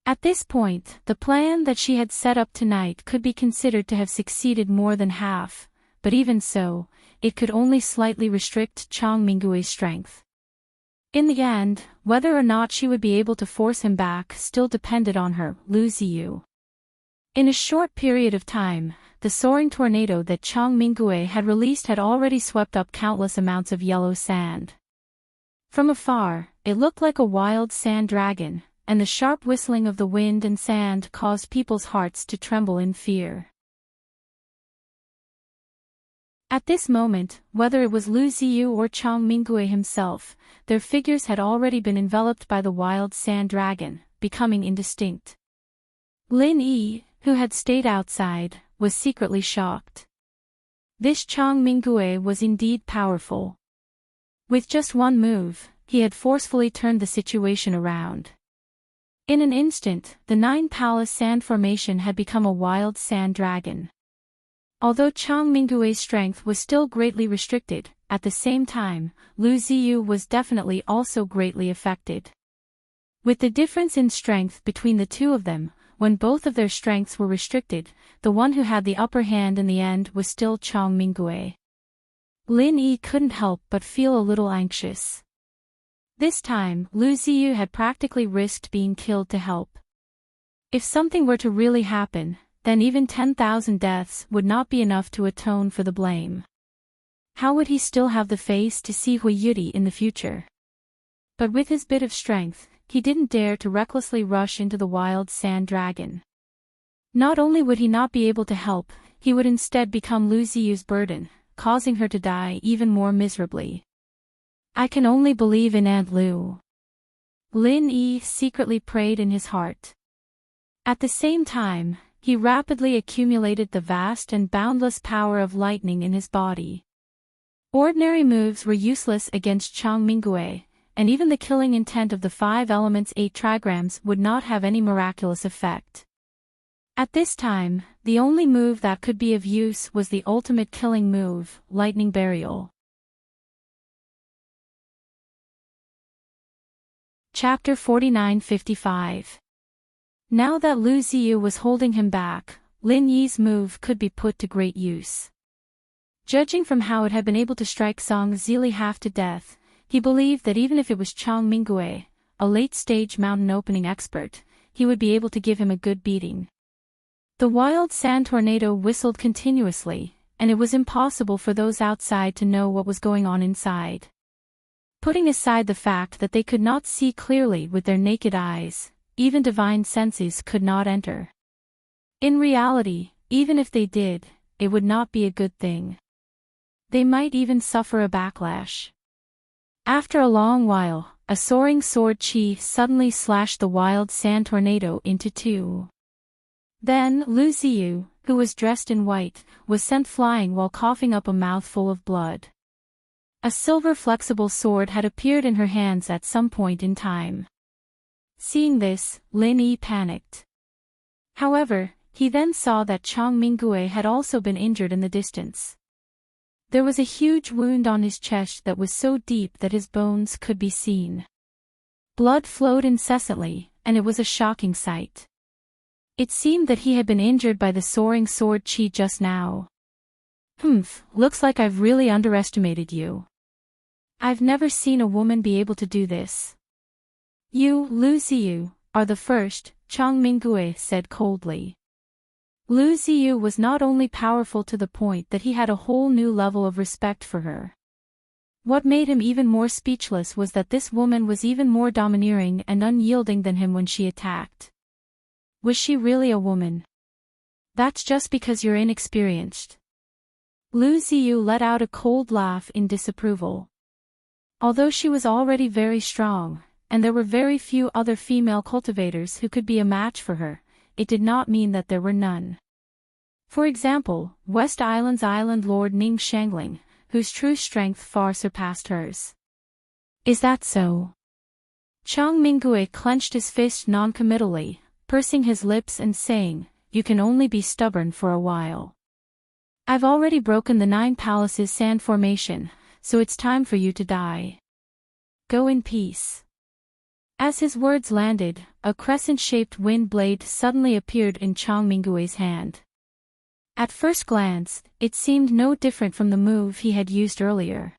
At this point, the plan that she had set up tonight could be considered to have succeeded more than half, but even so, it could only slightly restrict Chang Mingue's strength. In the end, whether or not she would be able to force him back still depended on her, Lu Ziyu. In a short period of time, the soaring tornado that Chang Mingue had released had already swept up countless amounts of yellow sand. From afar, it looked like a wild sand dragon, and the sharp whistling of the wind and sand caused people's hearts to tremble in fear. At this moment, whether it was Lu Ziyu or Chang Mingue himself, their figures had already been enveloped by the wild sand dragon, becoming indistinct. Lin Yi, who had stayed outside, was secretly shocked. This Chang Mingue was indeed powerful. With just one move, he had forcefully turned the situation around. In an instant, the nine-palace sand formation had become a wild sand dragon. Although Chang Mingue's strength was still greatly restricted, at the same time, Lu Ziyu was definitely also greatly affected. With the difference in strength between the two of them, when both of their strengths were restricted, the one who had the upper hand in the end was still Chang Mingue. Lin Yi couldn't help but feel a little anxious. This time, Lu Ziyu had practically risked being killed to help. If something were to really happen, then even 10,000 deaths would not be enough to atone for the blame. How would he still have the face to see Hui Yudi in the future? But with his bit of strength, he didn't dare to recklessly rush into the wild sand dragon. Not only would he not be able to help, he would instead become Lu Ziyu's burden, causing her to die even more miserably. I can only believe in Aunt Lu. Lin Yi secretly prayed in his heart. At the same time, he rapidly accumulated the vast and boundless power of lightning in his body. Ordinary moves were useless against Chang Mingue, and even the killing intent of the 5 elements 8 trigrams would not have any miraculous effect. At this time, the only move that could be of use was the ultimate killing move, Lightning Burial. Chapter 49-55. Now that Lu Ziyu was holding him back, Lin Yi's move could be put to great use. Judging from how it had been able to strike Song Zili half to death, he believed that even if it was Chang Mingue, a late-stage mountain opening expert, he would be able to give him a good beating. The wild sand tornado whistled continuously, and it was impossible for those outside to know what was going on inside. Putting aside the fact that they could not see clearly with their naked eyes, even divine senses could not enter. In reality, even if they did, it would not be a good thing. They might even suffer a backlash. After a long while, a soaring sword chi suddenly slashed the wild sand tornado into two. Then Lu Ziyu, who was dressed in white, was sent flying while coughing up a mouthful of blood. A silver flexible sword had appeared in her hands at some point in time. Seeing this, Lin Yi panicked. However, he then saw that Chang Mingue had also been injured in the distance. There was a huge wound on his chest that was so deep that his bones could be seen. Blood flowed incessantly, and it was a shocking sight. It seemed that he had been injured by the soaring sword chi just now. Looks like I've really underestimated you. I've never seen a woman be able to do this. You, Lu Ziyu, are the first, Chang Mingue said coldly. Lu Ziyu was not only powerful to the point that he had a whole new level of respect for her. What made him even more speechless was that this woman was even more domineering and unyielding than him when she attacked. Was she really a woman? That's just because you're inexperienced. Lu Ziyu let out a cold laugh in disapproval. Although she was already very strong, and there were very few other female cultivators who could be a match for her, it did not mean that there were none. For example, West Island's Island Lord Ning Shangling, whose true strength far surpassed hers. Is that so? Chang Mingue clenched his fist non-committally, pursing his lips and saying, "You can only be stubborn for a while. I've already broken the 9 palaces sand formation, so it's time for you to die. Go in peace." As his words landed, a crescent-shaped wind blade suddenly appeared in Chang Mingue's hand. At first glance, it seemed no different from the move he had used earlier.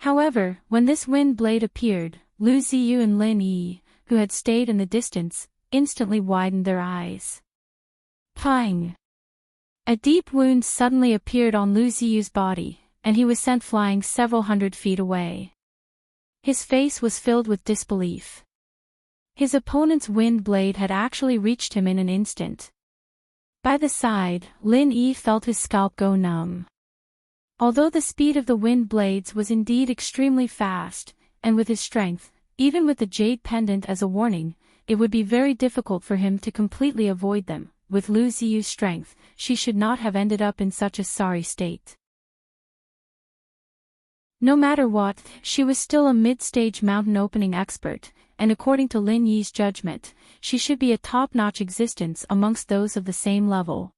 However, when this wind blade appeared, Lu Ziyu and Lin Yi, who had stayed in the distance, instantly widened their eyes. Pang! A deep wound suddenly appeared on Lu Ziyu's body, and he was sent flying several hundred feet away. His face was filled with disbelief. His opponent's wind blade had actually reached him in an instant. By the side, Lin Yi felt his scalp go numb. Although the speed of the wind blades was indeed extremely fast, and with his strength, even with the jade pendant as a warning, it would be very difficult for him to completely avoid them. With Lu Ziyu's strength, she should not have ended up in such a sorry state. No matter what, she was still a mid-stage mountain opening expert, and according to Lin Yi's judgment, she should be a top-notch existence amongst those of the same level.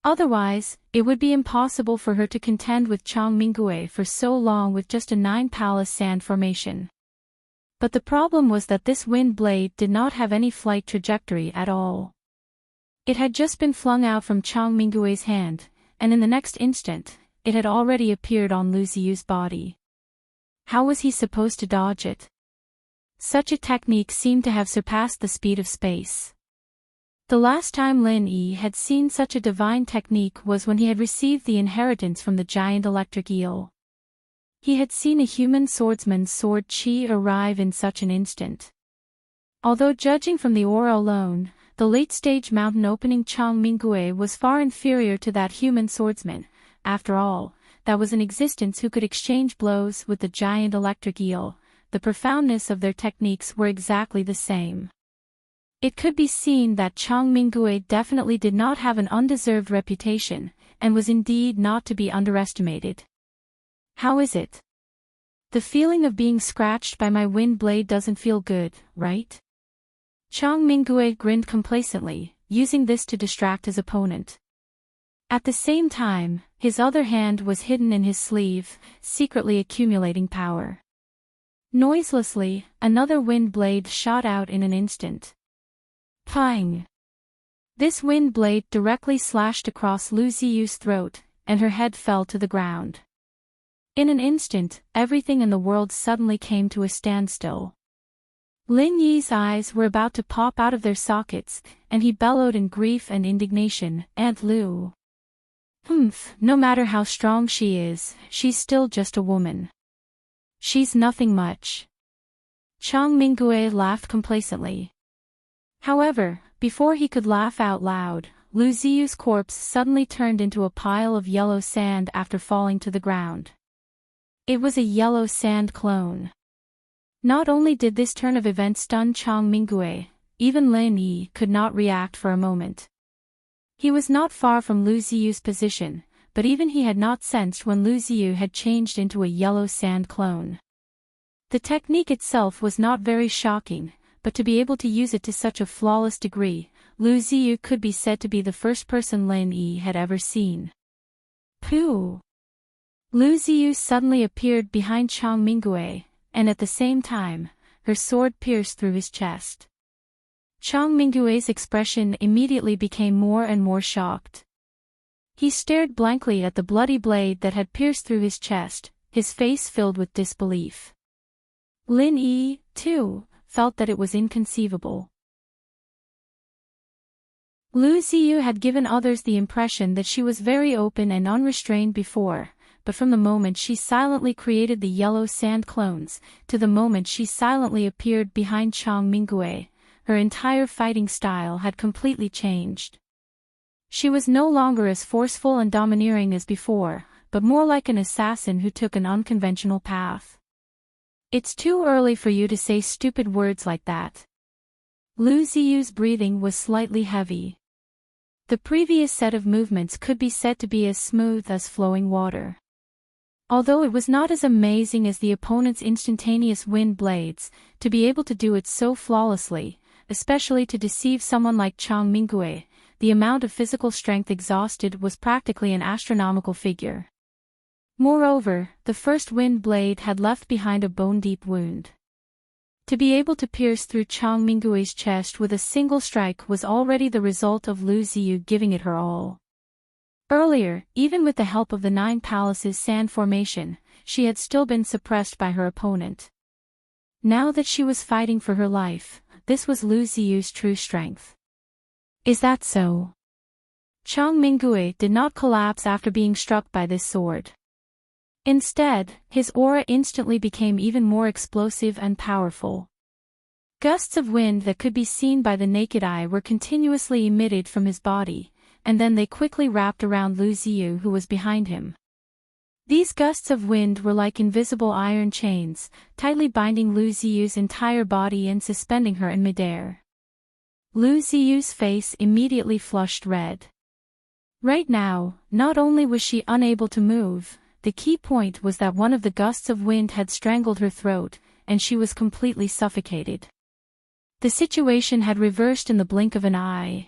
Otherwise, it would be impossible for her to contend with Chang Minggui for so long with just a 9-palace sand formation. But the problem was that this wind blade did not have any flight trajectory at all. It had just been flung out from Chang Minggui's hand, and in the next instant, it had already appeared on Lu Ziyu's body. How was he supposed to dodge it? Such a technique seemed to have surpassed the speed of space. The last time Lin Yi had seen such a divine technique was when he had received the inheritance from the giant electric eel. He had seen a human swordsman's sword chi arrive in such an instant. Although judging from the aura alone, the late-stage mountain opening Chang Minggui was far inferior to that human swordsman. After all, that was an existence who could exchange blows with the giant electric eel. The profoundness of their techniques were exactly the same. It could be seen that Chang Minggui definitely did not have an undeserved reputation, and was indeed not to be underestimated. How is it? The feeling of being scratched by my wind blade doesn't feel good, right? Chang Minggui grinned complacently, using this to distract his opponent. At the same time, his other hand was hidden in his sleeve, secretly accumulating power. Noiselessly, another wind blade shot out in an instant. Pang! This wind blade directly slashed across Lu Ziyu's throat, and her head fell to the ground. In an instant, everything in the world suddenly came to a standstill. Lin Yi's eyes were about to pop out of their sockets, and he bellowed in grief and indignation, "Aunt Lu. No matter how strong she is, she's still just a woman. She's nothing much." Chang Minggui laughed complacently. However, before he could laugh out loud, Lu Ziyu's corpse suddenly turned into a pile of yellow sand after falling to the ground. It was a yellow sand clone. Not only did this turn of events stun Chang Minggui, even Lin Yi could not react for a moment. He was not far from Lu Ziyu's position, but even he had not sensed when Lu Ziyu had changed into a yellow sand clone. The technique itself was not very shocking, but to be able to use it to such a flawless degree, Lu Ziyu could be said to be the first person Lin Yi had ever seen. Pooh! Lu Ziyu suddenly appeared behind Chang Minggui, and at the same time, her sword pierced through his chest. Chang Minggui's expression immediately became more and more shocked. He stared blankly at the bloody blade that had pierced through his chest, his face filled with disbelief. Lin Yi, too, felt that it was inconceivable. Lu Ziyu had given others the impression that she was very open and unrestrained before, but from the moment she silently created the yellow sand clones, to the moment she silently appeared behind Chang Minggui, her entire fighting style had completely changed. She was no longer as forceful and domineering as before, but more like an assassin who took an unconventional path. "It's too early for you to say stupid words like that." Lu Ziyu's breathing was slightly heavy. The previous set of movements could be said to be as smooth as flowing water. Although it was not as amazing as the opponent's instantaneous wind blades, to be able to do it so flawlessly, especially to deceive someone like Chang Minggui, the amount of physical strength exhausted was practically an astronomical figure. Moreover, the first wind blade had left behind a bone-deep wound. To be able to pierce through Chang Minggui's chest with a single strike was already the result of Lu Ziyu giving it her all. Earlier, even with the help of the 9 Palaces sand formation, she had still been suppressed by her opponent. Now that she was fighting for her life, this was Lu Ziyu's true strength. Is that so? Chang Minggui did not collapse after being struck by this sword. Instead, his aura instantly became even more explosive and powerful. Gusts of wind that could be seen by the naked eye were continuously emitted from his body, and then they quickly wrapped around Lu Ziyu who was behind him. These gusts of wind were like invisible iron chains, tightly binding Lu Ziyu's entire body and suspending her in midair. Lu Ziyu's face immediately flushed red. Right now, not only was she unable to move, the key point was that one of the gusts of wind had strangled her throat, and she was completely suffocated. The situation had reversed in the blink of an eye.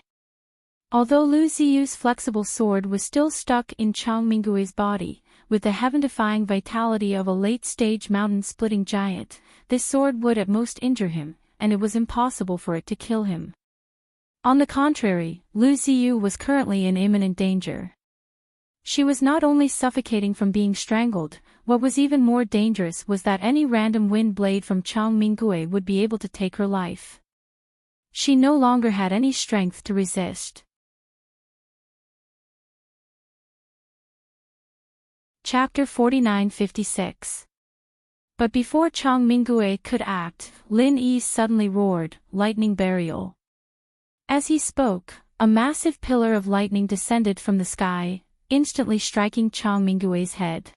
Although Lu Ziyu's flexible sword was still stuck in Chang Mingui's body, with the heaven-defying vitality of a late-stage mountain-splitting giant, this sword would at most injure him, and it was impossible for it to kill him. On the contrary, Lu Ziyu was currently in imminent danger. She was not only suffocating from being strangled, what was even more dangerous was that any random wind blade from Chang Mingui would be able to take her life. She no longer had any strength to resist. Chapter 49-56. But before Chang Mingui could act, Lin Yi suddenly roared, "Lightning burial." As he spoke, a massive pillar of lightning descended from the sky, instantly striking Chang Mingui's head.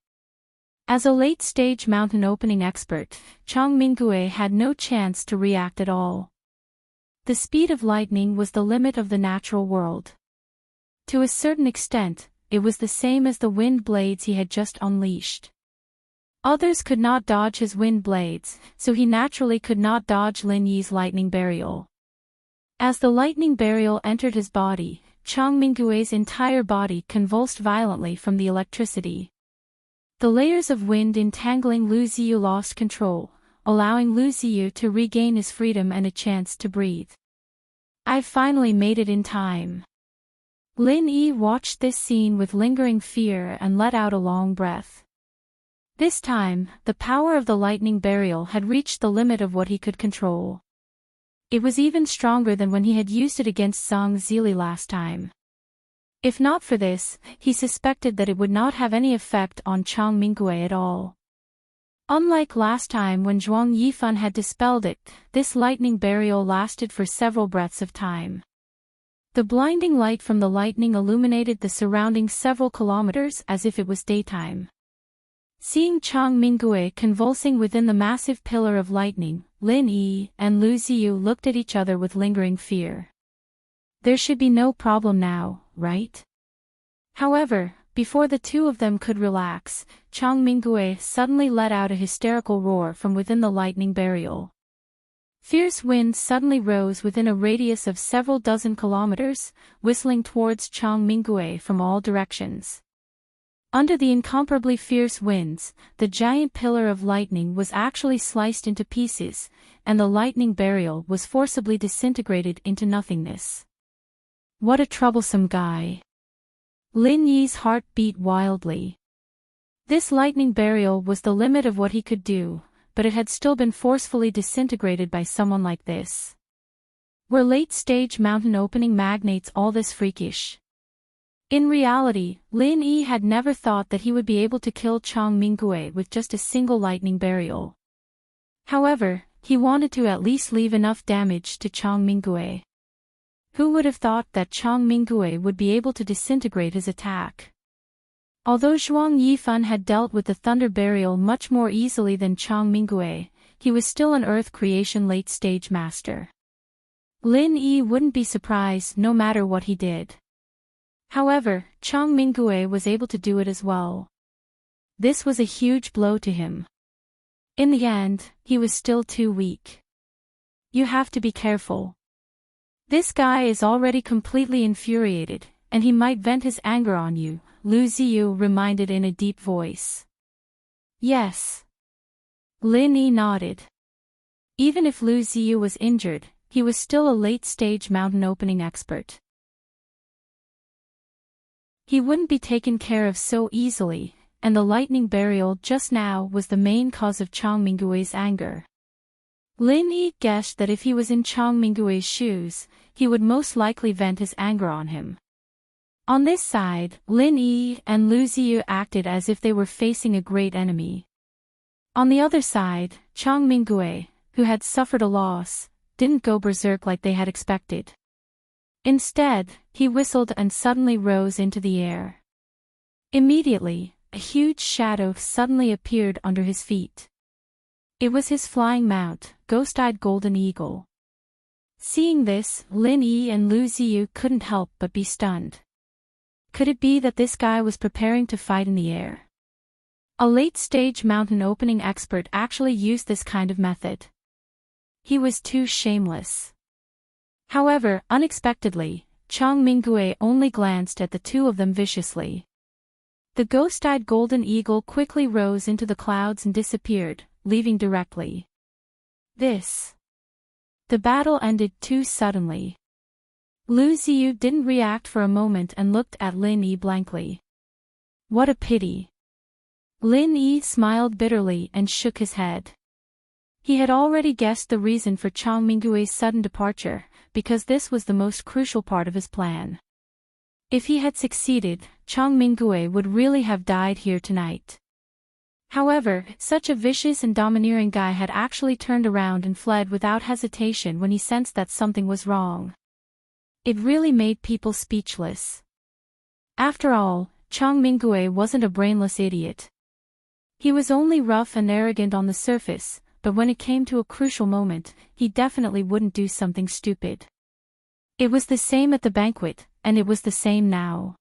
As a late-stage mountain opening expert, Chang Mingui had no chance to react at all. The speed of lightning was the limit of the natural world. To a certain extent, it was the same as the wind blades he had just unleashed. Others could not dodge his wind blades, so he naturally could not dodge Lin Yi's lightning burial. As the lightning burial entered his body, Chang Mingui's entire body convulsed violently from the electricity. The layers of wind entangling Lu Ziyu lost control, allowing Lu Ziyu to regain his freedom and a chance to breathe. "I finally made it in time." Lin Yi watched this scene with lingering fear and let out a long breath. This time, the power of the lightning burial had reached the limit of what he could control. It was even stronger than when he had used it against Zhang Zili last time. If not for this, he suspected that it would not have any effect on Chang Mingui at all. Unlike last time when Zhuang Yifan had dispelled it, this lightning burial lasted for several breaths of time. The blinding light from the lightning illuminated the surroundings several kilometers as if it was daytime. Seeing Chang Mingui convulsing within the massive pillar of lightning, Lin Yi and Lu Ziyu looked at each other with lingering fear. There should be no problem now, right? However, before the two of them could relax, Chang Mingui suddenly let out a hysterical roar from within the lightning burial. Fierce winds suddenly rose within a radius of several dozen kilometers, whistling towards Chang Mingui from all directions. Under the incomparably fierce winds, the giant pillar of lightning was actually sliced into pieces, and the lightning burial was forcibly disintegrated into nothingness. What a troublesome guy. Lin Yi's heart beat wildly. This lightning burial was the limit of what he could do, but it had still been forcefully disintegrated by someone like this. Were late-stage mountain opening magnates all this freakish? In reality, Lin Yi had never thought that he would be able to kill Chang Mingui with just a single lightning burial. However, he wanted to at least leave enough damage to Chang Mingui. Who would have thought that Chang Mingui would be able to disintegrate his attack? Although Zhuang Yifan had dealt with the thunder burial much more easily than Chang Mingui, he was still an earth creation late-stage master. Lin Yi wouldn't be surprised no matter what he did. However, Chang Mingui was able to do it as well. This was a huge blow to him. In the end, he was still too weak. You have to be careful. This guy is already completely infuriated, and he might vent his anger on you, Lu Ziyu reminded in a deep voice. Yes. Lin Yi nodded. Even if Lu Ziyu was injured, he was still a late-stage mountain opening expert. He wouldn't be taken care of so easily, and the lightning burial just now was the main cause of Chang Mingui's anger. Lin Yi guessed that if he was in Chang Mingui's shoes, he would most likely vent his anger on him. On this side, Lin Yi and Lu Ziyu acted as if they were facing a great enemy. On the other side, Chang Mingui, who had suffered a loss, didn't go berserk like they had expected. Instead, he whistled and suddenly rose into the air. Immediately, a huge shadow suddenly appeared under his feet. It was his flying mount, ghost-eyed golden eagle. Seeing this, Lin Yi and Lu Ziyu couldn't help but be stunned. Could it be that this guy was preparing to fight in the air? A late-stage mountain opening expert actually used this kind of method. He was too shameless. However, unexpectedly, Chang Mingue only glanced at the two of them viciously. The ghost-eyed golden eagle quickly rose into the clouds and disappeared, leaving directly. The battle ended too suddenly. Lu Ziyu didn't react for a moment and looked at Lin Yi blankly. What a pity. Lin Yi smiled bitterly and shook his head. He had already guessed the reason for Chang Mingue's sudden departure, because this was the most crucial part of his plan. If he had succeeded, Chang Mingue would really have died here tonight. However, such a vicious and domineering guy had actually turned around and fled without hesitation when he sensed that something was wrong. It really made people speechless. After all, Chang Mingue wasn't a brainless idiot. He was only rough and arrogant on the surface, but when it came to a crucial moment, he definitely wouldn't do something stupid. It was the same at the banquet, and it was the same now.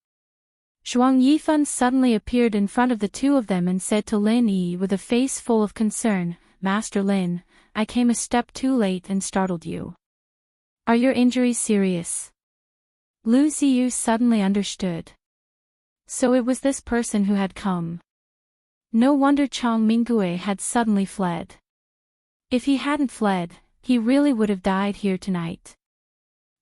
Zhuang Yifan suddenly appeared in front of the two of them and said to Lin Yi with a face full of concern, Master Lin, I came a step too late and startled you. Are your injuries serious? Lu Ziyu suddenly understood. So it was this person who had come. No wonder Chang Mingue had suddenly fled. If he hadn't fled, he really would have died here tonight.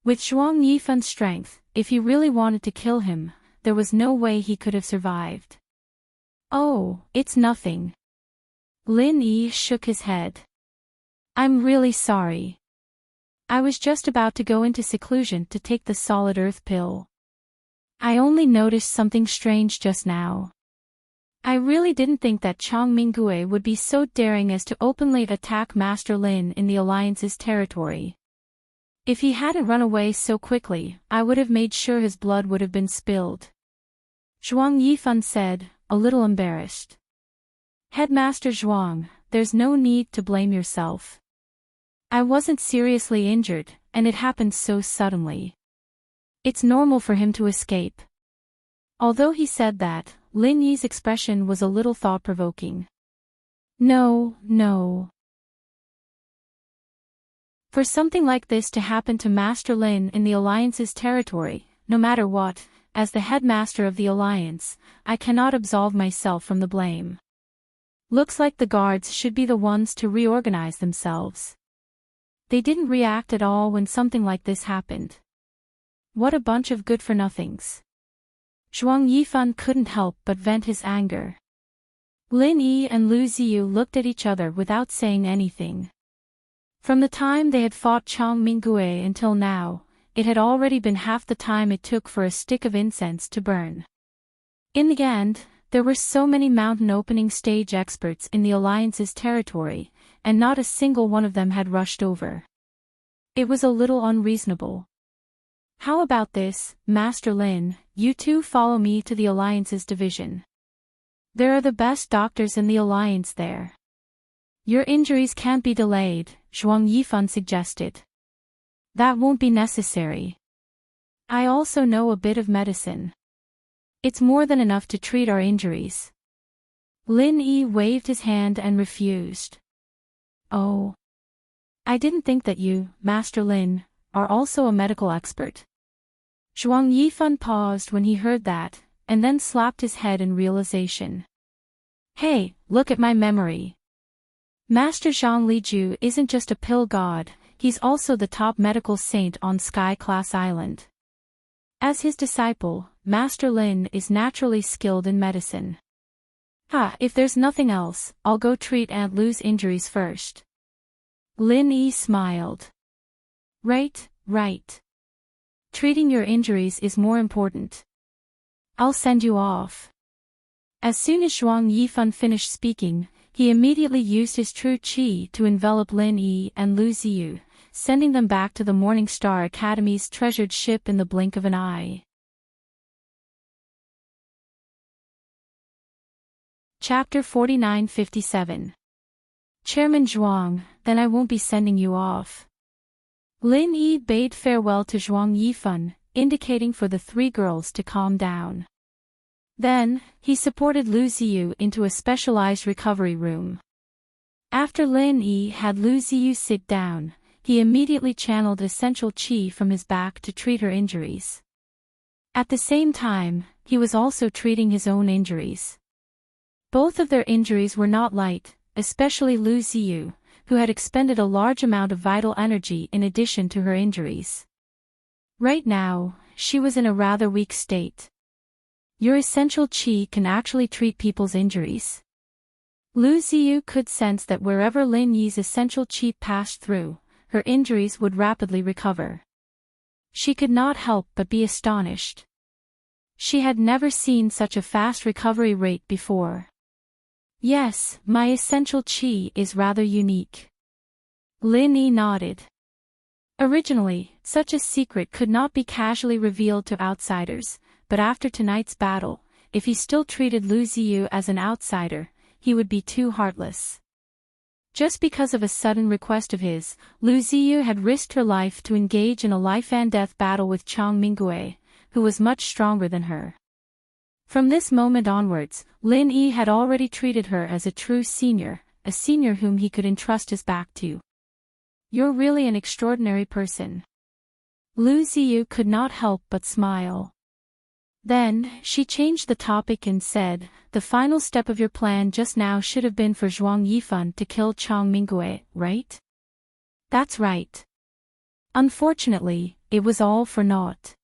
With Zhuang Yifan's strength, if he really wanted to kill him, there was no way he could have survived. Oh, it's nothing. Lin Yi shook his head. I'm really sorry. I was just about to go into seclusion to take the solid earth pill. I only noticed something strange just now. I really didn't think that Chang Mingue would be so daring as to openly attack Master Lin in the Alliance's territory. If he hadn't run away so quickly, I would have made sure his blood would have been spilled. Zhuang Yifan said, a little embarrassed. Headmaster Zhuang, there's no need to blame yourself. I wasn't seriously injured, and it happened so suddenly. It's normal for him to escape. Although he said that, Lin Yi's expression was a little thought-provoking. No. For something like this to happen to Master Lin in the Alliance's territory, no matter what, as the headmaster of the Alliance, I cannot absolve myself from the blame. Looks like the guards should be the ones to reorganize themselves. They didn't react at all when something like this happened. What a bunch of good-for-nothings. Zhuang Yifan couldn't help but vent his anger. Lin Yi and Lu Ziyu looked at each other without saying anything. From the time they had fought Chang Mingue until now, it had already been half the time it took for a stick of incense to burn. In the end, there were so many mountain opening stage experts in the Alliance's territory, and not a single one of them had rushed over. It was a little unreasonable. How about this, Master Lin, you two follow me to the Alliance's division. There are the best doctors in the Alliance there. Your injuries can't be delayed, Zhuang Yifan suggested. That won't be necessary. I also know a bit of medicine. It's more than enough to treat our injuries. Lin Yi waved his hand and refused. Oh. I didn't think that you, Master Lin, are also a medical expert. Zhuang Yifan paused when he heard that, and then slapped his head in realization. Hey, look at my memory. Master Zhang Liju isn't just a pill god, he's also the top medical saint on Sky Class Island. As his disciple, Master Lin is naturally skilled in medicine. If there's nothing else, I'll go treat Aunt Lu's injuries first. Lin Yi smiled. Right. Treating your injuries is more important. I'll send you off. As soon as Zhuang Yifan finished speaking, he immediately used his true qi to envelop Lin Yi and Lu Ziyu, sending them back to the Morning Star Academy's treasured ship in the blink of an eye. Chapter 49-57. Chairman Zhuang, then I won't be sending you off. Lin Yi bade farewell to Zhuang Yifan, indicating for the three girls to calm down. Then, he supported Lu Ziyu into a specialized recovery room. After Lin Yi had Lu Ziyu sit down, he immediately channeled essential qi from his back to treat her injuries. At the same time, he was also treating his own injuries. Both of their injuries were not light, especially Lu Ziyu, who had expended a large amount of vital energy in addition to her injuries. Right now, she was in a rather weak state. Your essential qi can actually treat people's injuries. Lu Ziyu could sense that wherever Lin Yi's essential qi passed through, her injuries would rapidly recover. She could not help but be astonished. She had never seen such a fast recovery rate before. Yes, my essential qi is rather unique. Lin Yi nodded. Originally, such a secret could not be casually revealed to outsiders, but after tonight's battle, if he still treated Lu Ziyu as an outsider, he would be too heartless. Just because of a sudden request of his, Lu Ziyu had risked her life to engage in a life-and-death battle with Chang Minggui, who was much stronger than her. From this moment onwards, Lin Yi had already treated her as a true senior, a senior whom he could entrust his back to. You're really an extraordinary person. Lu Ziyu could not help but smile. Then, she changed the topic and said, the final step of your plan just now should have been for Zhuang Yifan to kill Chang Minggui, right? That's right. Unfortunately, it was all for naught.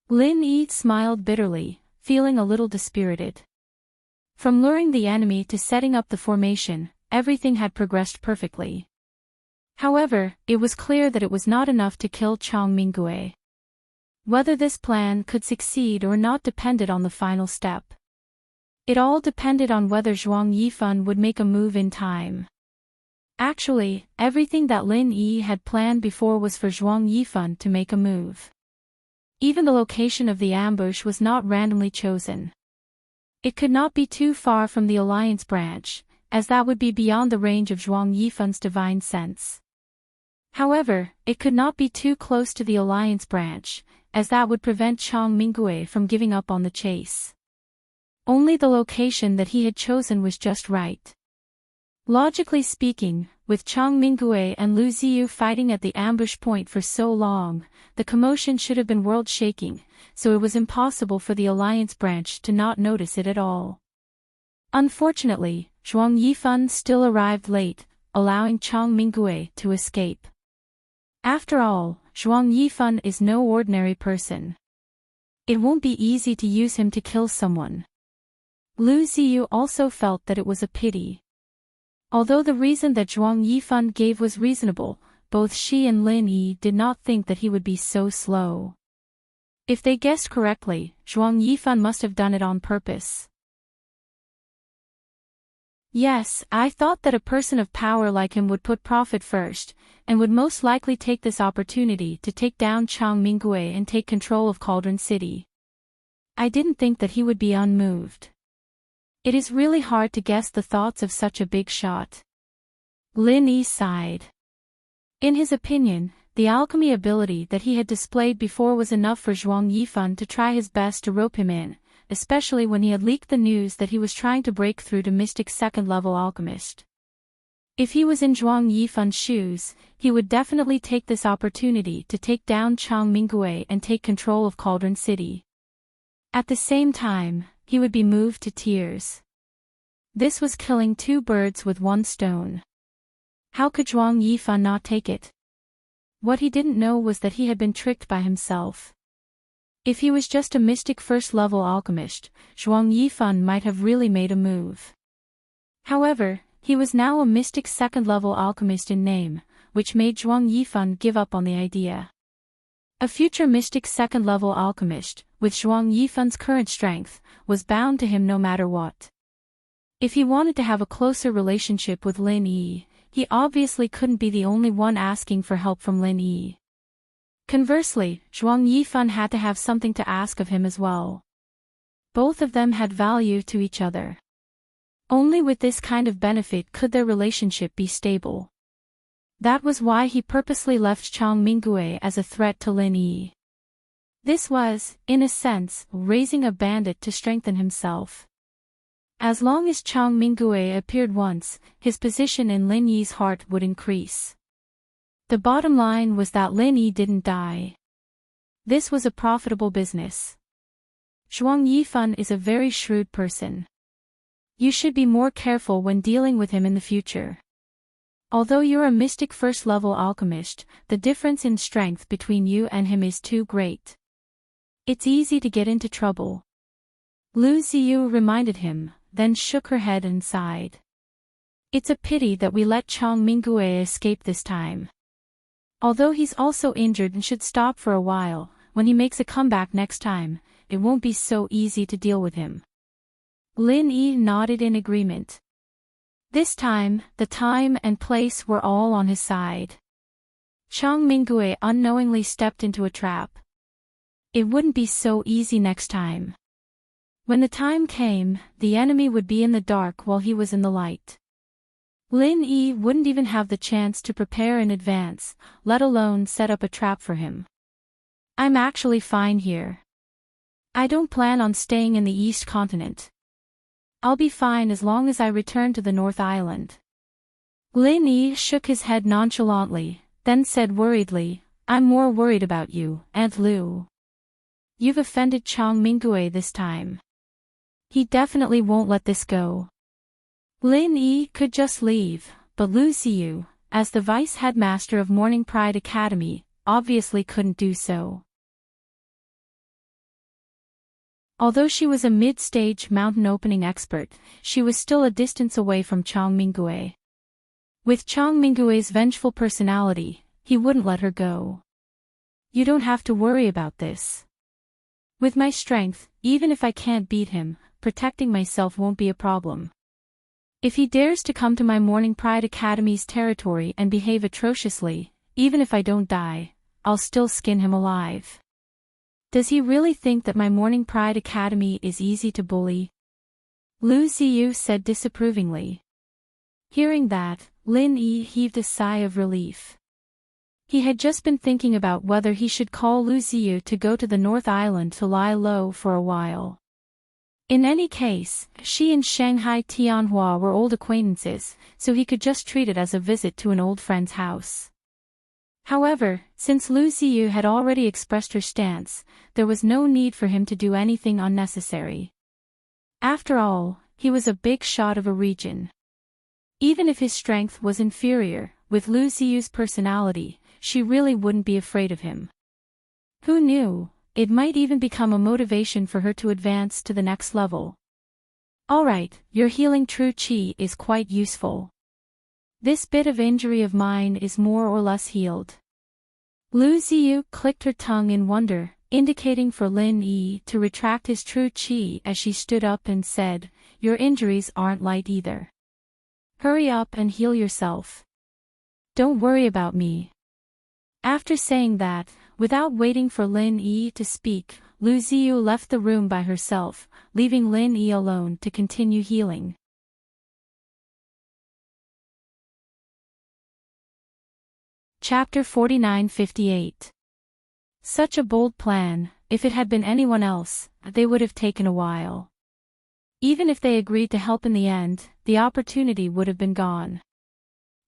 Lin Yi smiled bitterly, feeling a little dispirited. From luring the enemy to setting up the formation, everything had progressed perfectly. However, it was clear that it was not enough to kill Chang Minggui. Whether this plan could succeed or not depended on the final step. It all depended on whether Zhuang Yifan would make a move in time. Actually, everything that Lin Yi had planned before was for Zhuang Yifan to make a move. Even the location of the ambush was not randomly chosen. It could not be too far from the Alliance branch, as that would be beyond the range of Zhuang Yifan's divine sense. However, it could not be too close to the Alliance branch, as that would prevent Chang Minggui from giving up on the chase. Only the location that he had chosen was just right. Logically speaking, with Chang Minggui and Lu Ziyu fighting at the ambush point for so long, the commotion should have been world-shaking, so it was impossible for the Alliance branch to not notice it at all. Unfortunately, Zhuang Yifan still arrived late, allowing Chang Minggui to escape. After all, Zhuang Yifan is no ordinary person. It won't be easy to use him to kill someone. Lu Ziyu also felt that it was a pity. Although the reason that Zhuang Yifan gave was reasonable, both she and Lin Yi did not think that he would be so slow. If they guessed correctly, Zhuang Yifan must have done it on purpose. Yes, I thought that a person of power like him would put profit first, and would most likely take this opportunity to take down Chang Minggui and take control of Cauldron City. I didn't think that he would be unmoved. It is really hard to guess the thoughts of such a big shot. Lin Yi sighed. In his opinion, the alchemy ability that he had displayed before was enough for Zhuang Yifan to try his best to rope him in, especially when he had leaked the news that he was trying to break through to Mystic Second-Level Alchemist. If he was in Zhuang Yifan's shoes, he would definitely take this opportunity to take down Chang Minggui and take control of Cauldron City. At the same time, he would be moved to tears. This was killing two birds with one stone. How could Zhuang Yifan not take it? What he didn't know was that he had been tricked by himself. If he was just a mystic first-level alchemist, Zhuang Yifan might have really made a move. However, he was now a mystic second-level alchemist in name, which made Zhuang Yifan give up on the idea. A future mystic second-level alchemist, with Zhuang Yifan's current strength, was bound to him no matter what. If he wanted to have a closer relationship with Lin Yi, he obviously couldn't be the only one asking for help from Lin Yi. Conversely, Zhuang Yifan had to have something to ask of him as well. Both of them had value to each other. Only with this kind of benefit could their relationship be stable. That was why he purposely left Chang Minggui as a threat to Lin Yi. This was, in a sense, raising a bandit to strengthen himself. As long as Chang Minggui appeared once, his position in Lin Yi's heart would increase. The bottom line was that Lin Yi didn't die. This was a profitable business. Zhuang Yifan is a very shrewd person. You should be more careful when dealing with him in the future. Although you're a mystic first-level alchemist, the difference in strength between you and him is too great. It's easy to get into trouble. Lu Ziyu reminded him, then shook her head and sighed. It's a pity that we let Chang Minggui escape this time. Although he's also injured and should stop for a while, when he makes a comeback next time, it won't be so easy to deal with him. Lin Yi nodded in agreement. This time, the time and place were all on his side. Chang Minggui unknowingly stepped into a trap. It wouldn't be so easy next time. When the time came, the enemy would be in the dark while he was in the light. Lin Yi wouldn't even have the chance to prepare in advance, let alone set up a trap for him. I'm actually fine here. I don't plan on staying in the East Continent. I'll be fine as long as I return to the North Island. Lin Yi shook his head nonchalantly, then said worriedly, I'm more worried about you, Aunt Lu. You've offended Chang Minggui this time. He definitely won't let this go. Lin Yi could just leave, but Lu Ziyu, as the vice headmaster of Morning Pride Academy, obviously couldn't do so. Although she was a mid-stage mountain opening expert, she was still a distance away from Chang Minggui. With Chang Minggui's vengeful personality, he wouldn't let her go. You don't have to worry about this. With my strength, even if I can't beat him, protecting myself won't be a problem. If he dares to come to my Morning Pride Academy's territory and behave atrociously, even if I don't die, I'll still skin him alive. Does he really think that my Morning Pride Academy is easy to bully? Lu Ziyu said disapprovingly. Hearing that, Lin Yi heaved a sigh of relief. He had just been thinking about whether he should call Lu Ziyu to go to the North Island to lie low for a while. In any case, she and Shanghai Tianhua were old acquaintances, so he could just treat it as a visit to an old friend's house. However, since Lu Ziyu had already expressed her stance, there was no need for him to do anything unnecessary. After all, he was a big shot of a region. Even if his strength was inferior, with Lu Ziyu's personality, she really wouldn't be afraid of him. Who knew, it might even become a motivation for her to advance to the next level. Alright, your healing true qi is quite useful. This bit of injury of mine is more or less healed. Lu Ziyu clicked her tongue in wonder, indicating for Lin Yi to retract his true qi as she stood up and said, your injuries aren't light either. Hurry up and heal yourself. Don't worry about me. After saying that, without waiting for Lin Yi to speak, Lu Ziyu left the room by herself, leaving Lin Yi alone to continue healing. Chapter 49-58. Such a bold plan, if it had been anyone else, they would have taken a while. Even if they agreed to help in the end, the opportunity would have been gone.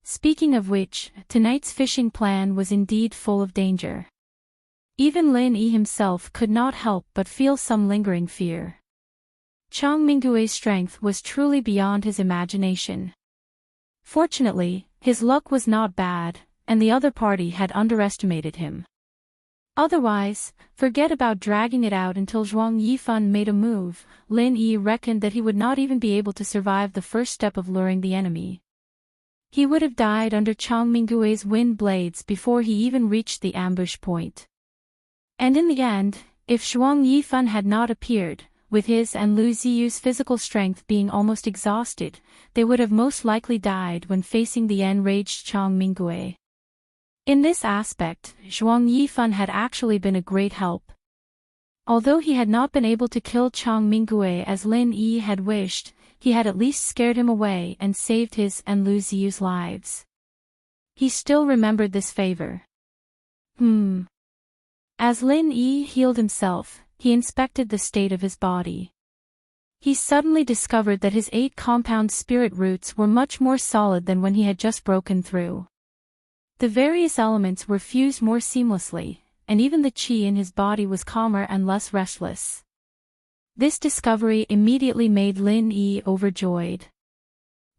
Speaking of which, tonight's fishing plan was indeed full of danger. Even Lin Yi himself could not help but feel some lingering fear. Chang Minggui's strength was truly beyond his imagination. Fortunately, his luck was not bad, and the other party had underestimated him. Otherwise, forget about dragging it out until Zhuang Yifan made a move. Lin Yi reckoned that he would not even be able to survive the first step of luring the enemy. He would have died under Chang Minggui's wind blades before he even reached the ambush point. And in the end, if Zhuang Yifan had not appeared, with his and Lu Ziyu's physical strength being almost exhausted, they would have most likely died when facing the enraged Chang Minggui. In this aspect, Zhuang Yifan had actually been a great help. Although he had not been able to kill Chang Minggui as Lin Yi had wished, he had at least scared him away and saved his and Lu Ziyu's lives. He still remembered this favor. As Lin Yi healed himself, he inspected the state of his body. He suddenly discovered that his 8 compound spirit roots were much more solid than when he had just broken through. The various elements were fused more seamlessly, and even the qi in his body was calmer and less restless. This discovery immediately made Lin Yi overjoyed.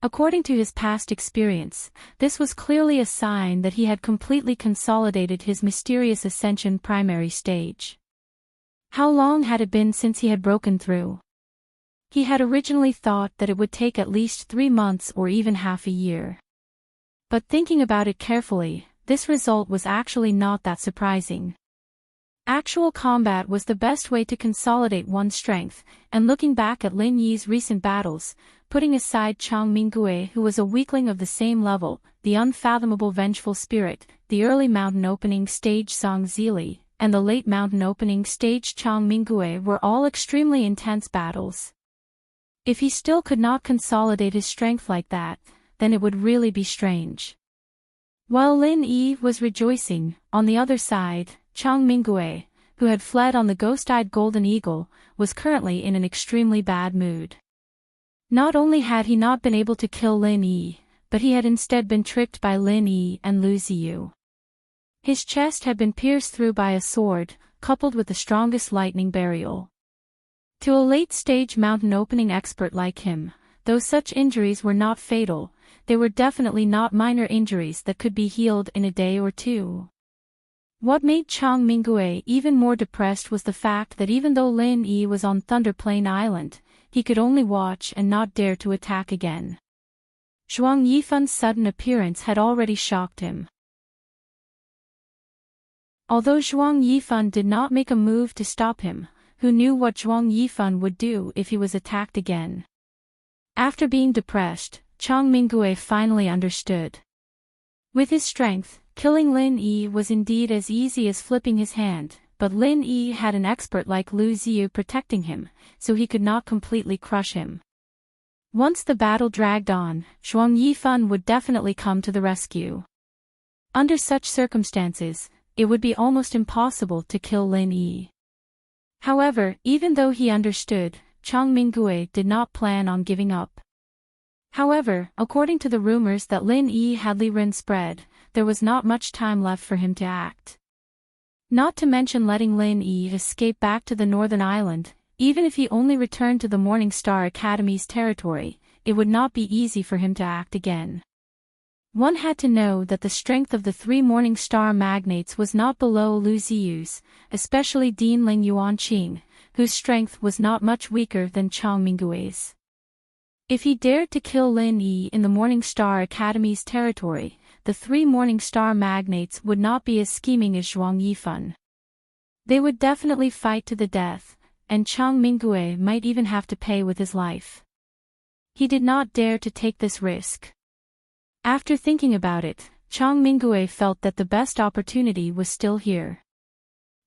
According to his past experience, this was clearly a sign that he had completely consolidated his mysterious ascension primary stage. How long had it been since he had broken through? He had originally thought that it would take at least 3 months or even half a year. But thinking about it carefully, this result was actually not that surprising. Actual combat was the best way to consolidate one's strength, and looking back at Lin Yi's recent battles, putting aside Chang Minggui who was a weakling of the same level, the unfathomable vengeful spirit, the early mountain opening stage Song Zili, and the late mountain opening stage Chang Minggui were all extremely intense battles. If he still could not consolidate his strength like that, then it would really be strange. While Lin Yi was rejoicing, on the other side, Chang Minggui, who had fled on the ghost-eyed golden eagle, was currently in an extremely bad mood. Not only had he not been able to kill Lin Yi, but he had instead been tricked by Lin Yi and Lu Ziyu. His chest had been pierced through by a sword, coupled with the strongest lightning burial. To a late-stage mountain opening expert like him, though such injuries were not fatal, they were definitely not minor injuries that could be healed in a day or two. What made Chang Minggui even more depressed was the fact that even though Lin Yi was on Thunder Plain Island, he could only watch and not dare to attack again. Zhuang Yifan's sudden appearance had already shocked him. Although Zhuang Yifan did not make a move to stop him, who knew what Zhuang Yifan would do if he was attacked again? After being depressed, Chang Minggui finally understood. With his strength, killing Lin Yi was indeed as easy as flipping his hand, but Lin Yi had an expert like Lu Ziyu protecting him, so he could not completely crush him. Once the battle dragged on, Zhuang Yifan would definitely come to the rescue. Under such circumstances, it would be almost impossible to kill Lin Yi. However, even though he understood, Chang Minggui did not plan on giving up. However, according to the rumors that Lin Yi had Li Ren spread, there was not much time left for him to act. Not to mention letting Lin Yi escape back to the northern island, even if he only returned to the Morning Star Academy's territory, it would not be easy for him to act again. One had to know that the strength of the 3 Morning Star magnates was not below Lu Ziyu's, especially Dean Ling Yuanqing, whose strength was not much weaker than Chang Minggui's. If he dared to kill Lin Yi in the Morning Star Academy's territory, the 3 Morning Star magnates would not be as scheming as Zhuang Yifan. They would definitely fight to the death, and Chang Minggui might even have to pay with his life. He did not dare to take this risk. After thinking about it, Chang Minggui felt that the best opportunity was still here.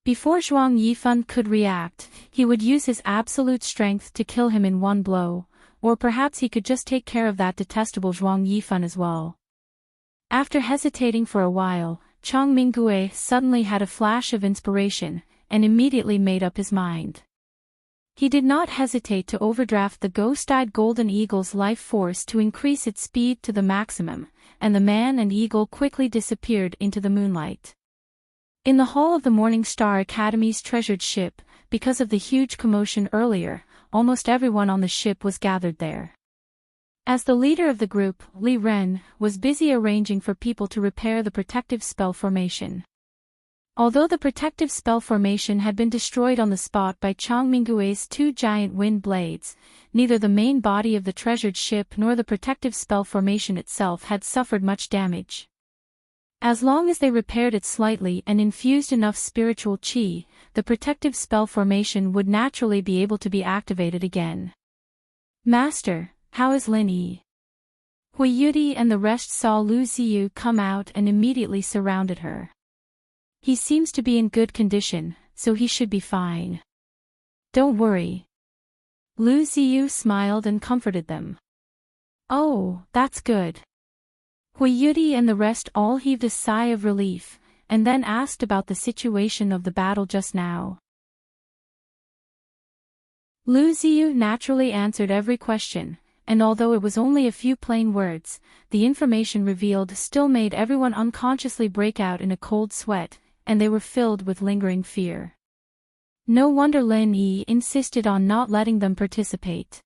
Before Zhuang Yifan could react, he would use his absolute strength to kill him in one blow, or perhaps he could just take care of that detestable Zhuang Yifan as well. After hesitating for a while, Chang Minggui suddenly had a flash of inspiration, and immediately made up his mind. He did not hesitate to overdraft the ghost-eyed golden eagle's life force to increase its speed to the maximum, and the man and eagle quickly disappeared into the moonlight. In the hall of the Morning Star Academy's treasured ship, because of the huge commotion earlier, almost everyone on the ship was gathered there. As the leader of the group, Li Ren, was busy arranging for people to repair the protective spell formation. Although the protective spell formation had been destroyed on the spot by Chang Minggui's 2 giant wind blades, neither the main body of the treasured ship nor the protective spell formation itself had suffered much damage. As long as they repaired it slightly and infused enough spiritual qi, the protective spell formation would naturally be able to be activated again. "Master, how is Lin Yi?" Hui Yudi and the rest saw Lu Ziyu come out and immediately surrounded her. "He seems to be in good condition, so he should be fine. Don't worry." Lu Ziyu smiled and comforted them. "Oh, that's good. Hui Yudi and the rest all heaved a sigh of relief, and then asked about the situation of the battle just now. Lu Ziyu naturally answered every question, and although it was only a few plain words, the information revealed still made everyone unconsciously break out in a cold sweat, and they were filled with lingering fear. No wonder Lin Yi insisted on not letting them participate.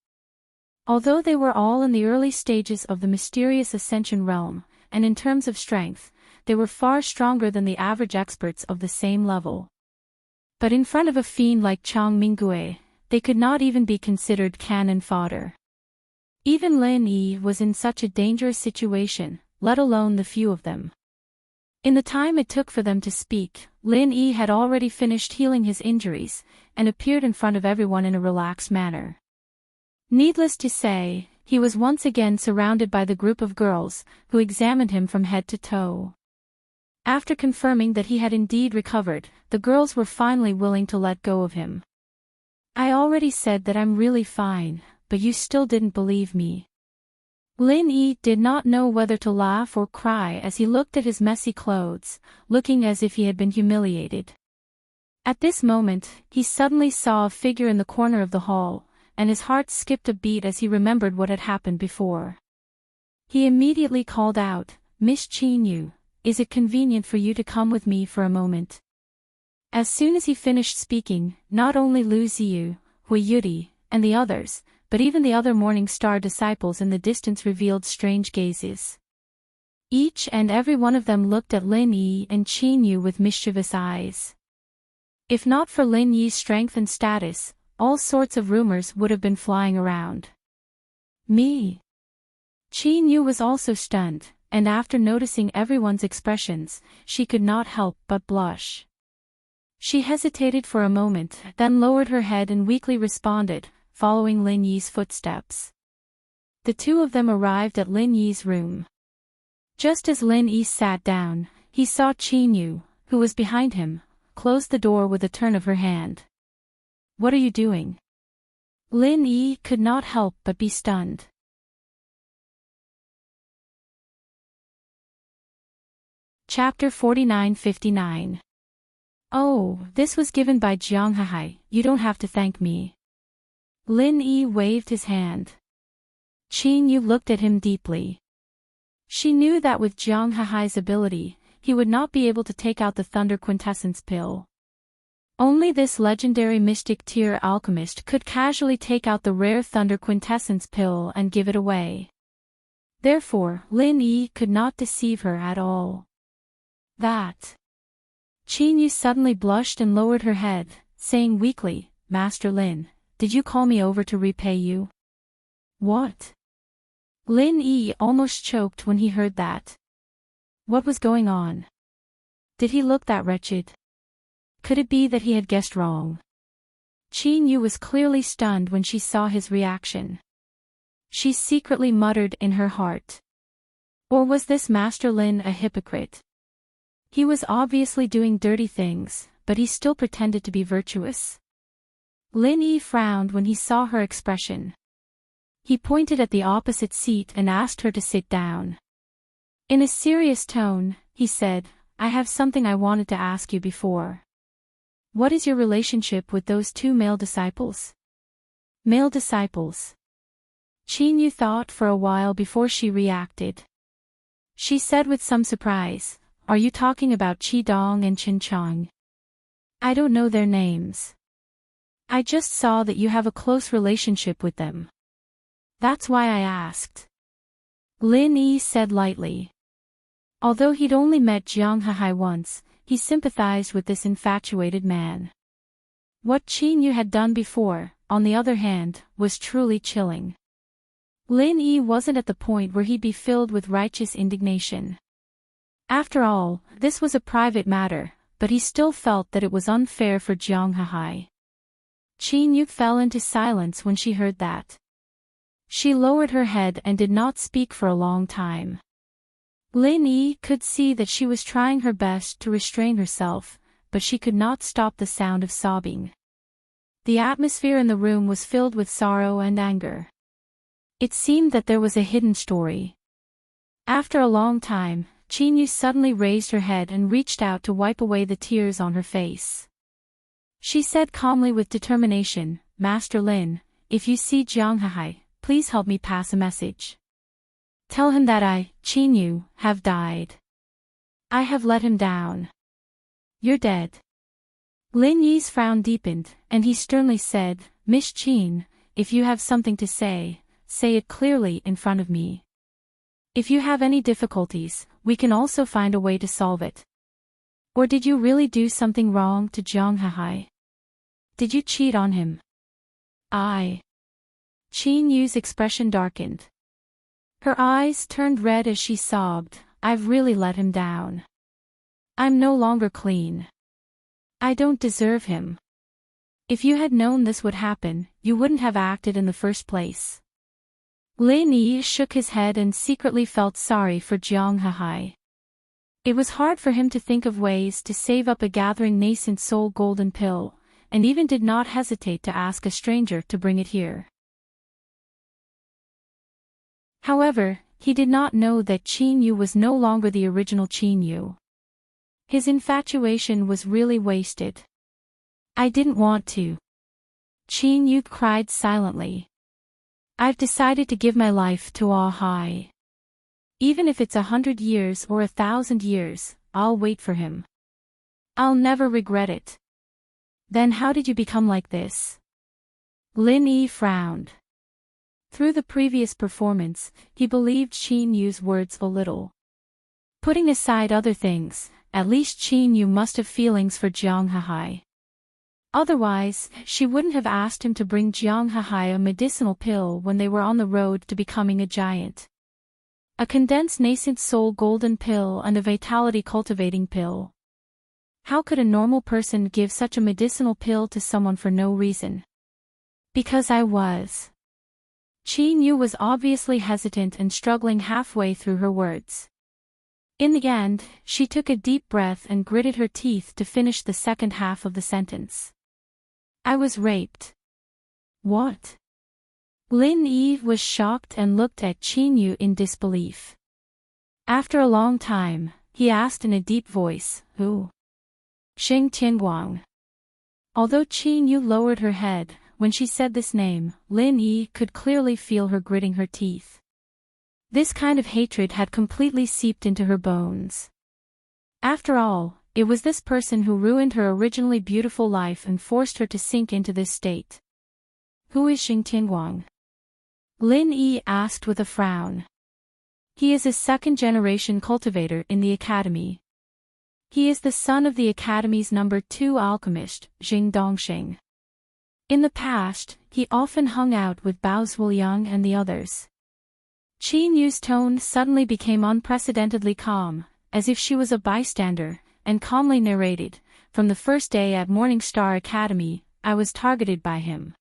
Although they were all in the early stages of the mysterious Ascension realm, and in terms of strength, they were far stronger than the average experts of the same level. But in front of a fiend like Chang Minggui, they could not even be considered cannon fodder. Even Lin Yi was in such a dangerous situation, let alone the few of them. In the time it took for them to speak, Lin Yi had already finished healing his injuries, and appeared in front of everyone in a relaxed manner. Needless to say, he was once again surrounded by the group of girls, who examined him from head to toe. After confirming that he had indeed recovered, the girls were finally willing to let go of him. "I already said that I'm really fine, but you still didn't believe me." Lin Yi did not know whether to laugh or cry as he looked at his messy clothes, looking as if he had been humiliated. At this moment, he suddenly saw a figure in the corner of the hall, and his heart skipped a beat as he remembered what had happened before. He immediately called out, "Miss Qinyu, is it convenient for you to come with me for a moment?" As soon as he finished speaking, not only Lu Ziyu, Hui Yudi, and the others, but even the other Morning Star disciples in the distance revealed strange gazes. Each and every one of them looked at Lin Yi and Qinyu with mischievous eyes. If not for Lin Yi's strength and status, all sorts of rumors would have been flying around. Me? Qinyu was also stunned, and after noticing everyone's expressions, she could not help but blush. She hesitated for a moment, then lowered her head and weakly responded, following Lin Yi's footsteps. The two of them arrived at Lin Yi's room. Just as Lin Yi sat down, he saw Qinyu, who was behind him, close the door with a turn of her hand. "What are you doing?" Lin Yi could not help but be stunned. Chapter 49-59. "Oh, this was given by Jiang Hahai, you don't have to thank me." Lin Yi waved his hand. Qinyu looked at him deeply. She knew that with Jiang Hahai's ability, he would not be able to take out the Thunder Quintessence pill. Only this legendary mystic tier alchemist could casually take out the rare Thunder Quintessence pill and give it away. Therefore, Lin Yi could not deceive her at all. That. Qinyu suddenly blushed and lowered her head, saying weakly, "Master Lin, did you call me over to repay you?" "What?" Lin Yi almost choked when he heard that. What was going on? Did he look that wretched? Could it be that he had guessed wrong? Qinyu was clearly stunned when she saw his reaction. She secretly muttered in her heart. Or was this Master Lin a hypocrite? He was obviously doing dirty things, but he still pretended to be virtuous. Lin Yi frowned when he saw her expression. He pointed at the opposite seat and asked her to sit down. In a serious tone, he said, "I have something I wanted to ask you before. What is your relationship with those two male disciples?" Male disciples? Qinyu thought for a while before she reacted. She said with some surprise, "Are you talking about Qi Dong and Qin Chang?" "I don't know their names. I just saw that you have a close relationship with them. That's why I asked." Lin Yi said lightly. Although he'd only met Jiang Hahai once, he sympathized with this infatuated man. What Qinyu had done before, on the other hand, was truly chilling. Lin Yi wasn't at the point where he'd be filled with righteous indignation. After all, this was a private matter, but he still felt that it was unfair for Jiang Hahai. Qinyu fell into silence when she heard that. She lowered her head and did not speak for a long time. Lin Yi could see that she was trying her best to restrain herself, but she could not stop the sound of sobbing. The atmosphere in the room was filled with sorrow and anger. It seemed that there was a hidden story. After a long time, Qin Yu suddenly raised her head and reached out to wipe away the tears on her face. She said calmly with determination, "Master Lin, if you see Jiang Hahai, please help me pass a message. Tell him that I, Qin Yu, have died. I have let him down. You're dead." Lin Yi's frown deepened, and he sternly said, "Miss Qin, if you have something to say it clearly in front of me. If you have any difficulties, we can also find a way to solve it. Or did you really do something wrong to Jiang Hahai? Did you cheat on him?" Qin Yu's expression darkened. Her eyes turned red as she sobbed, "I've really let him down. I'm no longer clean. I don't deserve him. If you had known this would happen, you wouldn't have acted in the first place." Lin Yi shook his head and secretly felt sorry for Jiang Hahai. It was hard for him to think of ways to save up a gathering nascent soul golden pill, and even did not hesitate to ask a stranger to bring it here. However, he did not know that Qin Yu was no longer the original Qin Yu. His infatuation was really wasted. "I didn't want to." Qin Yu cried silently. "I've decided to give my life to Ahai. Even if it's 100 years or 1,000 years, I'll wait for him. I'll never regret it." "Then how did you become like this?" Lin Yi frowned. Through the previous performance, he believed Qin Yu's words a little. Putting aside other things, at least Qin Yu must have feelings for Jiang Hahai. Otherwise, she wouldn't have asked him to bring Jiang Hahai a medicinal pill when they were on the road to becoming a giant. A condensed nascent soul golden pill and a vitality cultivating pill. How could a normal person give such a medicinal pill to someone for no reason? "Because I was." Qin Yu was obviously hesitant and struggling halfway through her words. In the end, she took a deep breath and gritted her teeth to finish the second half of the sentence. "I was raped." "What?" Lin Yi was shocked and looked at Qin Yu in disbelief. After a long time, he asked in a deep voice, "Who?" "Xing Tianguang." Although Qin Yu lowered her head, when she said this name, Lin Yi could clearly feel her gritting her teeth. This kind of hatred had completely seeped into her bones. After all, it was this person who ruined her originally beautiful life and forced her to sink into this state. "Who is Xing Tianguang?" Lin Yi asked with a frown. "He is a second-generation cultivator in the academy. He is the son of the academy's number 2 alchemist, Xing Dongxing. In the past, he often hung out with Bao Zuoyang and the others." Qin Yu's tone suddenly became unprecedentedly calm, as if she was a bystander, and calmly narrated, "From the first day at Morning Star Academy, I was targeted by him.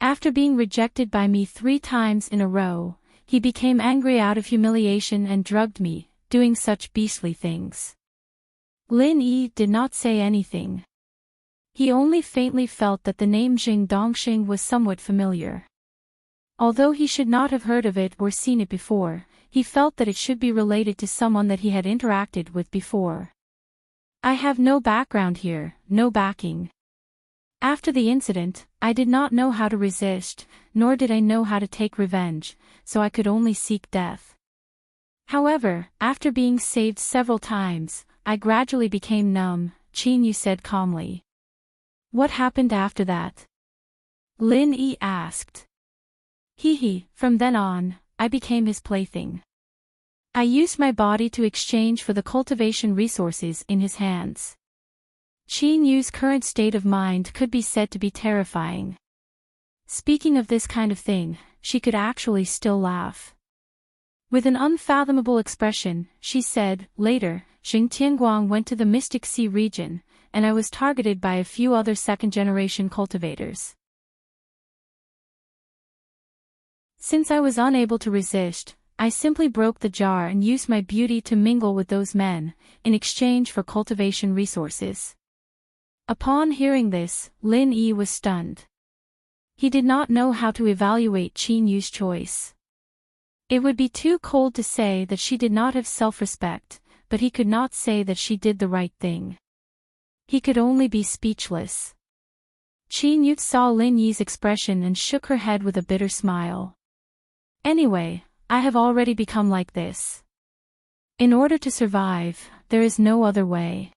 After being rejected by me 3 times in a row, he became angry out of humiliation and drugged me, doing such beastly things." Lin Yi did not say anything. He only faintly felt that the name Xing Dongxing was somewhat familiar. Although he should not have heard of it or seen it before, he felt that it should be related to someone that he had interacted with before. "I have no background here, no backing. After the incident, I did not know how to resist, nor did I know how to take revenge, so I could only seek death. However, after being saved several times, I gradually became numb," Qin Yu said calmly. "What happened after that?" Lin Yi asked. From then on, I became his plaything. I used my body to exchange for the cultivation resources in his hands." Qin Yu's current state of mind could be said to be terrifying. Speaking of this kind of thing, she could actually still laugh. With an unfathomable expression, she said, "Later, Xing Tianguang went to the Mystic Sea region, and I was targeted by a few other second-generation cultivators. Since I was unable to resist, I simply broke the jar and used my beauty to mingle with those men, in exchange for cultivation resources." Upon hearing this, Lin Yi was stunned. He did not know how to evaluate Qin Yu's choice. It would be too cold to say that she did not have self-respect, but he could not say that she did the right thing. He could only be speechless. Qin Yu saw Lin Yi's expression and shook her head with a bitter smile. Anyway, I have already become like this. In order to survive, there is no other way.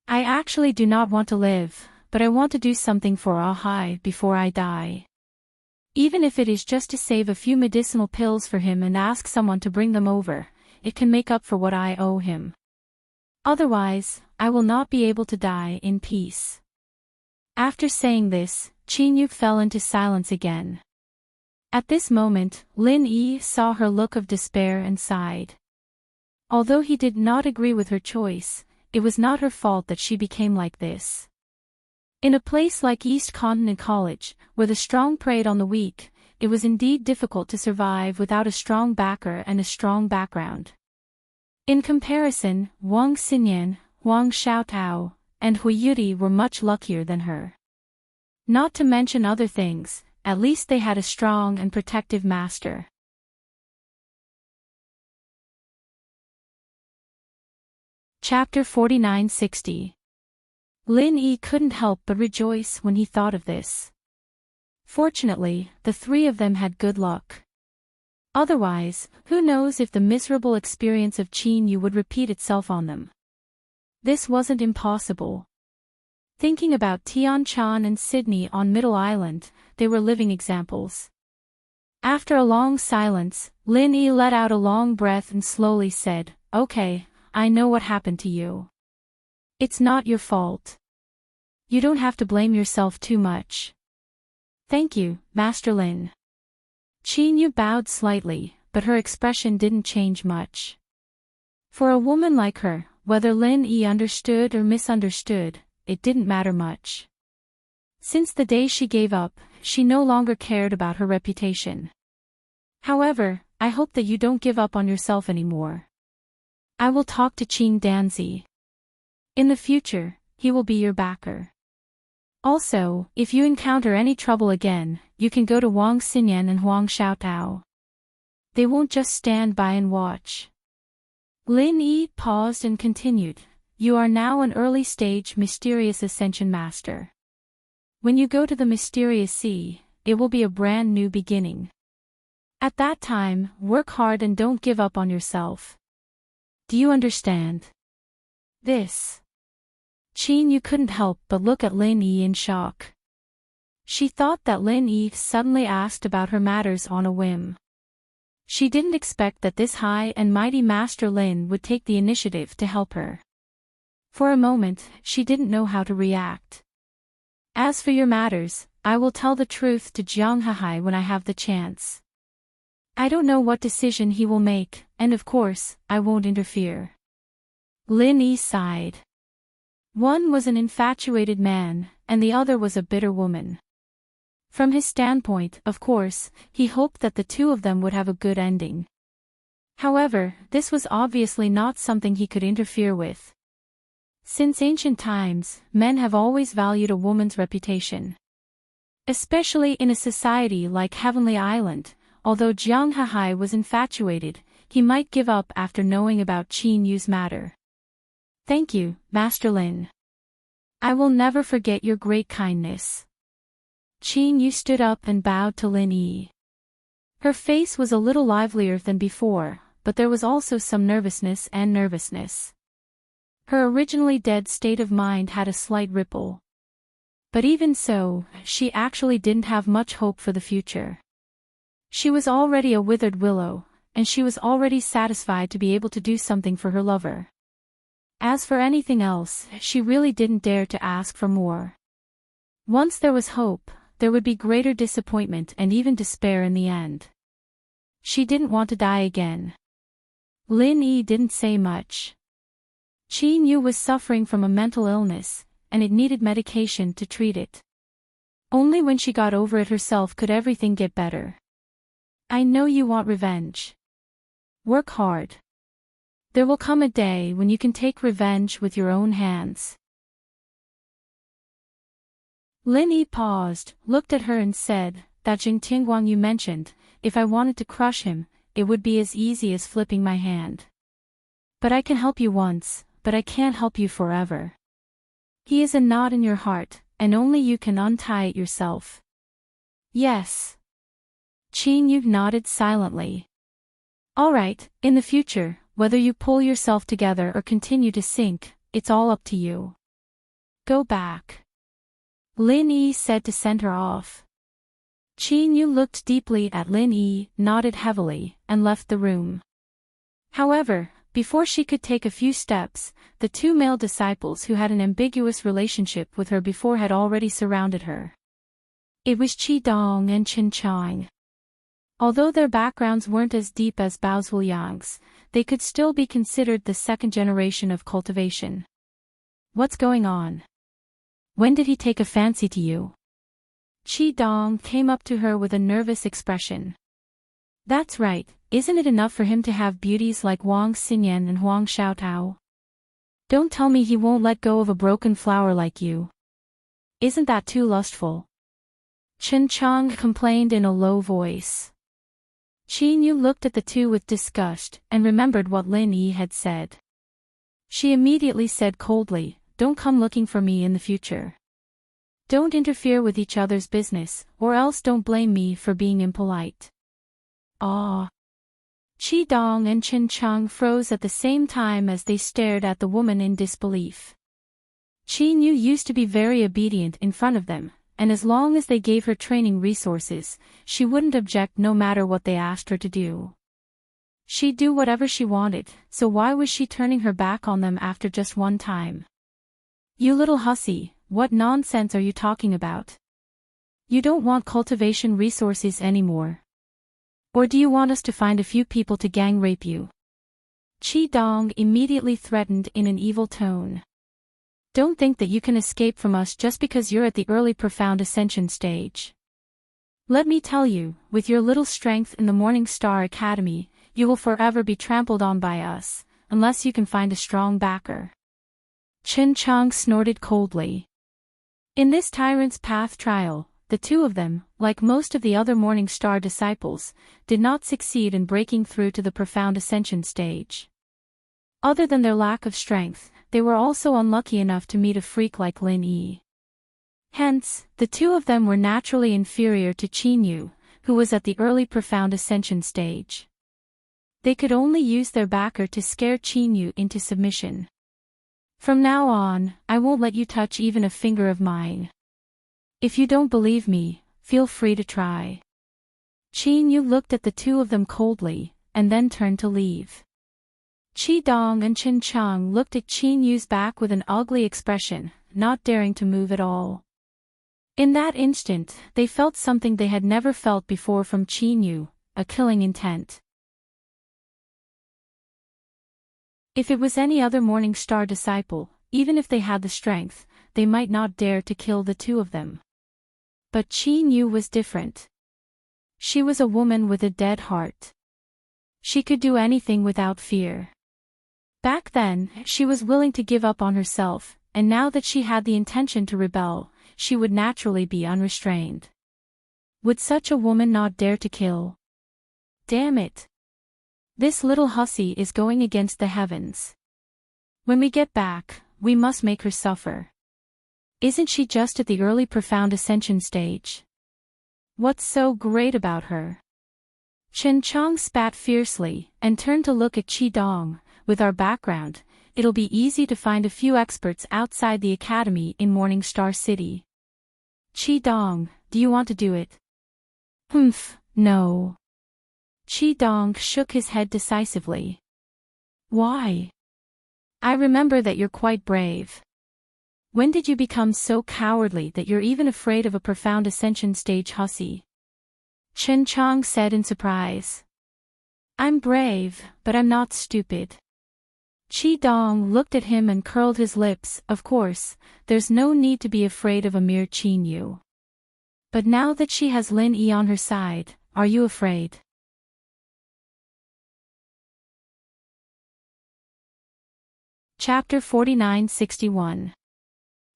I actually do not want to live, but I want to do something for Ahai before I die. Even if it is just to save a few medicinal pills for him and ask someone to bring them over, it can make up for what I owe him. Otherwise, I will not be able to die in peace. After saying this, Qin Yu fell into silence again. At this moment, Lin Yi saw her look of despair and sighed. Although he did not agree with her choice, it was not her fault that she became like this. In a place like East Continent College, where the strong preyed on the weak, it was indeed difficult to survive without a strong backer and a strong background. In comparison, Wang Xinyan, Huang Xiaotao, and Hui Yudi were much luckier than her. Not to mention other things, at least they had a strong and protective master. Chapter 4960. Lin Yi couldn't help but rejoice when he thought of this. Fortunately, the three of them had good luck. Otherwise, who knows if the miserable experience of Qin Yu would repeat itself on them. This wasn't impossible. Thinking about Tian Chan and Sydney on Middle Island, they were living examples. After a long silence, Lin Yi let out a long breath and slowly said, "Okay, I know what happened to you. It's not your fault. You don't have to blame yourself too much." "Thank you, Master Lin." Qin Yu bowed slightly, but her expression didn't change much. For a woman like her, whether Lin Yi understood or misunderstood, it didn't matter much. Since the day she gave up, she no longer cared about her reputation. "However, I hope that you don't give up on yourself anymore. I will talk to Qin Danzi. In the future, he will be your backer. Also, if you encounter any trouble again, you can go to Wang Xinyan and Huang Xiaotao. They won't just stand by and watch." Lin Yi paused and continued, "You are now an early-stage mysterious ascension master. When you go to the mysterious sea, it will be a brand new beginning. At that time, work hard and don't give up on yourself. Do you understand?" This. Qin Yu couldn't help but look at Lin Yi in shock. She thought that Lin Yi suddenly asked about her matters on a whim. She didn't expect that this high and mighty Master Lin would take the initiative to help her. For a moment, she didn't know how to react. "As for your matters, I will tell the truth to Jiang Hahai when I have the chance. I don't know what decision he will make, and of course, I won't interfere." Lin Yi sighed. One was an infatuated man, and the other was a bitter woman. From his standpoint, of course, he hoped that the two of them would have a good ending. However, this was obviously not something he could interfere with. Since ancient times, men have always valued a woman's reputation. Especially in a society like Heavenly Island, although Jiang Hahai was infatuated, he might give up after knowing about Qin Yu's matter. "Thank you, Master Lin. I will never forget your great kindness." Qin Yu stood up and bowed to Lin Yi. Her face was a little livelier than before, but there was also some nervousness. Her originally dead state of mind had a slight ripple. But even so, she actually didn't have much hope for the future. She was already a withered willow, and she was already satisfied to be able to do something for her lover. As for anything else, she really didn't dare to ask for more. Once there was hope, there would be greater disappointment and even despair in the end. She didn't want to die again. Lin Yi didn't say much. Qin Yu was suffering from a mental illness, and it needed medication to treat it. Only when she got over it herself could everything get better. "I know you want revenge. Work hard. There will come a day when you can take revenge with your own hands." Lin Yi paused, looked at her and said, "That Jing Tingguang you mentioned, if I wanted to crush him, it would be as easy as flipping my hand. But I can help you once, but I can't help you forever. He is a knot in your heart, and only you can untie it yourself. Yes. Chin-Yu nodded silently. All right, in the future, whether you pull yourself together or continue to sink, it's all up to you. Go back. Lin Yi said to send her off. Chin-Yu looked deeply at Lin Yi, nodded heavily, and left the room. However, before she could take a few steps, the two male disciples who had an ambiguous relationship with her before had already surrounded her. It was Qi Dong and Chen Chang. Although their backgrounds weren't as deep as Bao Zhuliang's, they could still be considered the second generation of cultivation. What's going on? When did he take a fancy to you? Qi Dong came up to her with a nervous expression. That's right, isn't it enough for him to have beauties like Wang Xinyan and Huang Xiaotao? Don't tell me he won't let go of a broken flower like you. Isn't that too lustful? Chen Chang complained in a low voice. Chin-Yu looked at the two with disgust and remembered what Lin Yi had said. She immediately said coldly, "Don't come looking for me in the future. Don't interfere with each other's business, or else don't blame me for being impolite." Ah! Qi Dong and Chen Chang froze at the same time as they stared at the woman in disbelief. Chin-Yu used to be very obedient in front of them, and as long as they gave her training resources, she wouldn't object no matter what they asked her to do. She'd do whatever she wanted, so why was she turning her back on them after just one time? You little hussy, what nonsense are you talking about? You don't want cultivation resources anymore. Or do you want us to find a few people to gang rape you? Qi Dong immediately threatened in an evil tone. Don't think that you can escape from us just because you're at the early profound ascension stage. Let me tell you, with your little strength in the Morning Star Academy, you will forever be trampled on by us, unless you can find a strong backer. Chen Chang snorted coldly. In this Tyrant's Path trial, the two of them, like most of the other Morning Star disciples, did not succeed in breaking through to the profound ascension stage. Other than their lack of strength, they were also unlucky enough to meet a freak like Lin Yi. Hence, the two of them were naturally inferior to Chin-Yu, who was at the early profound ascension stage. They could only use their backer to scare Chin-Yu into submission. From now on, I won't let you touch even a finger of mine. If you don't believe me, feel free to try. Chin-Yu looked at the two of them coldly, and then turned to leave. Qi Dong and Chen Chang looked at Chin-Yu's back with an ugly expression, not daring to move at all. In that instant, they felt something they had never felt before from Chin-Yu, a killing intent. If it was any other Morning Star disciple, even if they had the strength, they might not dare to kill the two of them. But Chin-Yu was different. She was a woman with a dead heart. She could do anything without fear. Back then, she was willing to give up on herself, and now that she had the intention to rebel, she would naturally be unrestrained. Would such a woman not dare to kill? Damn it! This little hussy is going against the heavens. When we get back, we must make her suffer. Isn't she just at the early profound ascension stage? What's so great about her? Chen Chang spat fiercely, and turned to look at Qi Dong. With our background, it'll be easy to find a few experts outside the academy in Morning Star City. Qi Dong, do you want to do it? Humph, no. Qi Dong shook his head decisively. Why? I remember that you're quite brave. When did you become so cowardly that you're even afraid of a profound ascension stage hussy? Chen Chang said in surprise. I'm brave, but I'm not stupid. Qi Dong looked at him and curled his lips. Of course, there's no need to be afraid of a mere Chin-Yu. But now that she has Lin Yi on her side, are you afraid? Chapter 49-61.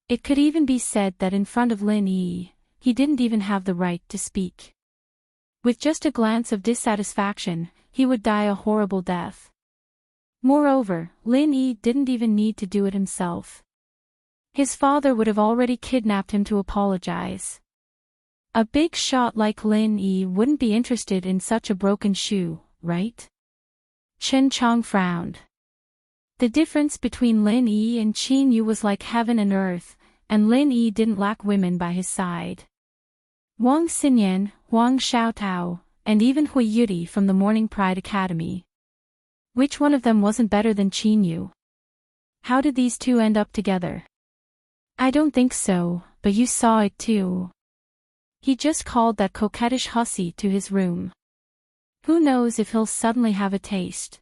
It could even be said that in front of Lin Yi, he didn't even have the right to speak. With just a glance of dissatisfaction, he would die a horrible death. Moreover, Lin Yi didn't even need to do it himself. His father would have already kidnapped him to apologize. A big shot like Lin Yi wouldn't be interested in such a broken shoe, right? Chen Chong frowned. The difference between Lin Yi and Qin Yu was like heaven and earth, and Lin Yi didn't lack women by his side. Wang Xinyan, Huang Xiaotao, and even Hui Yudi from the Morning Pride Academy. Which one of them wasn't better than Qin Yu? How did these two end up together? I don't think so, but you saw it too. He just called that coquettish hussy to his room. Who knows if he'll suddenly have a taste?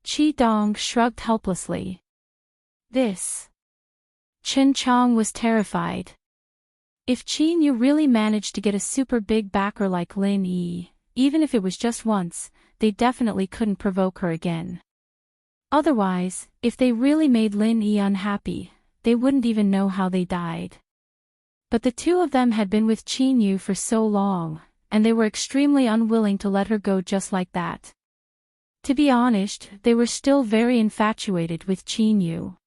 Qi Dong shrugged helplessly. This. Chen Chong was terrified. If Qin Yu really managed to get a super big backer like Lin Yi, even if it was just once, they definitely couldn't provoke her again. Otherwise, if they really made Lin Yi unhappy, they wouldn't even know how they died. But the two of them had been with Qin Yu for so long, and they were extremely unwilling to let her go just like that. To be honest, they were still very infatuated with Qin Yu.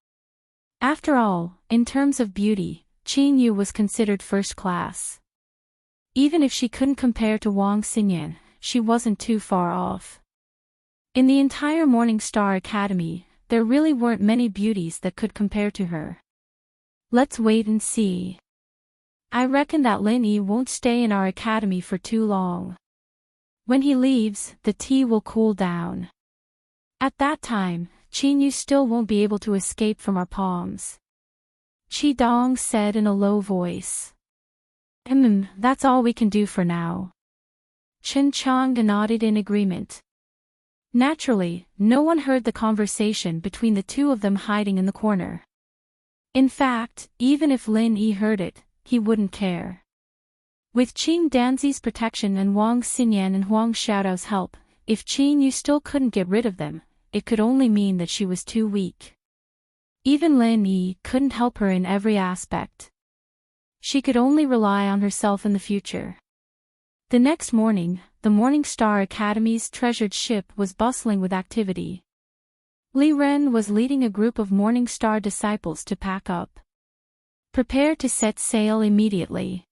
After all, in terms of beauty, Qin Yu was considered first class. Even if she couldn't compare to Wang Xinyan, she wasn't too far off. In the entire Morning Star Academy, there really weren't many beauties that could compare to her. Let's wait and see. I reckon that Lin Yi won't stay in our academy for too long. When he leaves, the tea will cool down. At that time, Qin Yu still won't be able to escape from our palms. Qi Dong said in a low voice. That's all we can do for now. Chen Chong nodded in agreement. Naturally, no one heard the conversation between the two of them hiding in the corner. In fact, even if Lin Yi heard it, he wouldn't care. With Qin Danzi's protection and Wang Xinyan and Huang Xiaodao's help, if Qin Yu still couldn't get rid of them, it could only mean that she was too weak. Even Lin Yi couldn't help her in every aspect. She could only rely on herself in the future. The next morning, the Morning Star Academy's treasured ship was bustling with activity. Li Ren was leading a group of Morning Star disciples to pack up. Prepare to set sail immediately.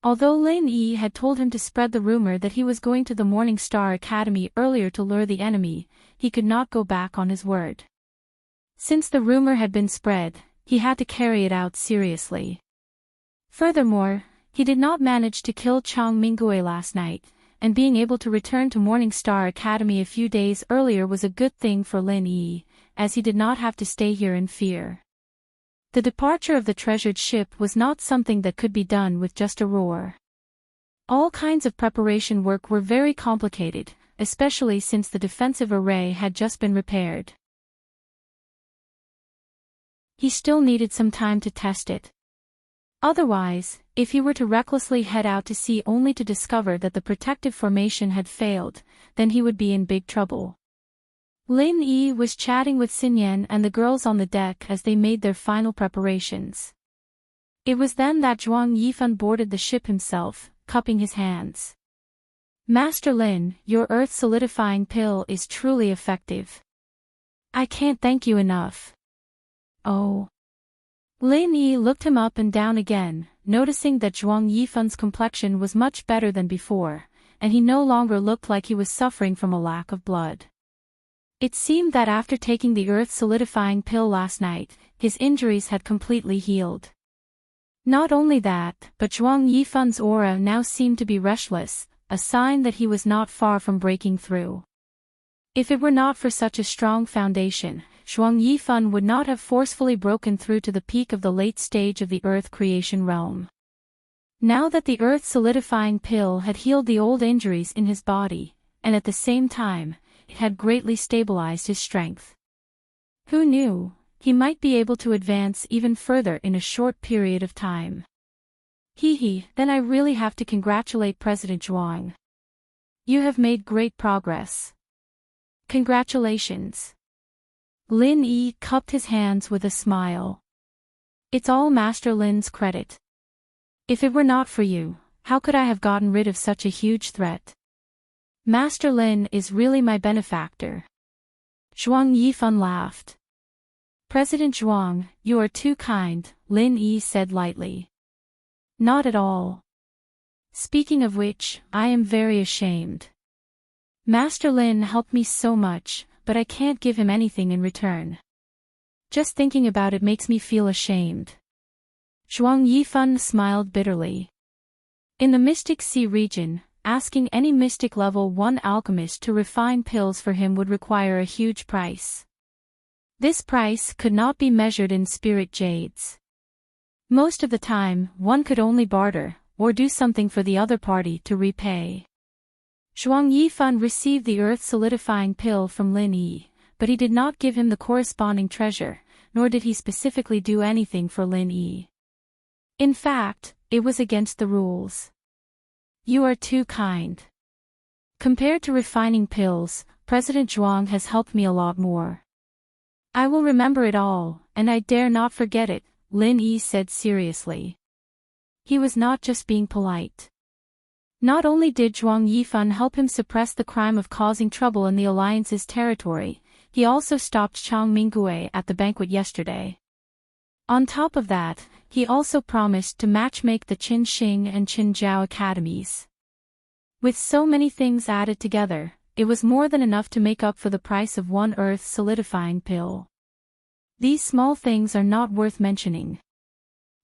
Although Lin Yi had told him to spread the rumor that he was going to the Morning Star Academy earlier to lure the enemy, he could not go back on his word. Since the rumor had been spread, he had to carry it out seriously. Furthermore, he did not manage to kill Chang Minggui last night, and being able to return to Morning Star Academy a few days earlier was a good thing for Lin Yi, as he did not have to stay here in fear. The departure of the treasured ship was not something that could be done with just a roar. All kinds of preparation work were very complicated, especially since the defensive array had just been repaired. He still needed some time to test it. Otherwise, if he were to recklessly head out to sea only to discover that the protective formation had failed, then he would be in big trouble. Lin Yi was chatting with Xinyan and the girls on the deck as they made their final preparations. It was then that Zhuang Yifan boarded the ship himself, cupping his hands. Master Lin, your earth-solidifying pill is truly effective. I can't thank you enough. Oh. Lin Yi looked him up and down again, noticing that Zhuang Yifan's complexion was much better than before, and he no longer looked like he was suffering from a lack of blood. It seemed that after taking the earth-solidifying pill last night, his injuries had completely healed. Not only that, but Zhuang Yifan's aura now seemed to be restless, a sign that he was not far from breaking through. If it were not for such a strong foundation, Zhuang Yifan would not have forcefully broken through to the peak of the late stage of the earth creation realm. Now that the earth-solidifying pill had healed the old injuries in his body, and at the same time, it had greatly stabilized his strength. Who knew, he might be able to advance even further in a short period of time. Then I really have to congratulate President Zhuang. You have made great progress. Congratulations. Lin Yi cupped his hands with a smile. It's all Master Lin's credit. If it were not for you, How could I have gotten rid of such a huge threat? Master Lin is really my benefactor. Zhuang Yifan laughed. President Zhuang, you are too kind, Lin Yi said lightly. Not at all. Speaking of which, I am very ashamed. Master Lin helped me so much, but I can't give him anything in return. Just thinking about it makes me feel ashamed. Zhuang Yifan smiled bitterly. In the Mystic Sea region, asking any Mystic Level 1 alchemist to refine pills for him would require a huge price. This price could not be measured in spirit jades. Most of the time, one could only barter, or do something for the other party to repay. Zhuang Yifan received the earth-solidifying pill from Lin Yi, but he did not give him the corresponding treasure, nor did he specifically do anything for Lin Yi. In fact, it was against the rules. You are too kind. Compared to refining pills, President Zhuang has helped me a lot more. I will remember it all, and I dare not forget it, Lin Yi said seriously. He was not just being polite. Not only did Zhuang Yifan help him suppress the crime of causing trouble in the Alliance's territory, he also stopped Chang Minggui at the banquet yesterday. On top of that, he also promised to matchmake the Qinxing and Qinzhou academies. With so many things added together, it was more than enough to make up for the price of one earth-solidifying pill. These small things are not worth mentioning.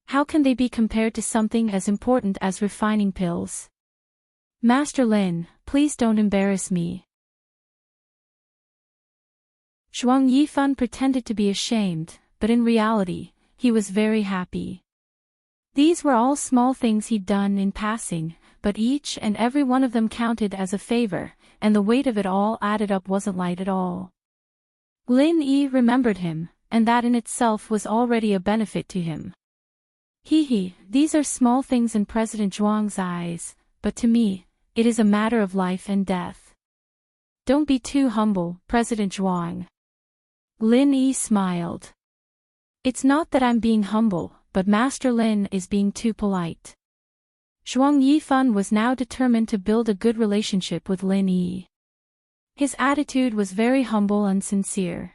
How can they be compared to something as important as refining pills? Master Lin, please don't embarrass me. Zhuang Yifan pretended to be ashamed, but in reality, he was very happy. These were all small things he'd done in passing, but each and every one of them counted as a favor, and the weight of it all added up wasn't light at all. Lin Yi remembered him, and that in itself was already a benefit to him. These are small things in President Zhuang's eyes, but to me, it is a matter of life and death. Don't be too humble, President Zhuang. Lin Yi smiled. It's not that I'm being humble, but Master Lin is being too polite. Zhuang Yifan was now determined to build a good relationship with Lin Yi. His attitude was very humble and sincere.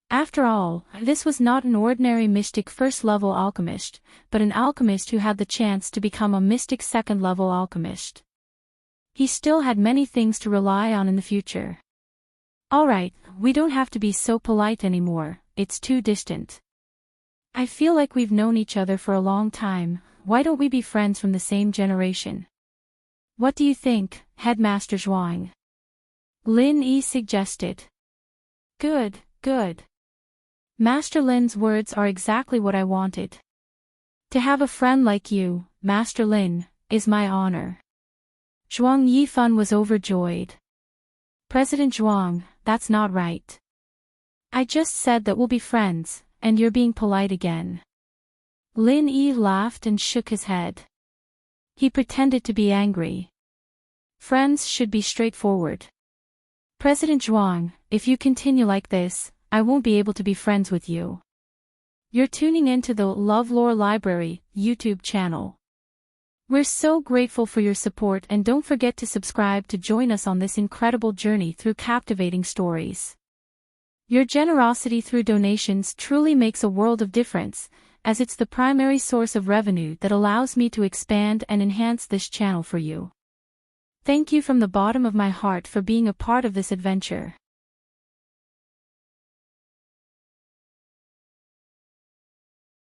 After all, this was not an ordinary mystic first-level alchemist, but an alchemist who had the chance to become a mystic second-level alchemist. He still had many things to rely on in the future. Alright, we don't have to be so polite anymore, it's too distant. I feel like we've known each other for a long time, why don't we be friends from the same generation? What do you think, Headmaster Zhuang? Lin Yi suggested. Good. Master Lin's words are exactly what I wanted. To have a friend like you, Master Lin, is my honor. Zhuang Yifan was overjoyed. President Zhuang, that's not right. I just said that we'll be friends, and you're being polite again. Lin Yi laughed and shook his head. He pretended to be angry. Friends should be straightforward. President Zhuang, if you continue like this, I won't be able to be friends with you. You're tuning into the LoveLore Library YouTube channel. We're so grateful for your support, and don't forget to subscribe to join us on this incredible journey through captivating stories. Your generosity through donations truly makes a world of difference, as it's the primary source of revenue that allows me to expand and enhance this channel for you. Thank you from the bottom of my heart for being a part of this adventure.